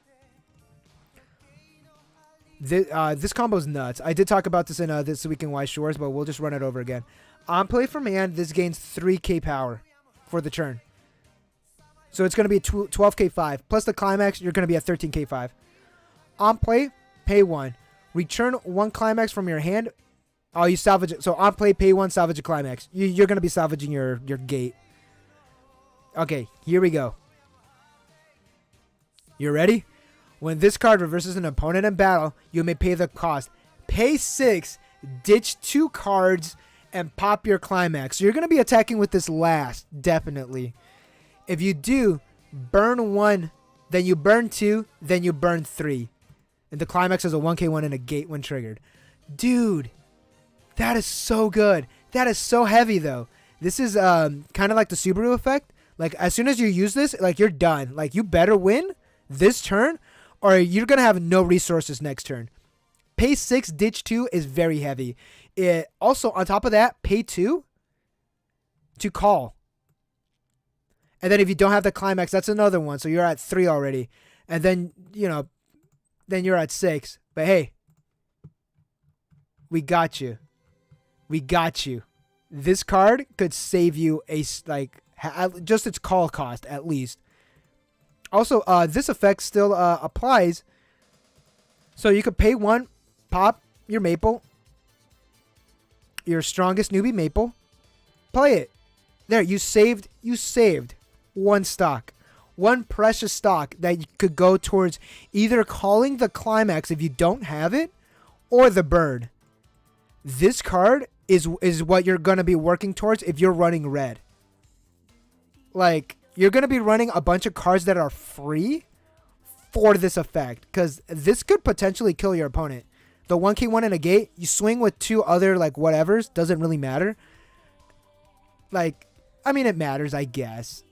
This combo's nuts. I did talk about this in This Week in Weiss Schwarz, but we'll just run it over again. On play from hand, this gains 3K power for the turn. So it's going to be 12K5. Plus the climax, you're going to be at 13K5. On play, pay 1. Return 1 climax from your hand. Oh, you salvage it. So on play, pay 1, salvage a climax. You're going to be salvaging your gate. Okay, here we go. You ready? When this card reverses an opponent in battle, you may pay the cost. Pay 6, ditch 2 cards, and pop your climax. So you're going to be attacking with this last, definitely. If you do, burn 1, then you burn 2, then you burn 3. And the climax is a 1K1 and a gate when triggered. Dude, that is so good. That is so heavy, though. This is kind of like the Subaru effect. Like, as soon as you use this, like, you're done. Like, you better win this turn, or you're going to have no resources next turn. Pay 6, ditch 2 is very heavy. Also, on top of that, pay 2 to call. And then if you don't have the climax, that's another one. So you're at 3 already. And then, then you're at 6. But hey, we got you. We got you. This card could save you just its call cost at least. Also, this effect still applies. So you could pay 1, pop your maple, your strongest newbie maple, play it. There, you saved 1 stock. 1 precious stock that could go towards either calling the climax if you don't have it, or the bird. This card is what you're going to be working towards if you're running red. Like, you're going to be running a bunch of cards that are free for this effect, because this could potentially kill your opponent. The 1K1 and a gate, you swing with 2 other, like, whatevers, doesn't really matter. Like, I mean, it matters, I guess.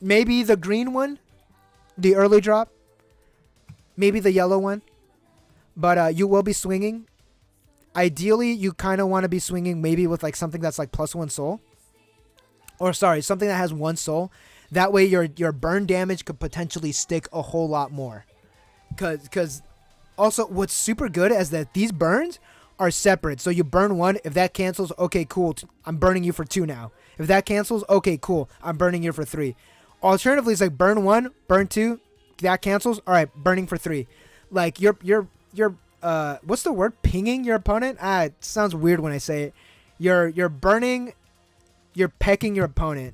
Maybe the green one, the early drop. Maybe the yellow one. But you will be swinging. Ideally, you kind of want to be swinging maybe with like something that's like +1 soul. Or sorry, something that has 1 soul. That way your burn damage could potentially stick a whole lot more. Because also what's super good is that these burns are separate. So you burn 1. If that cancels, okay, cool. I'm burning you for 2 now. If that cancels, okay, cool. I'm burning you for 3. Alternatively, it's like burn 1, burn 2. That cancels. All right, burning for 3. Like you're what's the word? Pinging your opponent? It sounds weird when I say it. You're burning, you're pecking your opponent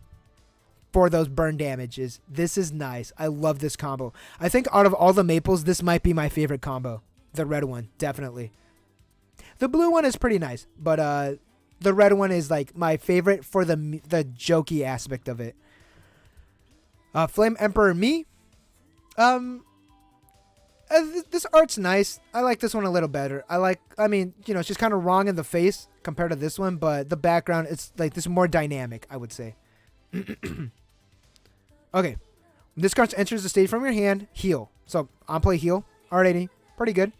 for those burn damages. This is nice. I love this combo. I think out of all the maples, this might be my favorite combo. The red one, definitely. The blue one is pretty nice, but the red one is like my favorite for the jokey aspect of it. Flame Emperor me. This art's nice. I like this one a little better. I mean, it's just kind of wrong in the face compared to this one, but the background, it's like this more dynamic, I would say. Okay. When this card enters the stage from your hand, heal. So, on play heal. Alrighty. Pretty good.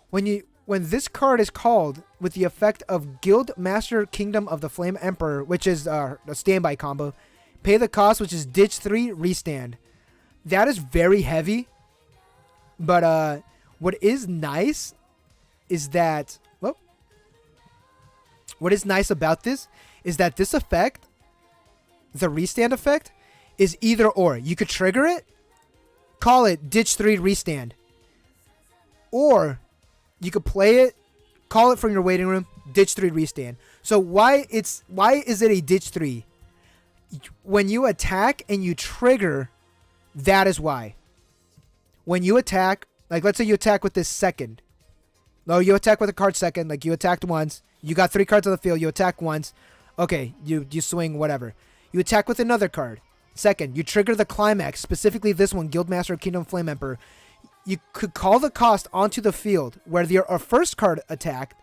When this card is called with the effect of Guild Master Kingdom of the Flame Emperor, which is a standby combo, pay the cost, which is ditch 3, restand. That is very heavy. But what is nice is that... Well, what is nice about this is that this effect, the restand effect, is either or. You could trigger it, call it ditch 3, restand. Or you could play it, call it from your waiting room, ditch 3, restand. So why is it a ditch 3? When you attack and you trigger, that is why. When you attack, like let's say you attack with this second, No, you attack with a card second. Like, you attacked once. You got 3 cards on the field. You attack once. Okay, you swing, whatever. You attack with another card. Second, you trigger the climax, specifically this one, Guildmaster of Kingdom Flame Emperor. You could call the cost onto the field where your first card attacked.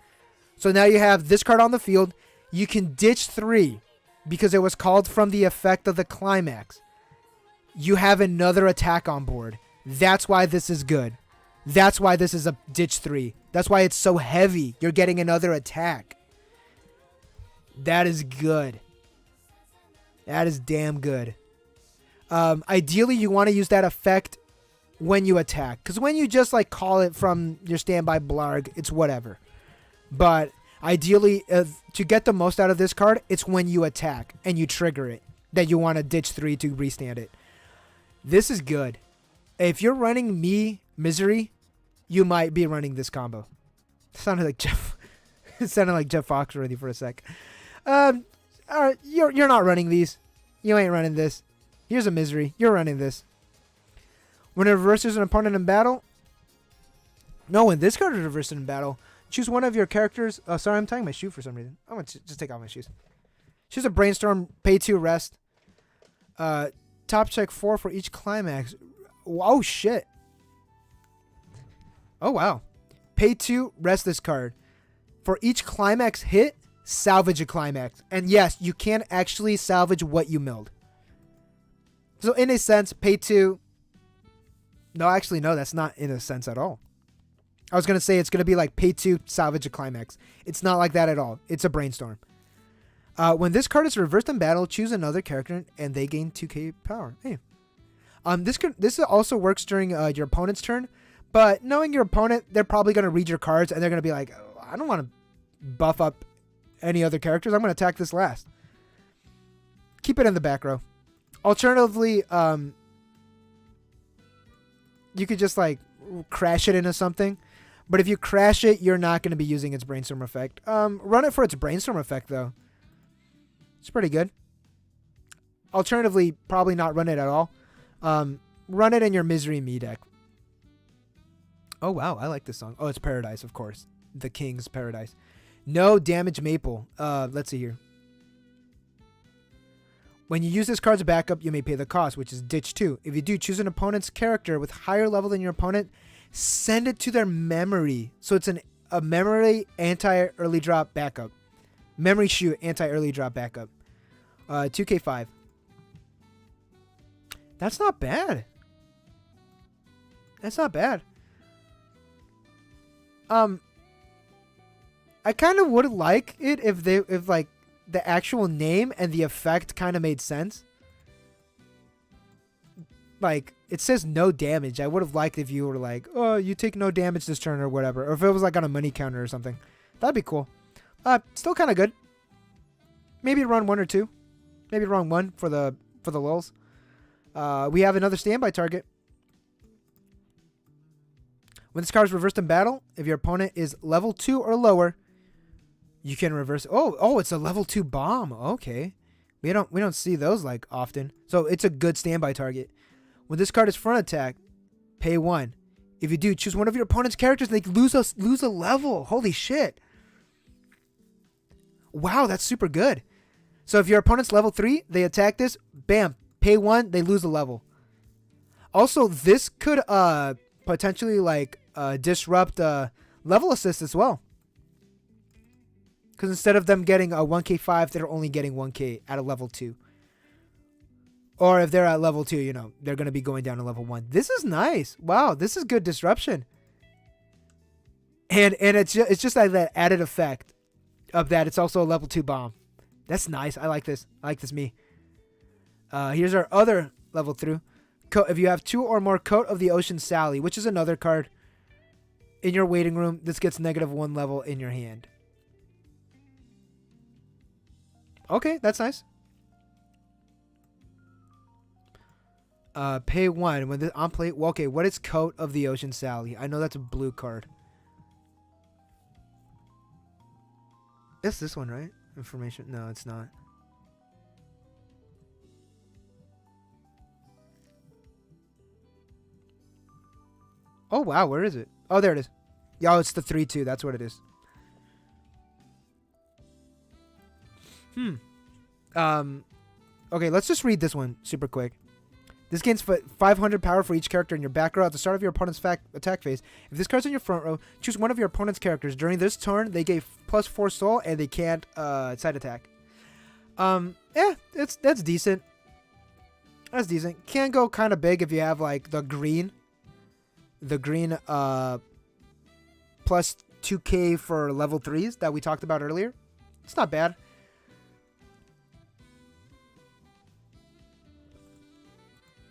So now you have this card on the field. You can ditch 3 because it was called from the effect of the climax. You have another attack on board. That's why this is good. That's why this is a ditch 3. That's why it's so heavy. You're getting another attack. That is good. That is damn good. Ideally, you want to use that effect when you attack. Because when you just like call it from your standby blarg, it's whatever. But ideally, to get the most out of this card, it's when you attack and you trigger it that you want to ditch 3 to restand it. This is good. If you're running Misery, you might be running this combo. It sounded like Jeff. It sounded like Jeff Foxworthy for a sec. All right, you're not running these. You ain't running this. Here's a Misery. You're running this. When it reverses an opponent in battle. No, when this card is reversed in battle, choose one of your characters. Oh, sorry, I'm tying my shoe for some reason. I'm going to just take off my shoes. Choose a Brainstorm, pay 2, rest. Top check 4 for each climax. Oh, shit. Oh, wow. Pay 2, rest this card. For each climax hit, salvage a climax. And yes, you can actually salvage what you milled. So in a sense, pay 2. No, actually, no, that's not in a sense at all. I was going to say it's going to be like pay 2, salvage a climax. It's not like that at all. It's a Brainstorm. When this card is reversed in battle, choose another character and they gain 2k power. Hey. This also works during your opponent's turn. But knowing your opponent, they're probably going to read your cards and they're going to be like, oh, I don't want to buff up any other characters. I'm going to attack this last. Keep it in the back row. Alternatively, you could just like crash it into something. But if you crash it, you're not going to be using its Brainstorm effect. Run it for its Brainstorm effect, though. It's pretty good. Alternatively, probably not run it at all. Run it in your Misery Me deck. Oh, wow. I like this song. Oh, it's Paradise, of course. The King's Paradise. No damage Maple. Let's see here. When you use this card's backup, you may pay the cost, which is ditch 2. If you do, choose an opponent's character with higher level than your opponent. Send it to their memory. So it's a memory anti-early drop backup. Memory shoot anti-early drop backup. 2k5. That's not bad. That's not bad. I kind of would like it if like the actual name and the effect kind of made sense. Like, it says no damage. I would have liked if you were like, oh, you take no damage this turn or whatever. Or if it was like on a money counter or something. That'd be cool. Still kind of good. Maybe run 1 or 2. Maybe run 1 for the lulz. We have another standby target. When this card is reversed in battle, if your opponent is level 2 or lower, you can reverse. Oh, it's a level 2 bomb. Okay. We don't see those like often. So it's a good standby target. When this card is front attack, pay 1. If you do, choose one of your opponent's characters and they lose a level. Holy shit. Wow, that's super good. So if your opponent's level 3, they attack this, bam, pay 1, they lose a level. Also, this could potentially like disrupt level assist as well. Because instead of them getting a 1k5, they're only getting 1k at a level 2. Or if they're at level 2, you know, they're going to be going down to level 1. This is nice. Wow, this is good disruption. And it's just like that added effect of that. It's also a level 2 bomb. That's nice. I like this. I like this me. Here's our other level through. If you have 2 or more Coat of the Ocean Sally, which is another card in your waiting room, this gets -1 level in your hand. Okay, that's nice. Pay 1 when this on play. Well, okay, what is Coat of the Ocean Sally? I know that's a blue card. It's this one, right? Information. No, it's not. Oh wow, where is it? Oh, there it is. Yo, it's the 3-2. That's what it is. Okay, let's just read this one super quick. This gains 500 power for each character in your back row at the start of your opponent's attack phase. If this card's in your front row, choose one of your opponent's characters. During this turn, they gain +4 soul and they can't side attack. Yeah, that's decent. That's decent. Can go kind of big if you have like the green plus 2k for level 3s that we talked about earlier. It's not bad.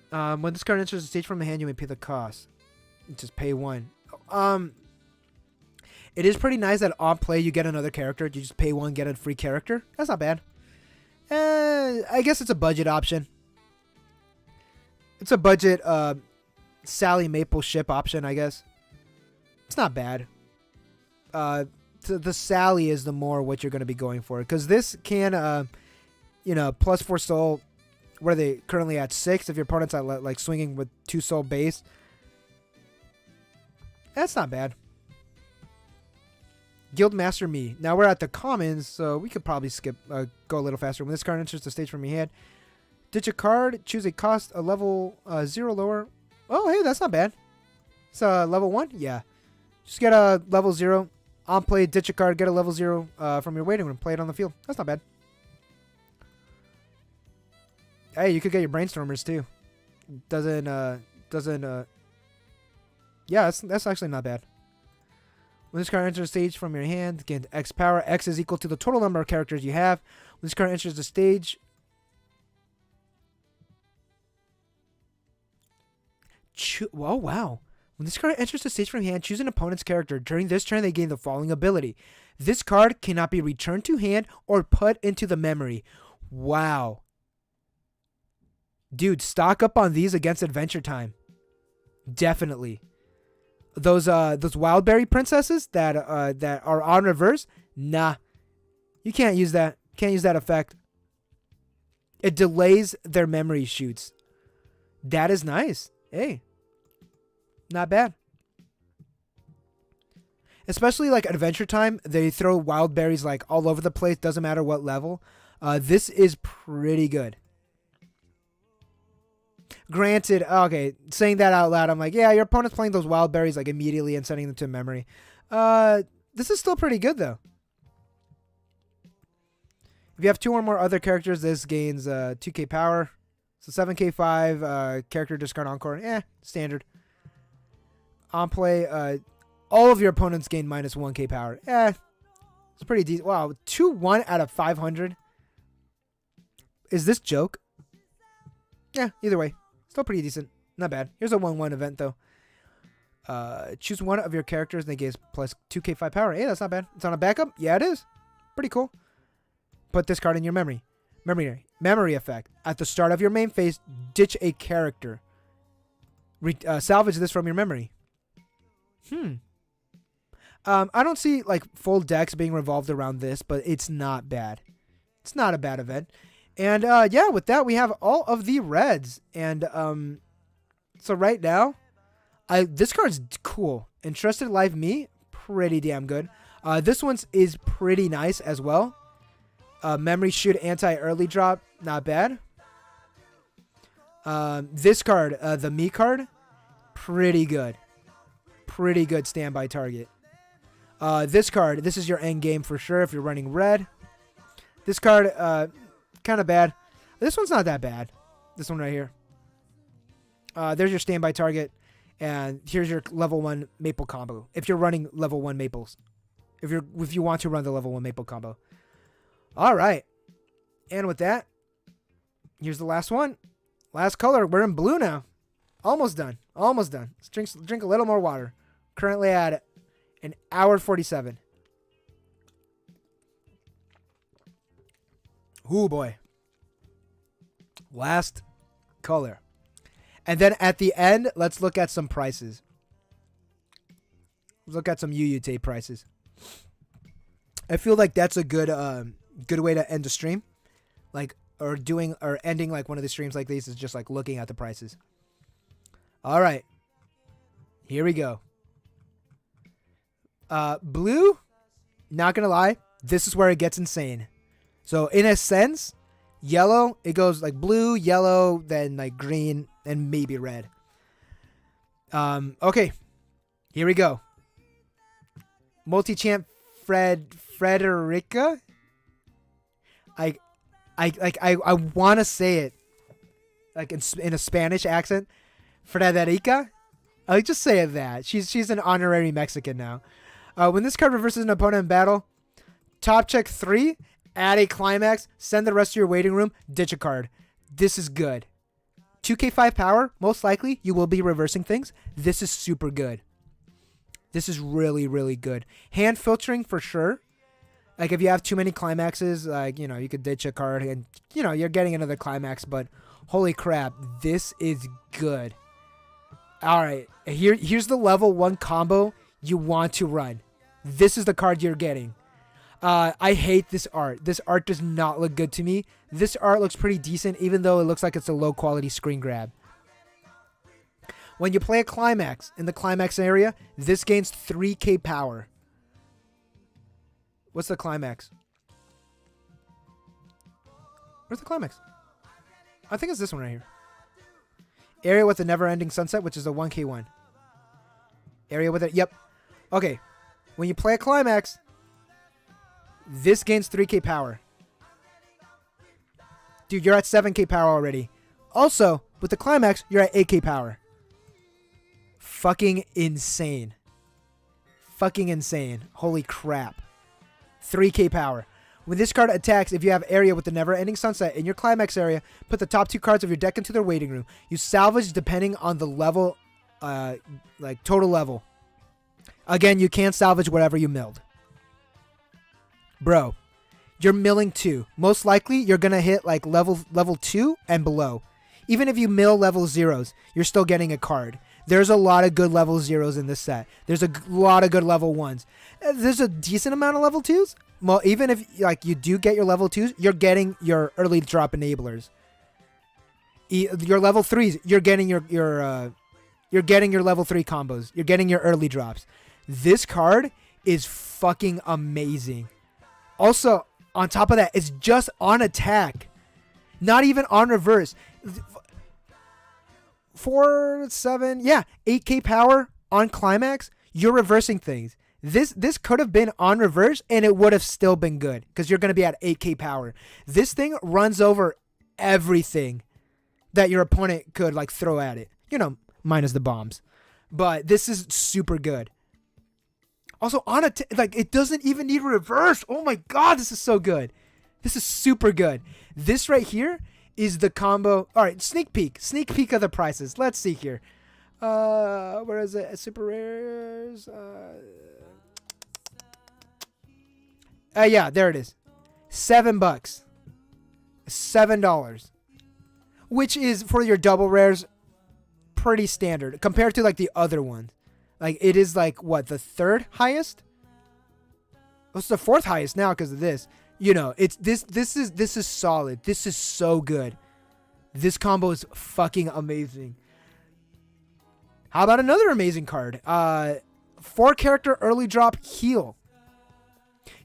When this card enters the stage from the hand, you may pay the cost. Just pay 1. It is pretty nice that on play you get another character. You just pay 1, get a free character. That's not bad. I guess it's a budget option. It's a budget Sally Maple ship option, I guess. It's not bad. The Sally is the more what you're going to be going for. Because this can, +4 soul. What are they currently at? 6 if your opponent's at like swinging with 2 soul base. That's not bad. Guildmaster Me. Now we're at the commons, so we could probably go a little faster. When this card enters the stage from your hand, ditch a card, choose a cost, a level 0 lower. Oh, hey, that's not bad. It's level 1? Yeah. Just get a level 0. On play, ditch a card, get a level 0 from your waiting room. Play it on the field. That's not bad. Hey, you could get your Brainstormers too. Yeah, that's actually not bad. When this card enters the stage from your hand, gain X power. X is equal to the total number of characters you have. When this card enters the stage, oh wow. When this card enters the stage from your hand, choose an opponent's character. During this turn, they gain the following ability. This card cannot be returned to hand or put into the memory. Wow. Dude, stock up on these against Adventure Time. Definitely. Those Wildberry princesses that are on reverse, nah. You can't use that. Can't use that effect. It delays their memory shoots. That is nice. Hey. Not bad. Especially like Adventure Time, they throw wild berries like all over the place, doesn't matter what level. This is pretty good. Granted, okay, saying that out loud, I'm like, yeah, your opponent's playing those wild berries like immediately and sending them to memory. This is still pretty good though. If you have 2 or more other characters, this gains 2k power. So 7k 5, character discard encore. Standard. On play, all of your opponents gain minus 1k power. It's pretty decent. Wow, 2-1 out of 500. Is this joke? Yeah, either way. Still pretty decent. Not bad. Here's a 1-1 event, though. Choose one of your characters and they gain plus 2k 5 power. Hey, that's not bad. It's on a backup? Yeah, it is. Pretty cool. Put this card in your memory. Memory effect. At the start of your main phase, ditch a character. Salvage this from your memory. I don't see like full decks being revolved around this, but it's not bad. It's not a bad event. And yeah, with that we have all of the reds. And so right now, this card's cool. Entrusted Life Me, pretty damn good. This one's is pretty nice as well. Memory Shoot anti-early drop, not bad. This card, the Me card, pretty good. Pretty good standby target. This card, this is your end game for sure if you're running red. This card, kind of bad. This one's not that bad. This one right here. There's your standby target. And here's your level 1 maple combo. If you're running level 1 maples. If you want to run the level 1 maple combo. Alright. And with that, here's the last one. Last color. We're in blue now. Almost done. Almost done. Let's drink a little more water. Currently at an hour 47. Ooh boy. Last color. And then at the end, let's look at some prices. Let's look at some Yuyutei prices. I feel like that's a good good way to end the stream. Like or ending like one of the streams like these is just like looking at the prices. All right. Here we go. Blue, not gonna lie, this is where it gets insane. So in a sense, yellow, it goes like blue, yellow, then like green, and maybe red. Okay, here we go. Multi-champ Frederica. I want to say it like in a Spanish accent. Frederica. I'll just say it that. She's an honorary Mexican now. When this card reverses an opponent in battle, top check 3, add a climax, send the rest to your waiting room, ditch a card. This is good. 2k5 power, most likely you will be reversing things. This is super good. This is really, really good. Hand filtering for sure. Like if you have too many climaxes, like, you know, you could ditch a card and, you know, you're getting another climax, but holy crap, this is good. All right, here's the level 1 combo you want to run. This is the card you're getting. I hate this art. This art does not look good to me. This art looks pretty decent, even though it looks like it's a low quality screen grab. When you play a climax in the climax area, this gains 3k power. What's the climax? Where's the climax? I think it's this one right here. Area with a never-ending sunset, which is a 1k1. Area with it. Yep. Okay. When you play a climax, this gains 3k power. Dude, you're at 7k power already. Also, with the climax, you're at 8k power. Fucking insane. Fucking insane. Holy crap. 3k power. When this card attacks, if you have area with the never-ending sunset in your climax area, put the top 2 cards of your deck into their waiting room. You salvage depending on the level, like total level. Again, you can't salvage whatever you milled. Bro, you're milling 2. Most likely, you're going to hit like level 2 and below. Even if you mill level 0s, you're still getting a card. There's a lot of good level 0s in this set. There's a lot of good level 1s. There's a decent amount of level 2s. Well, even if like you do get your level 2s, you're getting your early drop enablers. Your level 3s, you're getting your level 3 combos. You're getting your early drops. This card is fucking amazing. Also, on top of that, it's just on attack. Not even on reverse. 4, 7, yeah, 8k power on climax. You're reversing things. This could have been on reverse and it would have still been good because you're going to be at 8k power. This thing runs over everything that your opponent could like throw at it. You know, minus the bombs. But this is super good. Also, like it doesn't even need reverse. Oh my god, this is so good. This is super good. This right here is the combo. All right, sneak peek of the prices. Let's see here. Where is it? Super rares. Yeah, there it is. $7. $7. Which is for your double rares pretty standard compared to like the other ones. Like it is like what, the 3rd highest? It's the 4th highest now because of this. You know, it's this is solid. This is so good. This combo is fucking amazing. How about another amazing card? 4-character early drop heal.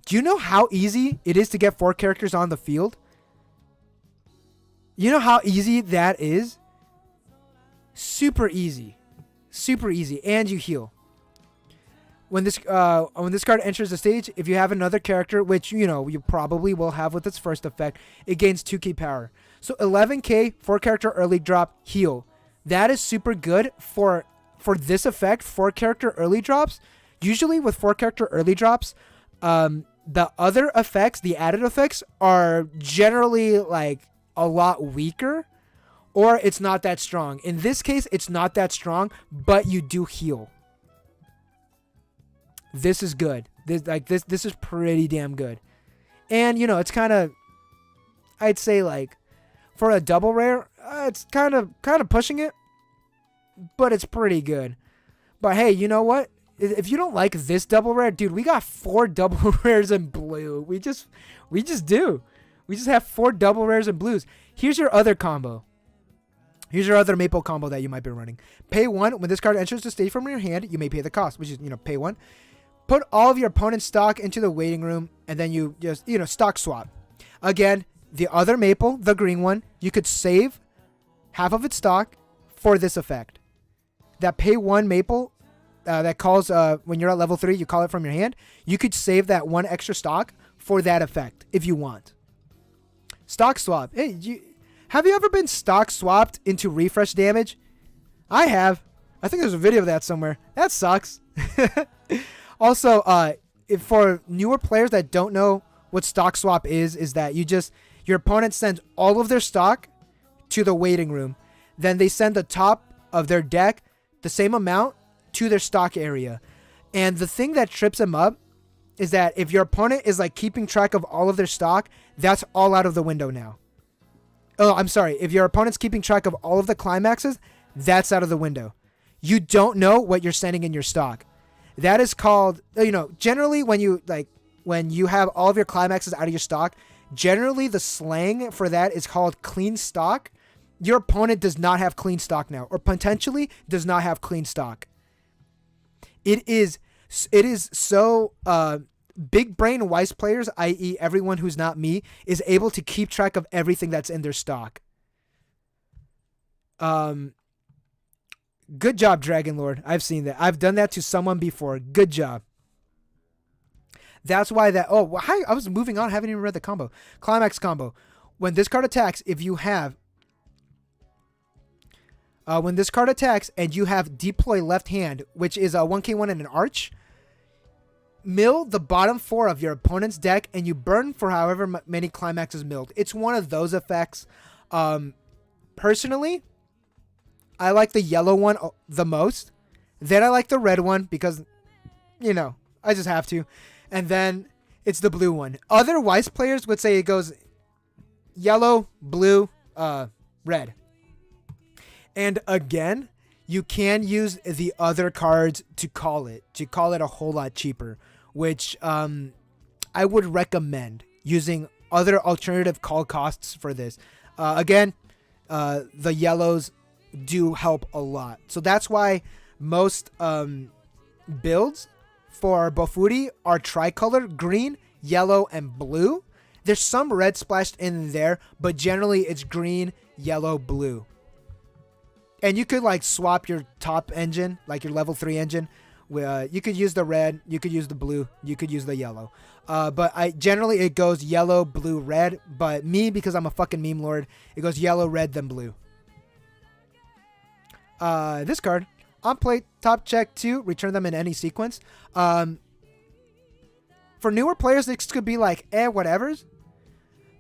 Do you know how easy it is to get 4 characters on the field? You know how easy that is? Super easy. Super easy. And you heal. When this card enters the stage, if you have another character, which, you know, you probably will have with its first effect, it gains 2k power. So 11k, 4-character early drop, heal. That is super good for this effect, 4-character early drops. Usually with 4-character early drops, the other effects, the added effects, are generally like a lot weaker, or it's not that strong. In this case, it's not that strong, but you do heal. This is good. This is pretty damn good. And, you know, it's kind of, I'd say like for a double rare, it's kind of pushing it, but it's pretty good. But hey, you know what? If you don't like this double rare, dude, we got 4 double rares in blue. We just do. We just have 4 double rares in blues. Here's your other combo. Here's your other maple combo that you might be running. Pay 1. When this card enters the stage from your hand, you may pay the cost, which is, you know, pay 1. put all of your opponent's stock into the waiting room, and then you just, stock swap. Again, the other maple, the green one, you could save half of its stock for this effect. That pay 1 maple that calls, when you're at level 3, you call it from your hand. You could save that 1 extra stock for that effect if you want. Stock swap. Hey, have you ever been stock swapped into refresh damage? I have. I think there's a video of that somewhere. That sucks. Also, if for newer players that don't know what stock swap is that your opponent sends all of their stock to the waiting room. Then they send the top of their deck, the same amount, to their stock area. And the thing that trips them up is that if your opponent is like keeping track of all of their stock, that's all out of the window now. Oh, I'm sorry. If your opponent's keeping track of all of the climaxes, that's out of the window. You don't know what you're sending in your stock. That is called, generally when you have all of your climaxes out of your stock, generally the slang for that is called clean stock. Your opponent does not have clean stock now, or potentially does not have clean stock. It is so big brain Weiss players, i.e. everyone who's not me, is able to keep track of everything that's in their stock. Good job, Dragon Lord. I've seen that. I've done that to someone before. Good job. That's why that... Oh, I was moving on. I haven't even read the combo. Climax combo. When this card attacks, if you have... when this card attacks and you have deploy left hand, which is a 1k1 and an arch, mill the bottom 4 of your opponent's deck and you burn for however many climaxes milled. It's one of those effects. Personally, I like the yellow one the most. Then I like the red one because, I just have to. And then it's the blue one. Other Weiss players would say it goes yellow, blue, red. And again, you can use the other cards to call it a whole lot cheaper, which I would recommend using other alternative call costs for this. Again, the yellows do help a lot. So that's why most builds for Bofuri are tricolor, green, yellow, and blue. There's some red splashed in there, but generally it's green, yellow, blue. And you could like swap your top engine, like your level 3 engine. You could use the red, you could use the blue, you could use the yellow. But generally it goes yellow, blue, red. But me, because I'm a fucking meme lord, it goes yellow, red, then blue. This card, on play, top check 2, return them in any sequence. For newer players, this could be like, whatevers.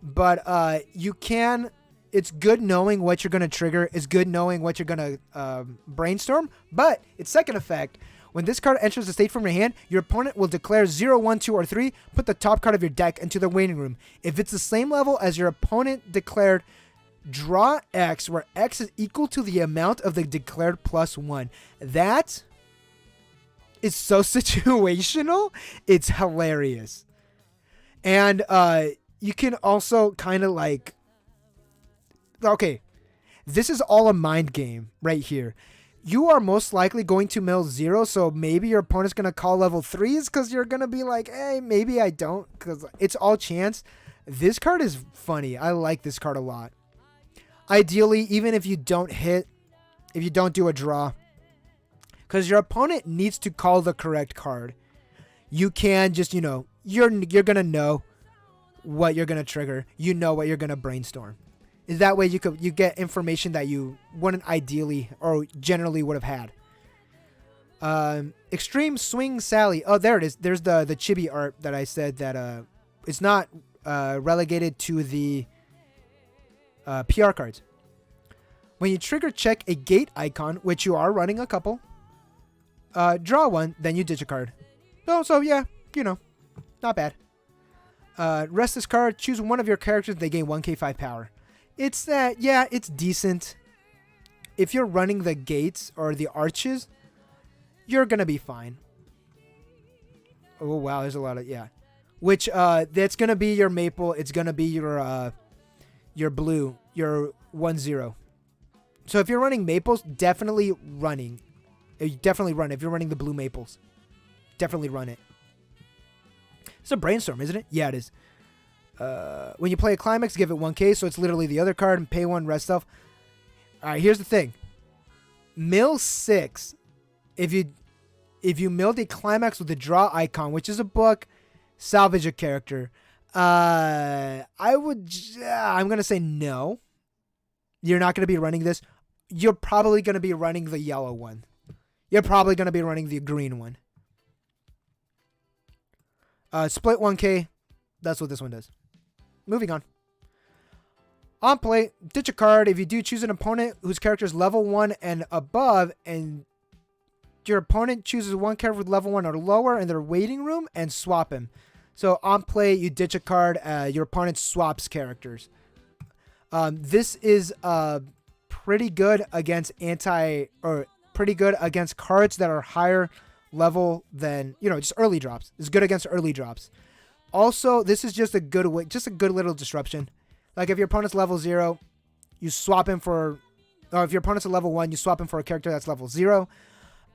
But you can... It's good knowing what you're going to trigger. It's good knowing what you're going to brainstorm. But its second effect, when this card enters the state from your hand, your opponent will declare 0, 1, 2, or 3. Put the top card of your deck into the waiting room. If it's the same level as your opponent declared, draw X, where X is equal to the amount of the declared +1. That is so situational. It's hilarious. And you can also kind of like... Okay, this is all a mind game right here. You are most likely going to mill 0, so maybe your opponent's going to call level 3s because you're going to be like, hey, maybe I don't, because it's all chance. This card is funny. I like this card a lot. Ideally, even if you don't hit, if you don't do a draw, because your opponent needs to call the correct card, you can just, you're going to know what you're going to trigger. You know what you're going to brainstorm. Is that way you get information that you wouldn't ideally or generally would have had. Extreme Swing Sally. Oh, there it is. There's the chibi art that I said that it's not relegated to the PR cards. When you trigger check a gate icon, which you are running a couple, draw one, then you ditch a card. So yeah, not bad. Rest this card. Choose one of your characters. They gain 1k5 power. It's that, yeah, it's decent. If you're running the gates or the arches, you're going to be fine. Oh, wow, there's a lot of, yeah. Which, that's going to be your maple. It's going to be your blue, your 1-0. So if you're running maples, definitely running. Definitely run. If you're running the blue maples, definitely run it. It's a brainstorm, isn't it? Yeah, it is. When you play a climax, give it 1k, so it's literally the other card, and pay 1, rest stuff. Alright, here's the thing. Mill 6. If you milled a climax with a draw icon, which is a book, salvage a character. I'm gonna say no. You're not gonna be running this. You're probably gonna be running the yellow one. You're probably gonna be running the green one. Split 1k. That's what this one does. Moving on. On play, ditch a card. If you do, choose an opponent whose character is level 1 and above, and your opponent chooses one character with level 1 or lower in their waiting room and swap him. So on play, you ditch a card. Your opponent swaps characters. This is pretty good against pretty good against cards that are higher level than, just early drops. It's good against early drops. Also, this is just a good little disruption. Like if your opponent's level 0, you swap him for, or if your opponent's a level 1, you swap him for a character that's level 0.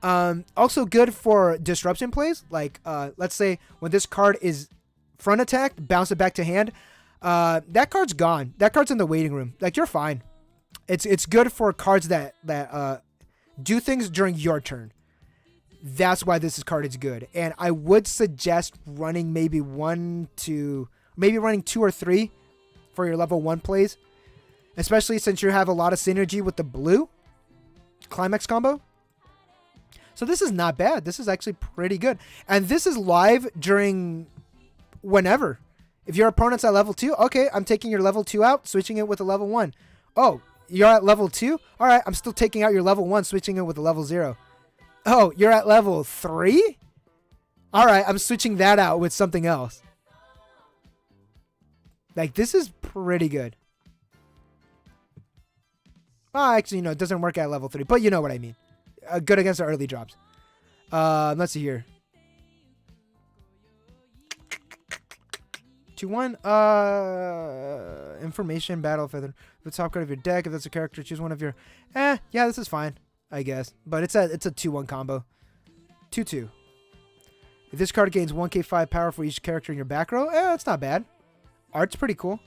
Also good for disruption plays. Like, let's say when this card is front attacked, bounce it back to hand. That card's gone. That card's in the waiting room. Like, you're fine. It's good for cards that do things during your turn. That's why this card is good. And I would suggest running maybe running 2 or 3 for your level 1 plays, especially since you have a lot of synergy with the blue climax combo. So this is not bad. This is actually pretty good. And this is live during whenever. If your opponent's at level 2, okay, I'm taking your level 2 out, switching it with a level 1. Oh, you're at level 2? All right, I'm still taking out your level 1, switching it with a level 0. Oh, you're at level 3? All right, I'm switching that out with something else. Like, this is pretty good. Well, actually, it doesn't work at level 3, but you know what I mean. Good against the early drops. Let's see here. 2-1. Information, battle feather. The top card of your deck. If that's a character, choose one of your... yeah, this is fine, I guess. But it's a 2-1 combo. 2-2. If this card gains 1k5 power for each character in your back row, that's not bad. Art's pretty cool.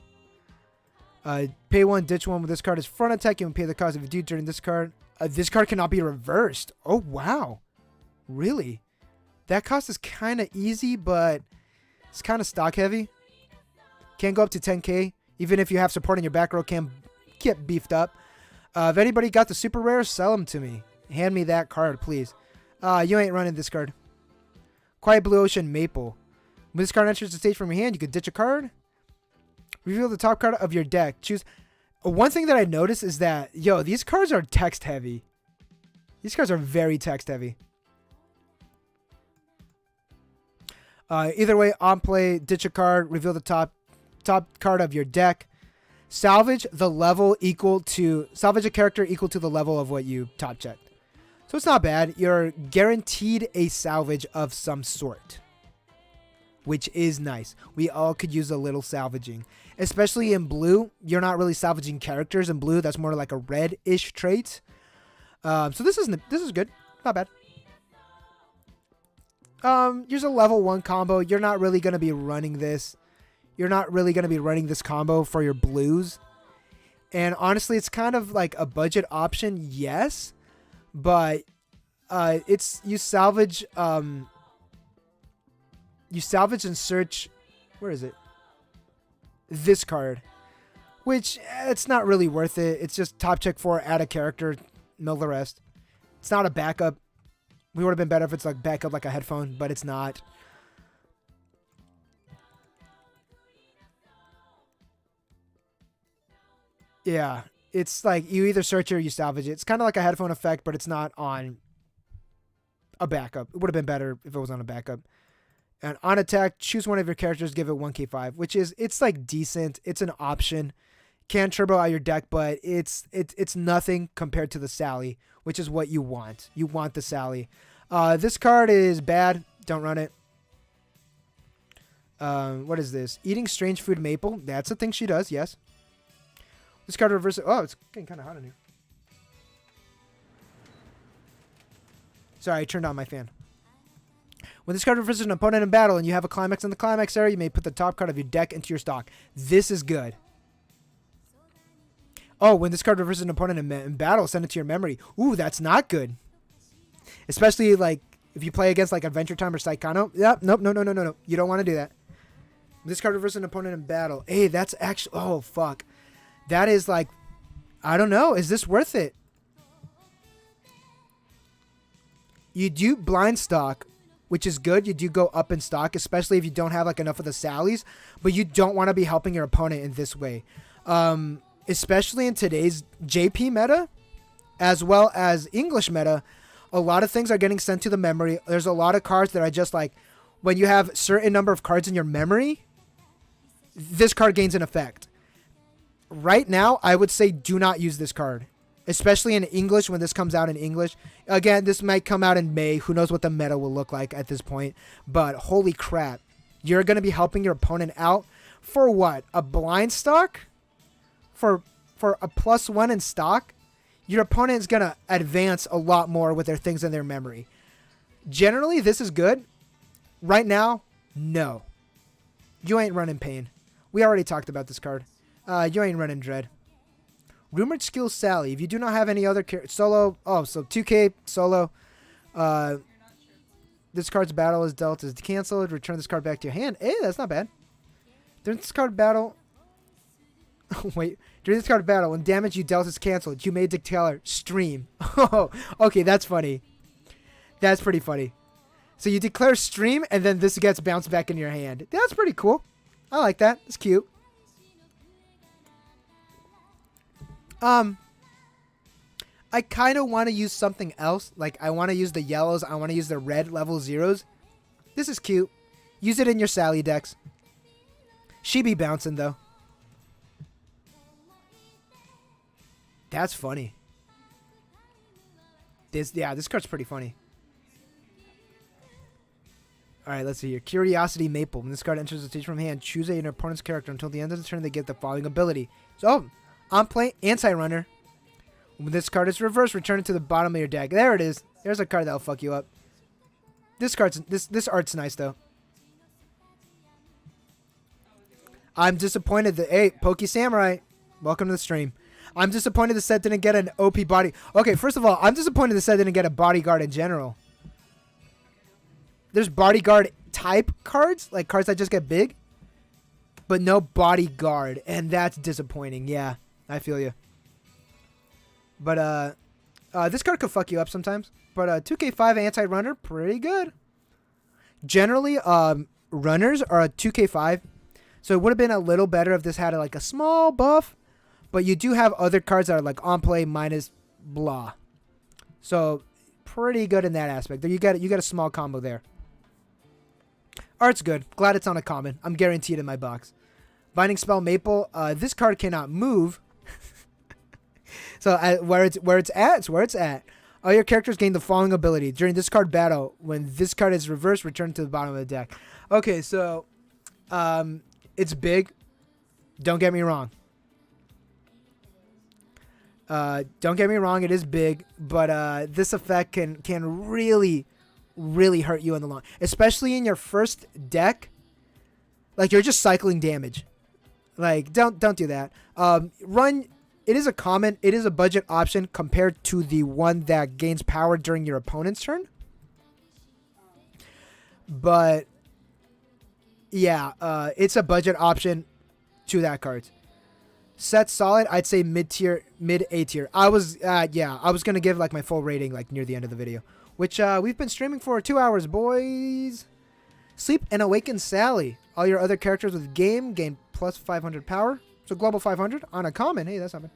Pay 1, ditch 1 with this card is front attack. You can pay the cost if you do during this card. This card cannot be reversed. Oh, wow. Really? That cost is kind of easy, but it's kind of stock heavy. Can go up to 10k. Even if you have support in your back row, can get beefed up. If anybody got the super rares, sell them to me. Hand me that card, please. You ain't running this card. Quiet Blue Ocean Maple. When this card enters the stage from your hand, you could ditch a card. Reveal the top card of your deck. Choose. One thing that I noticed is that, these cards are text heavy. These cards are very text heavy. Either way, on play, ditch a card, reveal the top card of your deck. Salvage a character equal to the level of what you top checked. So it's not bad. You're guaranteed a salvage of some sort, which is nice. We all could use a little salvaging. Especially in blue, you're not really salvaging characters in blue. That's more like a red-ish trait. So this is good. Not bad. Here's a level 1 combo. You're not really going to be running this. You're not really going to be running this combo for your blues. And honestly, it's kind of like a budget option, yes. But you salvage and search. Where is it? This card, which it's not really worth it. It's just top check 4, add a character, mill the rest. It's not a backup. We would have been better if it's like backup like a headphone, but it's not. Yeah, it's like you either search it or you salvage it. It's kind of like a headphone effect, but it's not on a backup. It would have been better if it was on a backup. And on attack, choose one of your characters, give it 1k5, it's like decent. It's an option. Can turbo out your deck, but it's nothing compared to the Sally, which is what you want. You want the Sally. This card is bad. Don't run it. What is this? Eating strange food maple. That's a thing she does, yes. This card reverses. Oh, it's getting kind of hot in here. Sorry, I turned on my fan. When this card reverses an opponent in battle and you have a climax in the climax area, you may put the top card of your deck into your stock. This is good. Oh, when this card reverses an opponent in battle, send it to your memory. Ooh, that's not good. Especially like if you play against like Adventure Time or Saikano. Yep, nope, no. You don't want to do that. This card reverses an opponent in battle. Hey, that's actually... Oh, fuck. That is like... I don't know. Is this worth it? You do blind stock, which is good. You do go up in stock, especially if you don't have like enough of the Sallies. But you don't want to be helping your opponent in this way. Especially in today's JP meta, as well as English meta, a lot of things are getting sent to the memory. There's a lot of cards that are just like, when you have a certain number of cards in your memory, this card gains an effect. Right now, I would say do not use this card, especially in English when this comes out in English. Again, this might come out in May. Who knows what the meta will look like at this point. But holy crap, you're going to be helping your opponent out for what? A blind stock? For a +1 in stock? Your opponent is going to advance a lot more with their things in their memory. Generally, this is good. Right now, no. You ain't running Pain. We already talked about this card. You ain't running Dread. Rumored Skill Sally. If you do not have any other solo... Oh, so 2K solo. This card's battle is dealt is canceled. Return this card back to your hand. Hey, that's not bad. During this card battle... Wait. During this card battle, when damage you dealt is canceled, you may declare stream. Oh, okay, that's funny. That's pretty funny. So you declare stream, and then this gets bounced back in your hand. That's pretty cool. I like that. It's cute. I kind of want to use something else. Like, I want to use the yellows. I want to use the red level 0s. This is cute. Use it in your Sally decks. She be bouncing, though. That's funny. This card's pretty funny. Alright, let's see here. Curiosity Maple. When this card enters the stage from hand, choose an opponent's character. Until the end of the turn, they get the following ability. So, on play, Anti-Runner. When this card is reversed, return it to the bottom of your deck. There it is. There's a card that'll fuck you up. This art's nice, though. I'm disappointed that... Hey, Pokey Samurai. Welcome to the stream. I'm disappointed the set didn't get an OP body... Okay, first of all, I'm disappointed the set didn't get a bodyguard in general. There's bodyguard type cards, like cards that just get big, but no bodyguard, and that's disappointing. Yeah, I feel you. But this card could fuck you up sometimes. But 2K5 anti-runner, pretty good. Generally, runners are a 2K5, so it would have been a little better if this had like a small buff. But you do have other cards that are like on play minus blah, so pretty good in that aspect. You got a small combo there. Art's good. Glad it's on a common. I'm guaranteed in my box. Binding Spell Maple. This card cannot move. So where it's at. All your characters gain the following ability. During this card battle, when this card is reversed, return to the bottom of the deck. Okay, so it's big. Don't get me wrong. Don't get me wrong, it is big, but this effect can really hurt you in the long, especially in your first deck. Like, you're just cycling damage. Like, don't do that. Run. It is a common. It is a budget option compared to the one that gains power during your opponent's turn. But yeah, it's a budget option to that card. Set solid, I'd say mid A tier. I was gonna give like my full rating like near the end of the video, which we've been streaming for 2 hours, boys. Sleep and Awaken Sally. All your other characters with game gain plus 500 power. So global 500 on a common. Hey, that's something.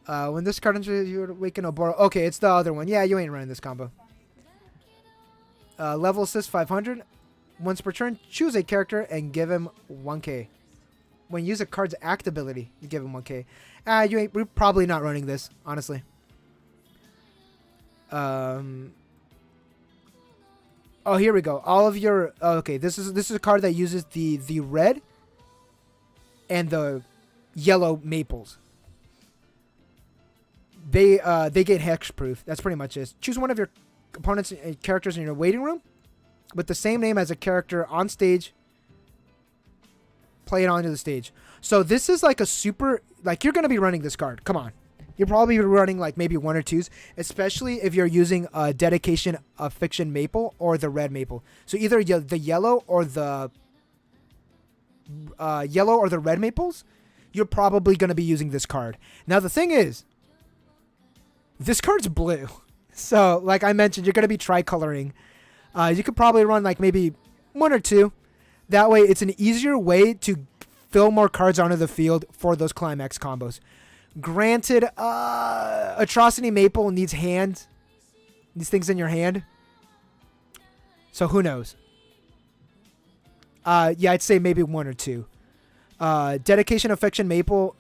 When this card enters, you awaken Oboro. Okay, it's the other one. Yeah, you ain't running this combo. Level assist 500. Once per turn, choose a character and give him 1k. When you use a card's act ability, you give him 1k. We're probably not running this, honestly. Oh, here we go. All of your... Oh, okay, this is a card that uses the red and the yellow maples. They get hexproof. That's pretty much it. Choose one of your opponents and characters in your waiting room with the same name as a character on stage. Play it onto the stage. So this is like a super, like you're going to be running this card. Come on. You're probably running like maybe 1 or 2s, especially if you're using a dedication of Fiction Maple or the red Maple. So either the yellow or the red Maples, you're probably going to be using this card. Now the thing is, this card's blue. So like I mentioned, you're going to be tricoloring. You could probably run like maybe 1 or 2. That way it's an easier way to fill more cards onto the field for those climax combos. Granted, Atrocity Maple needs things in your hand. So who knows? Yeah, I'd say maybe 1 or 2. Dedication of Fiction Maple,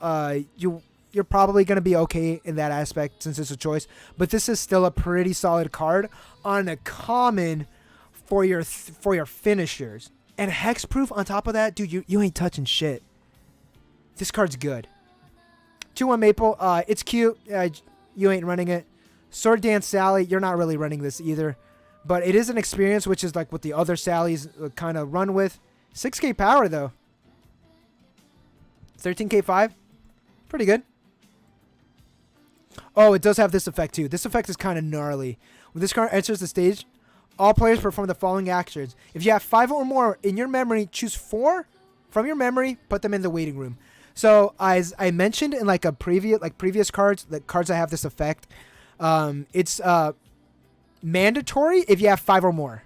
you're probably going to be okay in that aspect since it's a choice. But this is still a pretty solid card on a common for your finishers. And Hexproof on top of that, dude, you ain't touching shit. This card's good. 2-1 Maple, it's cute. You ain't running it. Sword Dance Sally, you're not really running this either. But it is an experience, which is like what the other Sallys kind of run with. 6k power, though. 13k 5. Pretty good. Oh, it does have this effect, too. This effect is kind of gnarly. When this card enters the stage, all players perform the following actions. If you have 5 or more in your memory, choose 4 from your memory, put them in the waiting room. So as I mentioned in like previous cards, the cards that have this effect, it's mandatory if you have 5 or more.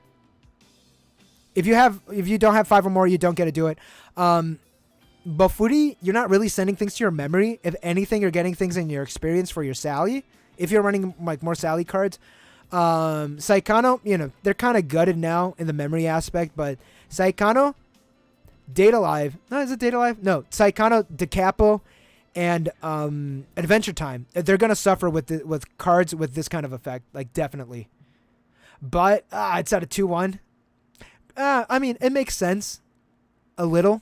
If you don't have 5 or more, you don't get to do it. Bofuri, you're not really sending things to your memory. If anything, you're getting things in your experience for your Sally. If you're running like more Sally cards. Saikano, they're kind of gutted now in the memory aspect, but Saikano, Data Live. No, is it Data Live? No, Saikano, Decapo, and Adventure Time. They're gonna suffer with cards with this kind of effect, like definitely. But it's at a 2-1. I mean, it makes sense, a little.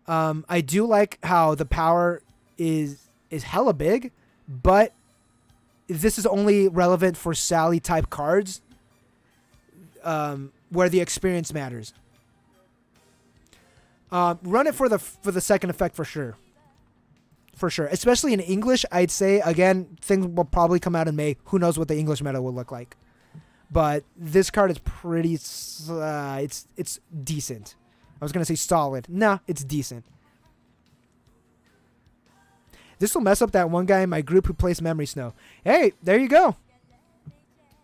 I do like how the power is hella big, but this is only relevant for Sally type cards, where the experience matters. Run it for the second effect for sure. For sure. Especially in English, I'd say, again, things will probably come out in May. Who knows what the English meta will look like. But this card is pretty, it's decent. I was going to say solid. Nah, it's decent. This will mess up that one guy in my group who plays Memory Snow. Hey, there you go.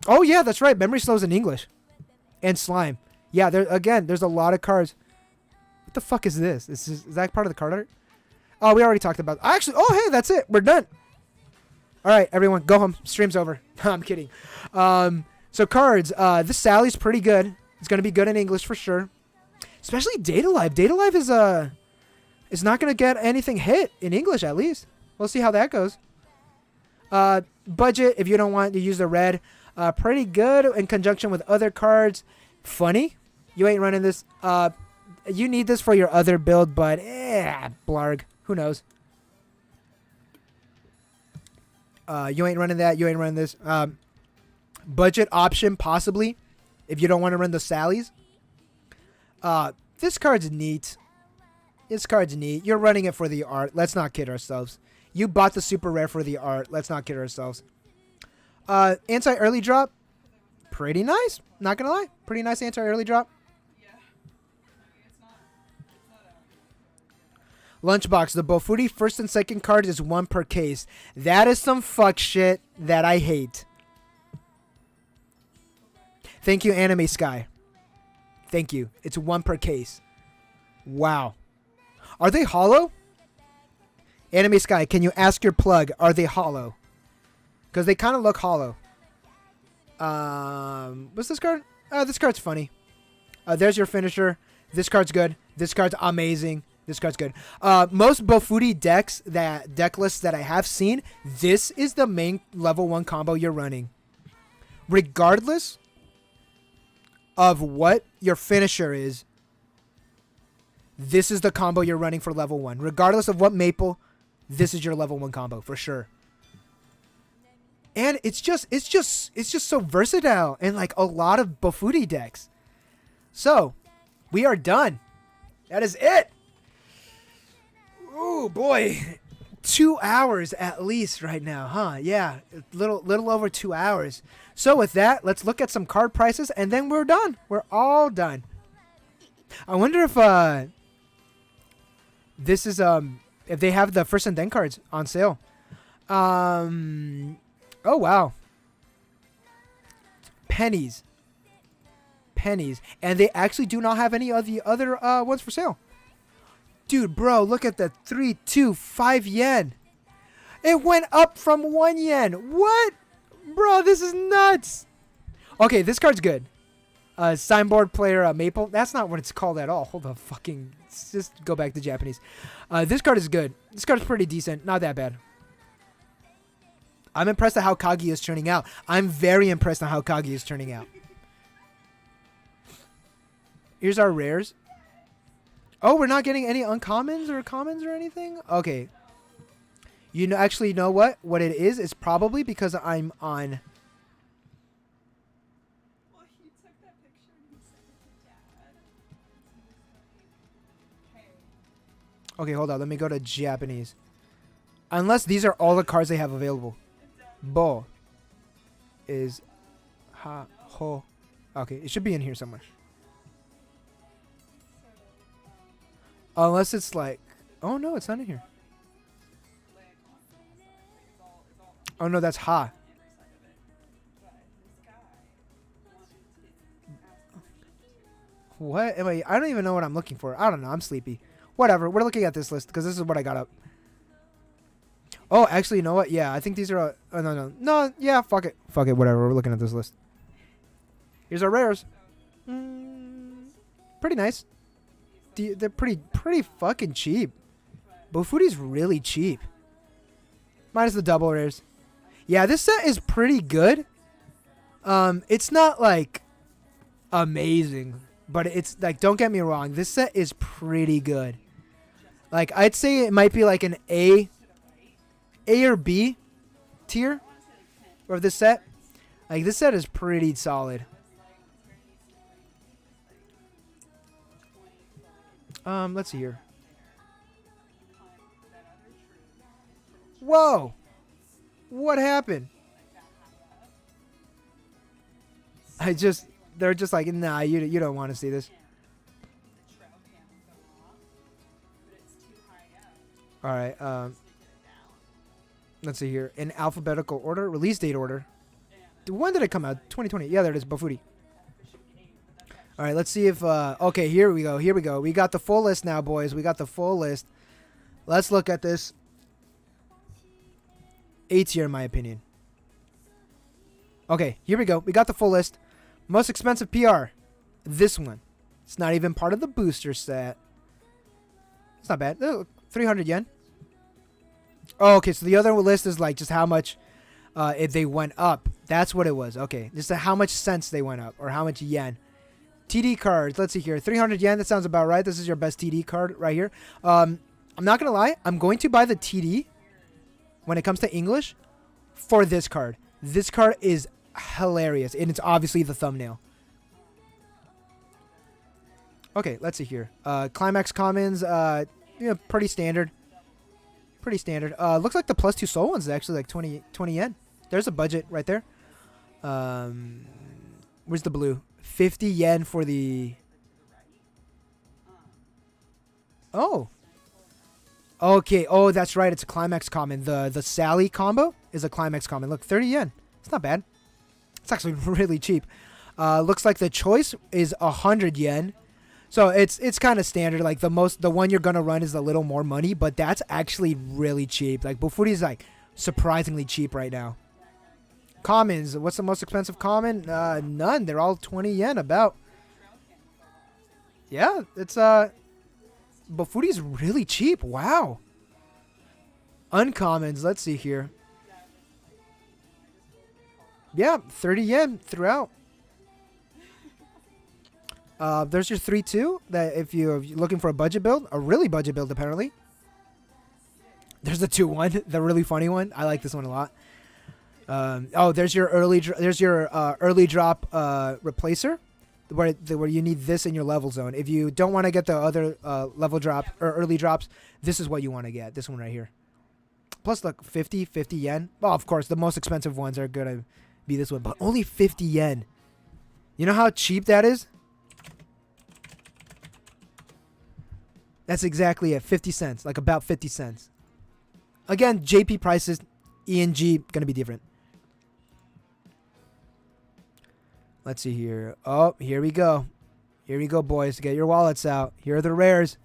Oh, yeah, that's right. Memory Snow's in English. And Slime. Yeah, there's a lot of cards. What the fuck is this? Is that part of the card art? Oh, we already talked about it. Actually, oh, hey, that's it. We're done. All right, everyone, go home. Stream's over. I'm kidding. So cards. This Sally's pretty good. It's going to be good in English for sure. Especially Data Live. Data Live is not going to get anything hit in English, at least. We'll see how that goes. Budget, if you don't want to use the red. Pretty good in conjunction with other cards. Funny. You ain't running this. You need this for your other build, but blarg. Who knows? You ain't running that. You ain't running this. Budget option, possibly, if you don't want to run the Sallys. This card's neat. This card's neat. You're running it for the art. Let's not kid ourselves. You bought the super rare for the art. Let's not kid ourselves. Anti-early drop. Pretty nice. Not going to lie. Pretty nice anti-early drop. Lunchbox. The Bofuri first and second card is 1 per case. That is some fuck shit that I hate. Thank you, Anime Sky. Thank you. It's 1 per case. Wow. Are they hollow? Anime Sky, can you ask your plug, are they hollow? Because they kind of look hollow. What's this card? This card's funny. There's your finisher. This card's good. This card's amazing. This card's good. Most Bofuri deck lists that I have seen, this is the main level 1 combo you're running. Regardless of what your finisher is, this is the combo you're running for level 1. Regardless of what Maple, this is your level 1 combo for sure. And it's just so versatile and like a lot of Bofuri decks. So, we are done. That is it. Oh boy. 2 hours at least right now, huh? Yeah, little over 2 hours. So with that, let's look at some card prices and then we're done. We're all done. I wonder if this is if they have the first and then cards on sale. Oh wow. Pennies. And they actually do not have any of the other ones for sale. Dude, bro, look at the 325 yen. It went up from 1 yen. What? Bro, this is nuts. Okay, this card's good. Signboard player Maple. That's not what it's called at all. Hold on, let's just go back to Japanese. This card is good. This card is pretty decent. Not that bad. I'm impressed at how Kagi is turning out. I'm very impressed at how Kagi is turning out. Here's our rares. Oh, we're not getting any uncommons or commons or anything? Okay. Actually, you know what? What it is probably because I'm on... Well, he took that picture and he sent it to Dad. Okay, hold on. Let me go to Japanese. Unless these are all the cards they have available. Bo is ha ho. Okay, it should be in here somewhere. Unless it's like, oh no, it's not in here. Oh no, that's ha. What am I don't even know what I'm looking for. I don't know. I'm sleepy. Whatever. We're looking at this list because this is what I got up. Oh, actually, you know what? Yeah, I think these are... No, yeah, fuck it. Fuck it, whatever. We're looking at this list. Here's our rares. Pretty nice. They're pretty fucking cheap. Bofuri's really cheap. Minus the double rares. Yeah, this set is pretty good. It's not, like, amazing. But it's, like, don't get me wrong. This set is pretty good. Like, I'd say it might be, like, an A or B tier of this set. Like, this set is pretty solid. Let's see here. Whoa! What happened? They're just like, nah, you don't want to see this. Alright, let's see here. In alphabetical order, release date order. When did it come out? 2020. Yeah, there it is, Bofuri. Alright, let's see if, okay, here we go. We got the full list now, boys. We got the full list. Let's look at this. A tier, in my opinion. Okay, here we go. We got the full list. Most expensive PR. This one. It's not even part of the booster set. It's not bad. 300 yen. Oh, okay, so the other list is like just how much if they went up. That's what it was. Okay, just how much cents they went up or how much yen. TD cards. Let's see here. 300 yen. That sounds about right. This is your best TD card right here. I'm not going to lie. I'm going to buy the TD when it comes to English for this card. This card is hilarious, and it's obviously the thumbnail. Okay, let's see here. Climax Commons, pretty standard. Pretty standard. Looks like the +2 soul one's actually like 20 yen. There's a budget right there. Where's the blue? 50 yen for the... Oh. Okay. Oh, that's right. It's a Climax Common. The Sally combo is a Climax Common. Look, 30 yen. It's not bad. It's actually really cheap. Looks like the choice is 100 yen. So it's kind of standard. Like the one you're gonna run is a little more money, but that's actually really cheap. Like Bofuri is like surprisingly cheap right now. Commons. What's the most expensive common? None. They're all 20 yen about. Yeah, it's Bofuri's really cheap. Wow. Uncommons. Let's see here. Yeah, 30 yen throughout. There's your 3-2 that if you're looking for a budget build, a really budget build apparently. There's the 2-1, the really funny one. I like this one a lot. Oh, there's your early drop replacer, where you need this in your level zone. If you don't want to get the other level drop or early drops, this is what you want to get. This one right here. Plus, look, 50 yen. Well, of course, the most expensive ones are gonna be this one, but only 50 yen. You know how cheap that is? That's exactly it. 50 cents, like about 50 cents. Again, JP prices, ENG gonna be different. Let's see here. Oh, here we go. Here we go, boys. Get your wallets out. Here are the rares.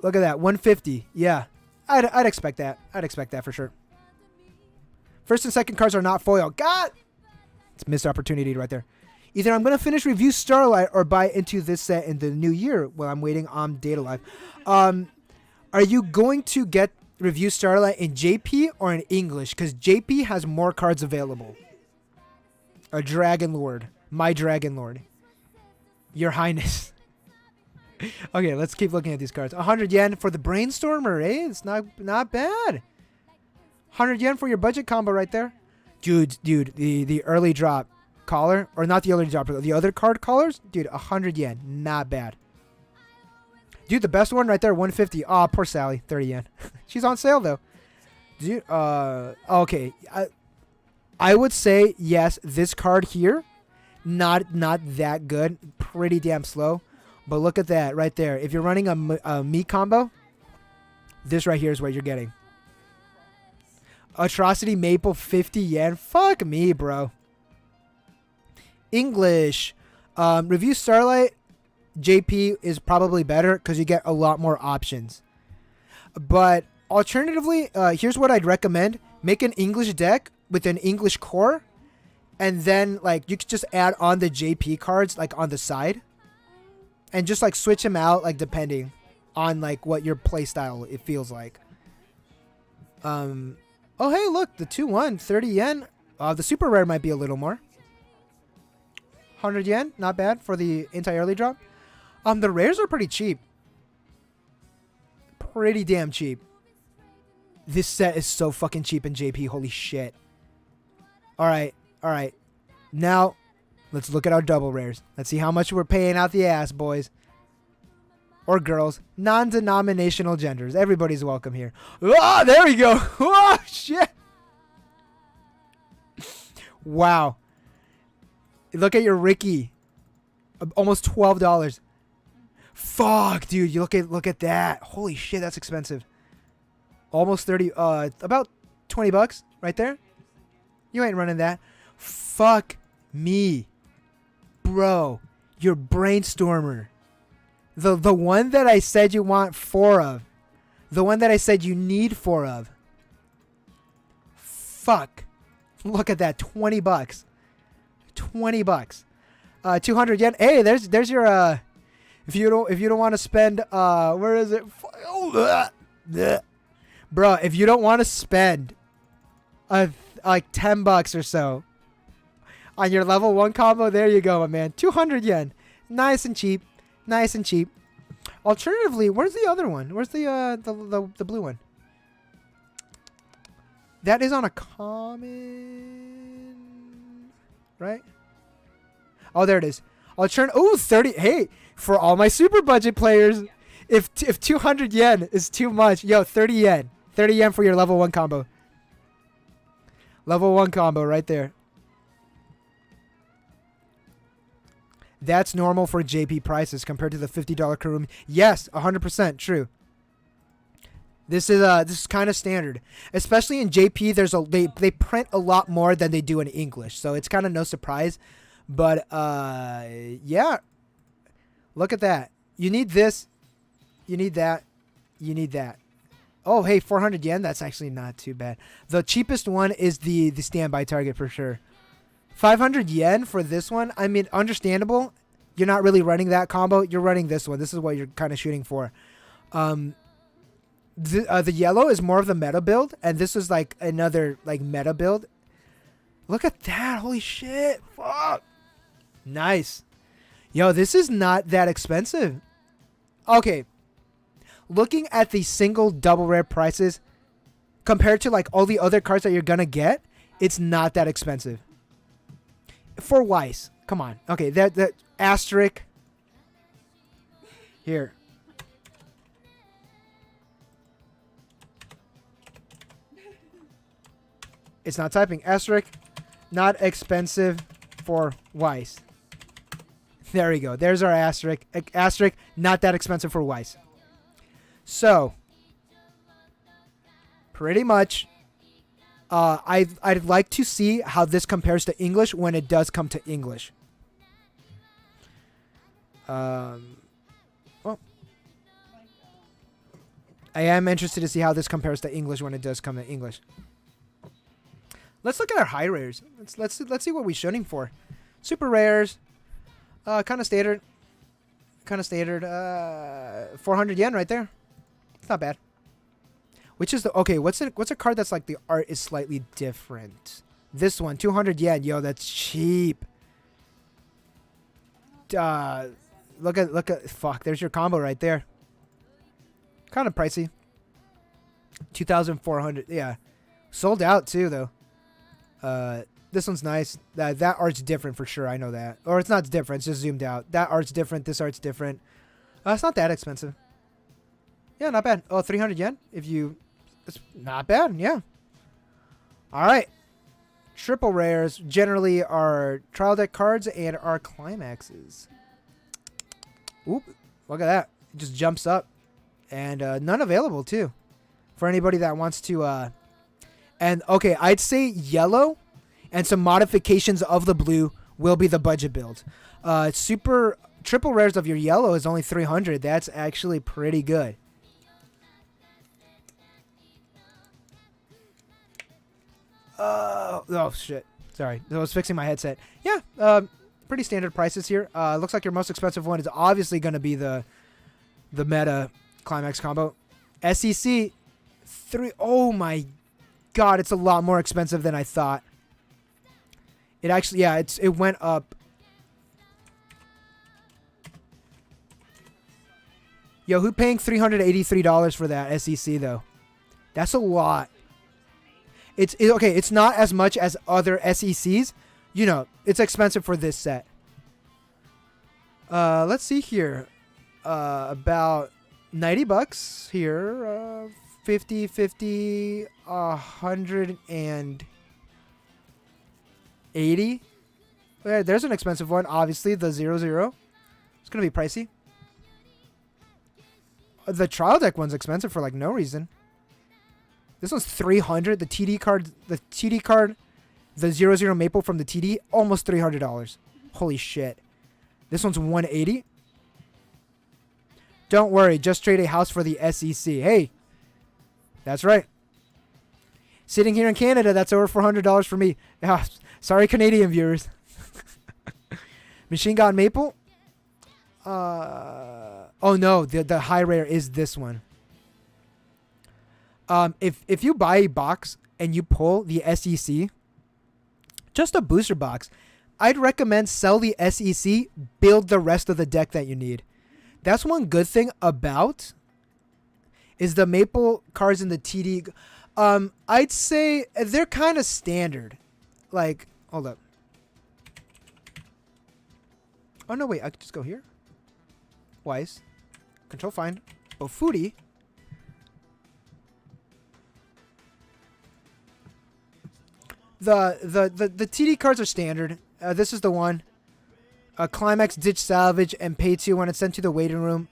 Look at that, 150. Yeah, I'd expect that. I'd expect that for sure. First and second cards are not foil. God, it's a missed opportunity right there. Either I'm gonna finish review Starlight or buy into this set in the new year while I'm waiting on Data Live. Are you going to get review Starlight in JP or in English? Because JP has more cards available. A Dragon Lord. My Dragon Lord. Your Highness. Okay, let's keep looking at these cards. 100 yen for the Brainstormer, eh? It's not bad. 100 yen for your budget combo right there. Dude, the early drop collar, or not the early drop, but the other card collars, dude, 100 yen. Not bad. Dude, the best one right there, 150. Oh, poor Sally, 30 yen. She's on sale, though. Dude, okay. I would say, yes, this card here, not that good. Pretty damn slow. But look at that right there. If you're running a me combo, this right here is what you're getting. Atrocity Maple, 50 yen. Fuck me, bro. English. Review Starlight, JP is probably better because you get a lot more options. But alternatively, here's what I'd recommend. Make an English deck with an English core, and then like you could just add on the JP cards like on the side, and just like switch them out like depending on like what your play style it feels like. Oh hey, look, the 2-1, 30 yen. The super rare might be a little more. 100 yen, not bad for the anti-early drop. The rares are pretty cheap. Pretty damn cheap. This set is so fucking cheap in JP, holy shit. Alright. Now, let's look at our double rares. Let's see how much we're paying out the ass, boys. Or girls. Non-denominational genders. Everybody's welcome here. Oh, there we go. Oh, shit. Wow. Look at your Ricky. Almost $12. Fuck, dude. You look at that. Holy shit, that's expensive. Almost 30. About 20 bucks right there. You ain't running that. Fuck me. Bro, your Brainstormer. The one that I said you want 4 of. The one that I said you need 4 of. Fuck. Look at that. 20 bucks. 20 bucks. 200 yen. Hey, there's your if you don't want to spend where is it? Bro, if you don't want to spend like 10 bucks or so on your level 1 combo, there you go, my man. 200 yen. Nice and cheap. Nice and cheap. Alternatively, where's the other one? Where's the blue one? That is on a common, right? Oh, there it is. Oh, 30. Hey, for all my super budget players, if 200 yen is too much, yo, 30 yen. 30 yen for your level 1 combo. Level 1 combo right there. That's normal for JP prices compared to the $50 Kurumi. Yes, 100% true. This is kind of standard, especially in JP. They print a lot more than they do in English, so it's kind of no surprise. But yeah, look at that. You need this, you need that, you need that. Oh, hey, 400 yen. That's actually not too bad. The cheapest one is the standby target for sure. 500 yen for this one. I mean, understandable. You're not really running that combo. You're running this one. This is what you're kind of shooting for. The yellow is more of the meta build, and this is like another like meta build. Look at that. Holy shit. Fuck. Nice. Yo, this is not that expensive. Okay. Looking at the single double rare prices compared to like all the other cards that you're gonna get, It's not that expensive. For Weiss. Come on. Okay, that asterisk. Here. It's not typing. Asterisk. Not expensive for Weiss. There we go. There's our asterisk. Asterisk. Not that expensive for Weiss. So, pretty much, I'd like to see how this compares to English when it does come to English. I am interested to see how this compares to English when it does come to English. Let's look at our high rares. Let's see what we're shooting for. Super rares, kind of standard. 400 yen right there. It's not bad. Which is the okay? What's a card that's like the art is slightly different? This one, 200 yen. Yo, that's cheap. Look at fuck. There's your combo right there. Kind of pricey. 2,400. Yeah, sold out too though. This one's nice. That art's different for sure. I know that. Or it's not different. It's just zoomed out. That art's different. This art's different. It's not that expensive. Yeah, not bad. Oh, 300 yen. It's not bad. Yeah. All right. Triple rares generally are trial deck cards and are climaxes. Oop! Look at that. It just jumps up, and none available too, for anybody that wants to. And okay, I'd say yellow and some modifications of the blue will be the budget build. Super triple rares of your yellow is only 300. That's actually pretty good. Oh shit. Sorry. I was fixing my headset. Yeah, pretty standard prices here. Looks like your most expensive one is obviously going to be the meta climax combo. SEC 3. Oh my god, it's a lot more expensive than I thought. It actually, yeah, it went up. Yo, who paying $383 for that SEC though? That's a lot. It's okay. It's not as much as other SECs. You know, it's expensive for this set. Let's see here. About $90 here. 50, 50, 180. There's an expensive one. Obviously, the 00. It's gonna be pricey. The trial deck one's expensive for like no reason. This one's 300. The TD card, the 00 maple from the TD, almost $300. Holy shit. This one's 180. Don't worry, just trade a house for the SEC. Hey, that's right. Sitting here in Canada, that's over $400 for me. Sorry, Canadian viewers. Machine Gun Maple. Oh no, the high rare is this one. If you buy a box and you pull the SEC, just a booster box, I'd recommend sell the SEC, build the rest of the deck that you need. That's one good thing about is the maple cards in the TD. I'd say they're kind of standard. Like, hold up. Oh no, wait, I could just go here. Weiss, control find, Bofuri. The TD cards are standard. This is the one. Climax, ditch, salvage, and pay 2 when it's sent to the waiting room.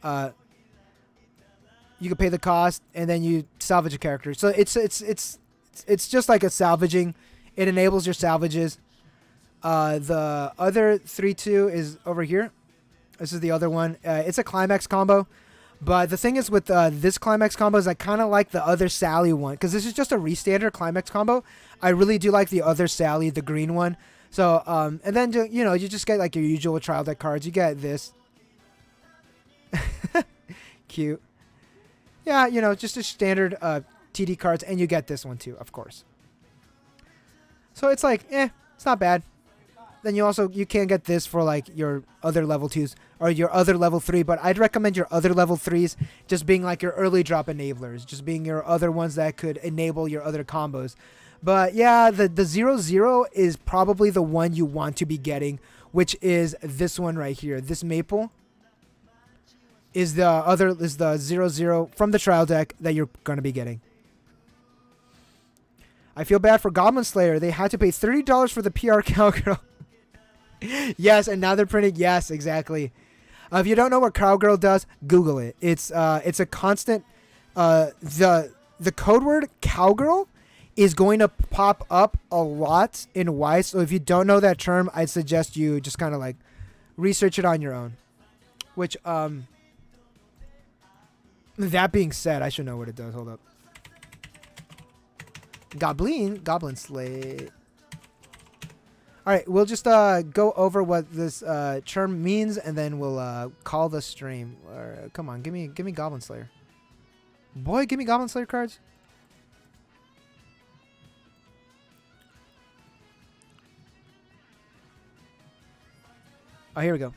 You can pay the cost and then you salvage a character. So it's just like a salvaging. It enables your salvages. The other 3-2 is over here. This is the other one. It's a climax combo. But the thing is with this climax combo is I kind of like the other Sally one. Because this is just a restandard climax combo. I really do like the other Sally, the green one. So, and then, you know, you just get like your usual trial deck cards. You get this. Cute. Yeah, you know, just a standard TD cards. And you get this one too, of course. So it's like, it's not bad. Then you can get this for like your other level 2s or your other level 3, but I'd recommend your other level 3s just being like your early drop enablers, just being your other ones that could enable your other combos. But yeah, the 00 is probably the one you want to be getting, which is this one right here. This maple is the 00 from the trial deck that you're going to be getting. I feel bad for Goblin Slayer. They had to pay $30 for the PR Cowgirl. Yes, and now they're printing. Yes, exactly. If you don't know what Cowgirl does, Google it. It's a constant. The code word Cowgirl is going to pop up a lot in Weiss. So if you don't know that term, I'd suggest you just kind of like research it on your own. Which that being said, I should know what it does. Hold up. Goblin Slay. All right, we'll just go over what this term means, and then we'll call the stream. Come on, give me Goblin Slayer. Boy, give me Goblin Slayer cards. Oh, here we go.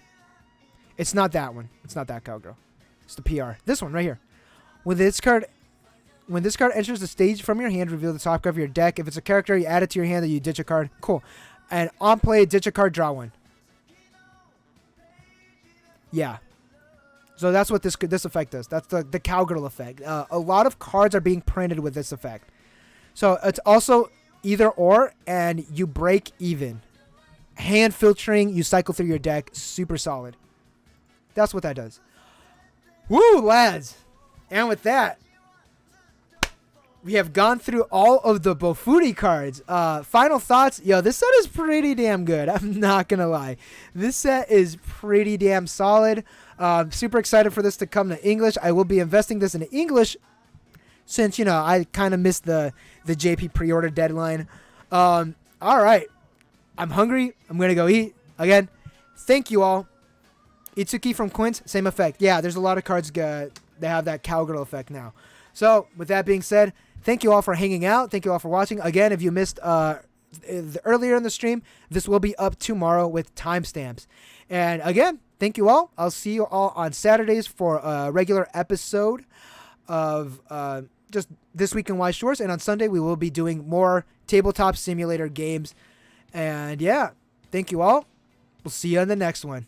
It's not that one. It's not that Cowgirl. It's the PR. This one right here. When this card enters the stage from your hand, reveal the top card of your deck. If it's a character, you add it to your hand, then you ditch a card. Cool. And on play, ditch a card, draw one. Yeah. So that's what this effect does. That's the Cowgirl effect. A lot of cards are being printed with this effect. So it's also either or, and you break even. Hand filtering, you cycle through your deck. Super solid. That's what that does. Woo, lads. And with that, we have gone through all of the Bofuri cards. Final thoughts. Yo, this set is pretty damn good. I'm not going to lie. This set is pretty damn solid. Super excited for this to come to English. I will be investing this in English since, you know, I kind of missed the JP pre-order deadline. All right. I'm hungry. I'm going to go eat. Again, thank you all. Itsuki from Quince, same effect. Yeah, there's a lot of cards that have that Cowgirl effect now. So, with that being said, thank you all for hanging out. Thank you all for watching. Again, if you missed earlier in the stream, this will be up tomorrow with timestamps. And again, thank you all. I'll see you all on Saturdays for a regular episode of just This Week in Weiss Schwarz. And on Sunday, we will be doing more tabletop simulator games. And yeah, thank you all. We'll see you on the next one.